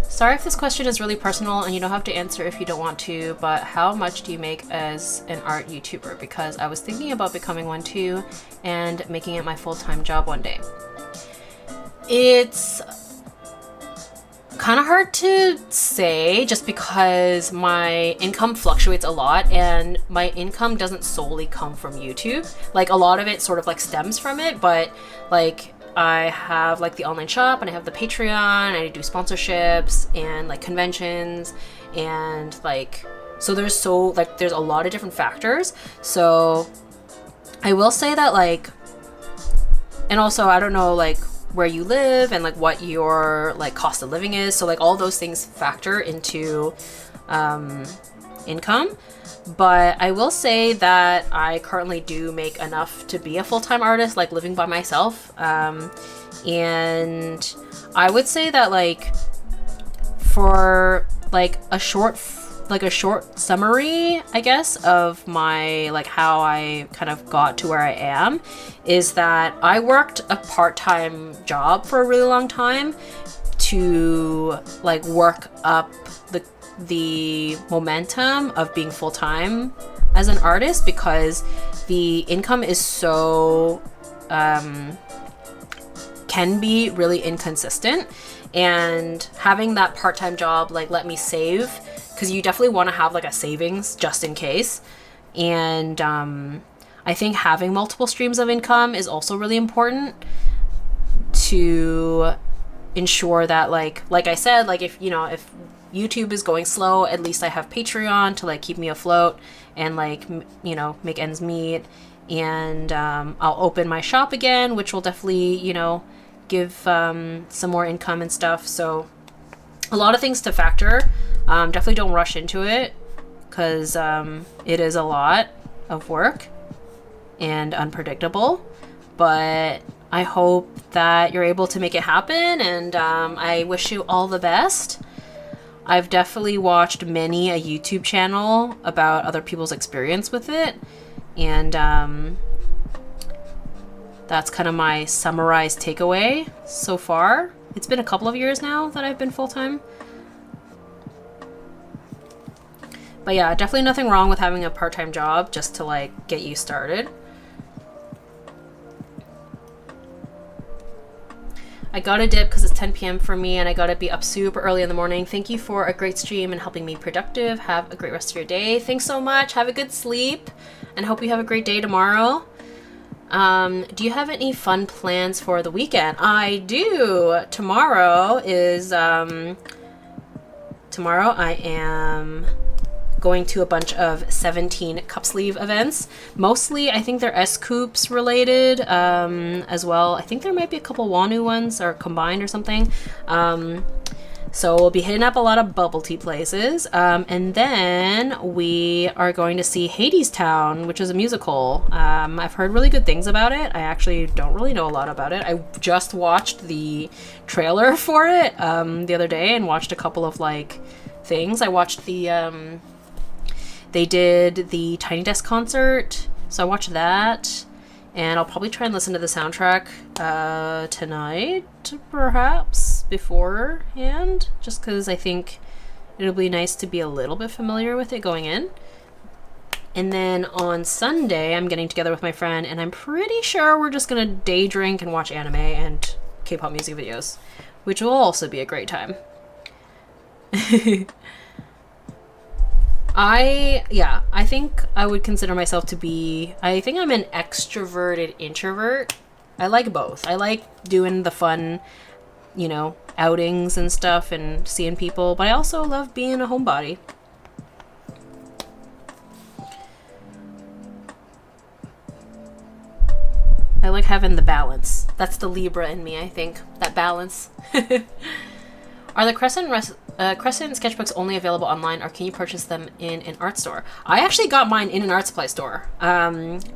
Sorry if this question is really personal and you don't have to answer if you don't want to, but how much do you make as an art YouTuber? Because I was thinking about becoming one too and making it my full-time job one day. It's kind of hard to say just because my income fluctuates a lot and my income doesn't solely come from YouTube. Like a lot of it sort of like stems from it, but like I have like the online shop and I have the Patreon and I do sponsorships and like conventions and like, so there's a lot of different factors. So I will say that like, and also I don't know like where you live and like what your like cost of living is. So like all those things factor into income. But I will say that I currently do make enough to be a full-time artist, like living by myself. And I would say that like for like a short summary, I guess, of my like how I kind of got to where I am is that I worked a part-time job for a really long time to like work up the momentum of being full-time as an artist, because the income is so can be really inconsistent, and having that part-time job like let me save, because you definitely want to have like a savings just in case. And I think having multiple streams of income is also really important to ensure that like I said, like if YouTube is going slow, at least I have Patreon to like keep me afloat and like make ends meet. And I'll open my shop again, which will definitely give some more income and stuff. So a lot of things to factor. Definitely don't rush into it, because it is a lot of work and unpredictable, but I hope that you're able to make it happen, and I wish you all the best. I've definitely watched many a YouTube channel about other people's experience with it, and that's kind of my summarized takeaway so far. It's been a couple of years now that I've been full-time. But yeah, definitely nothing wrong with having a part-time job just to like get you started. I gotta dip because it's 10 p.m. for me and I gotta be up super early in the morning. Thank you for a great stream and helping me productive. Have a great rest of your day. Thanks so much. Have a good sleep and hope you have a great day tomorrow. Do you have any fun plans for the weekend? I do. Tomorrow I am going to a bunch of 17 cup sleeve events. Mostly, I think they're S-Coops related as well. I think there might be a couple Wanu ones or combined or something. So we'll be hitting up a lot of bubble tea places. And then we are going to see Hades Town, which is a musical. I've heard really good things about it. I actually don't really know a lot about it. I just watched the trailer for it the other day and watched a couple of like things. I watched the they did the Tiny Desk concert, so I watched that, and I'll probably try and listen to the soundtrack tonight, perhaps, beforehand, just because I think it'll be nice to be a little bit familiar with it going in. And then on Sunday, I'm getting together with my friend, and I'm pretty sure we're just gonna day drink and watch anime and K-pop music videos, which will also be a great time. I think I would consider myself to be, I think I'm an extroverted introvert. I like both. I like doing the fun you know, outings and stuff and seeing people, but I also love being a homebody. I like having the balance. That's the Libra in me, I think. That balance. Are the Crescent sketchbooks only available online, or can you purchase them in an art store? I actually got mine in an art supply store.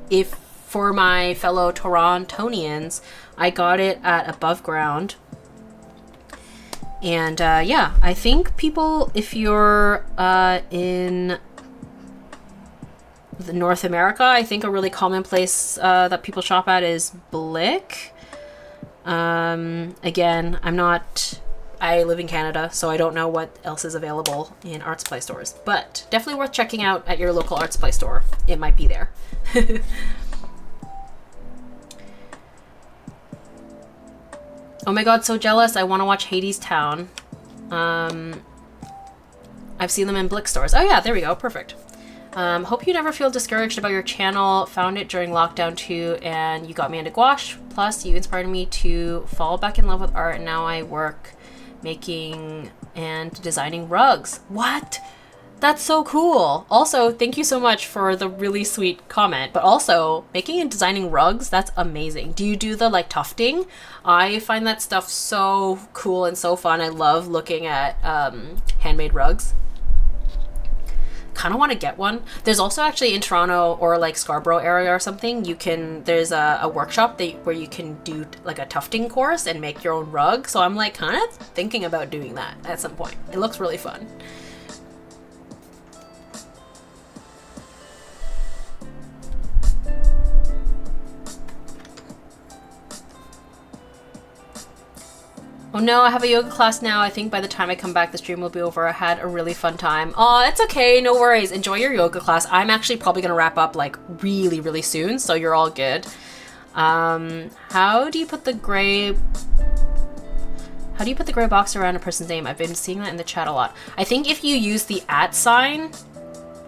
If for my fellow Torontonians, I got it at Above Ground. And yeah, I think people, if you're in the North America, I think a really common place that people shop at is Blick. Again, I live in Canada, so I don't know what else is available in art supply stores, but definitely worth checking out at your local art supply store. It might be there. Oh my god, so jealous. I want to watch Hades Town. I've seen them in Blick stores. Oh yeah, there we go. Perfect. Hope you never feel discouraged about your channel. Found it during lockdown too, and you got me into gouache. Plus, you inspired me to fall back in love with art, and now I work making and designing rugs. What? That's so cool. Also, thank you so much for the really sweet comment, but also making and designing rugs, that's amazing. Do you do the like tufting? I find that stuff so cool and so fun. I love looking at handmade rugs. Kind of want to get one. There's also actually in Toronto or like Scarborough area or something, there's a workshop where you can do like a tufting course and make your own rug. So I'm like kind of thinking about doing that at some point. It looks really fun. Oh no, I have a yoga class now. I think by the time I come back, the stream will be over. I had a really fun time. Oh, it's okay. No worries. Enjoy your yoga class. I'm actually probably going to wrap up like really, really soon. So you're all good. How do you put the gray box around a person's name? I've been seeing that in the chat a lot. I think if you use the @ sign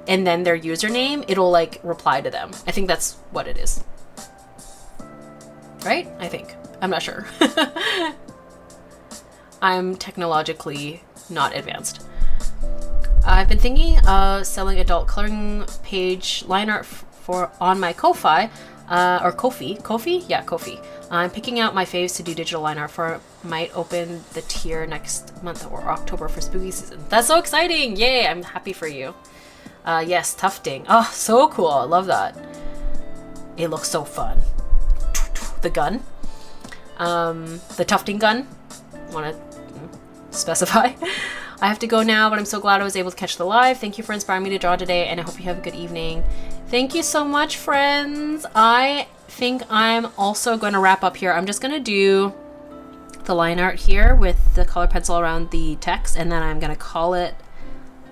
and then their username, it'll like reply to them. I think that's what it is. Right? I think. I'm not sure. I'm technologically not advanced. I've been thinking of selling adult coloring page line art on my Ko-fi, or Ko-fi? Yeah, Ko-fi. I'm picking out my faves to do digital line art for. Might open the tier next month or October for spooky season. That's so exciting! Yay! I'm happy for you. Yes, tufting. Oh, so cool. I love that. It looks so fun. The gun. The tufting gun. Want to specify. I have to go now, but I'm so glad I was able to catch the live. Thank you for inspiring me to draw today, and I hope you have a good evening. Thank you so much, friends. I think I'm also going to wrap up here. I'm just going to do the line art here with the color pencil around the text, and then I'm going to call it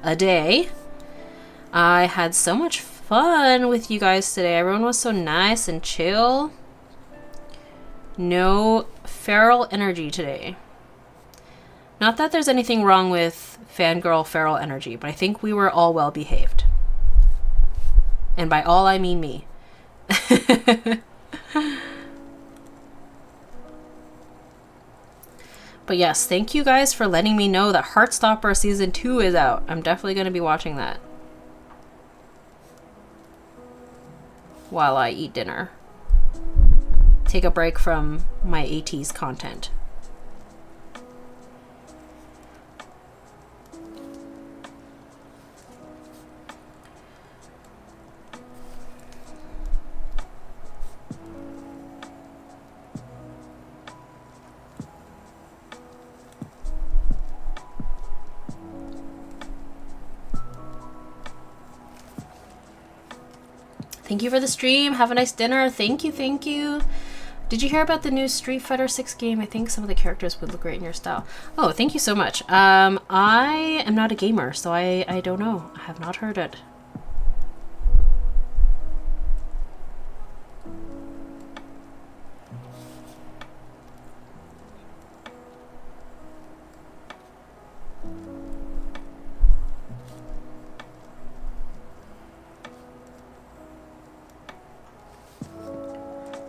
a day. I had so much fun with you guys today. Everyone was so nice and chill. No feral energy today. Not that there's anything wrong with fangirl feral energy, but I think we were all well behaved. And by all, I mean me. But yes, thank you guys for letting me know that Heartstopper Season 2 is out. I'm definitely going to be watching that while I eat dinner. Take a break from my 80s content. Thank you for the stream. Have a nice dinner. Thank you, thank you. Did you hear about the new Street Fighter 6 game? I think some of the characters would look great in your style. Oh, thank you so much. I am not a gamer, so I don't know. I have not heard it.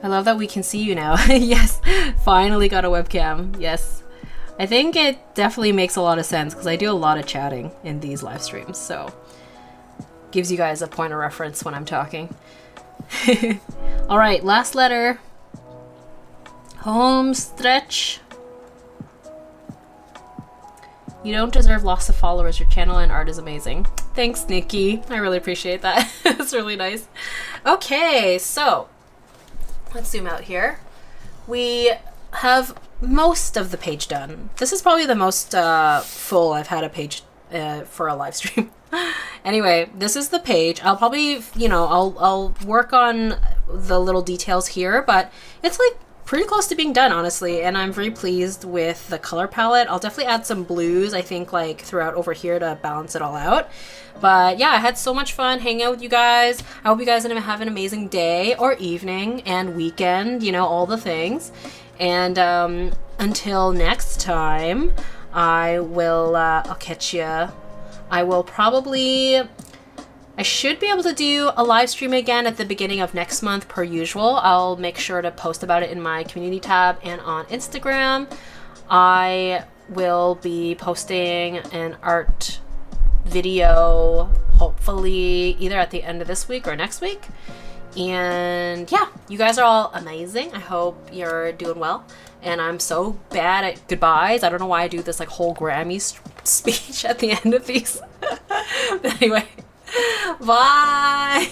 I love that we can see you now. Yes, finally got a webcam. Yes. I think it definitely makes a lot of sense because I do a lot of chatting in these live streams, so gives you guys a point of reference when I'm talking. All right, last letter. Home stretch. You don't deserve lots of followers. Your channel and art is amazing. Thanks, Nikki. I really appreciate that. It's really nice. Okay, so let's zoom out here. We have most of the page done. This is probably the most full I've had a page for a live stream. Anyway, this is the page. I'll probably, you know, I'll work on the little details here, but it's like pretty close to being done, honestly, and I'm very pleased with the color palette. I'll definitely add some blues, I think, like throughout over here to balance it all out. But yeah, I had so much fun hanging out with you guys. I hope you guys are gonna have an amazing day or evening and weekend, you know, all the things. And until next time, I will, I'll catch ya. I should be able to do a live stream again at the beginning of next month per usual. I'll make sure to post about it in my community tab and on Instagram. I will be posting an art video hopefully either at the end of this week or next week. And yeah, you guys are all amazing. I hope you're doing well. And I'm so bad at goodbyes. I don't know why I do this like whole Grammy speech at the end of these. But anyway, bye.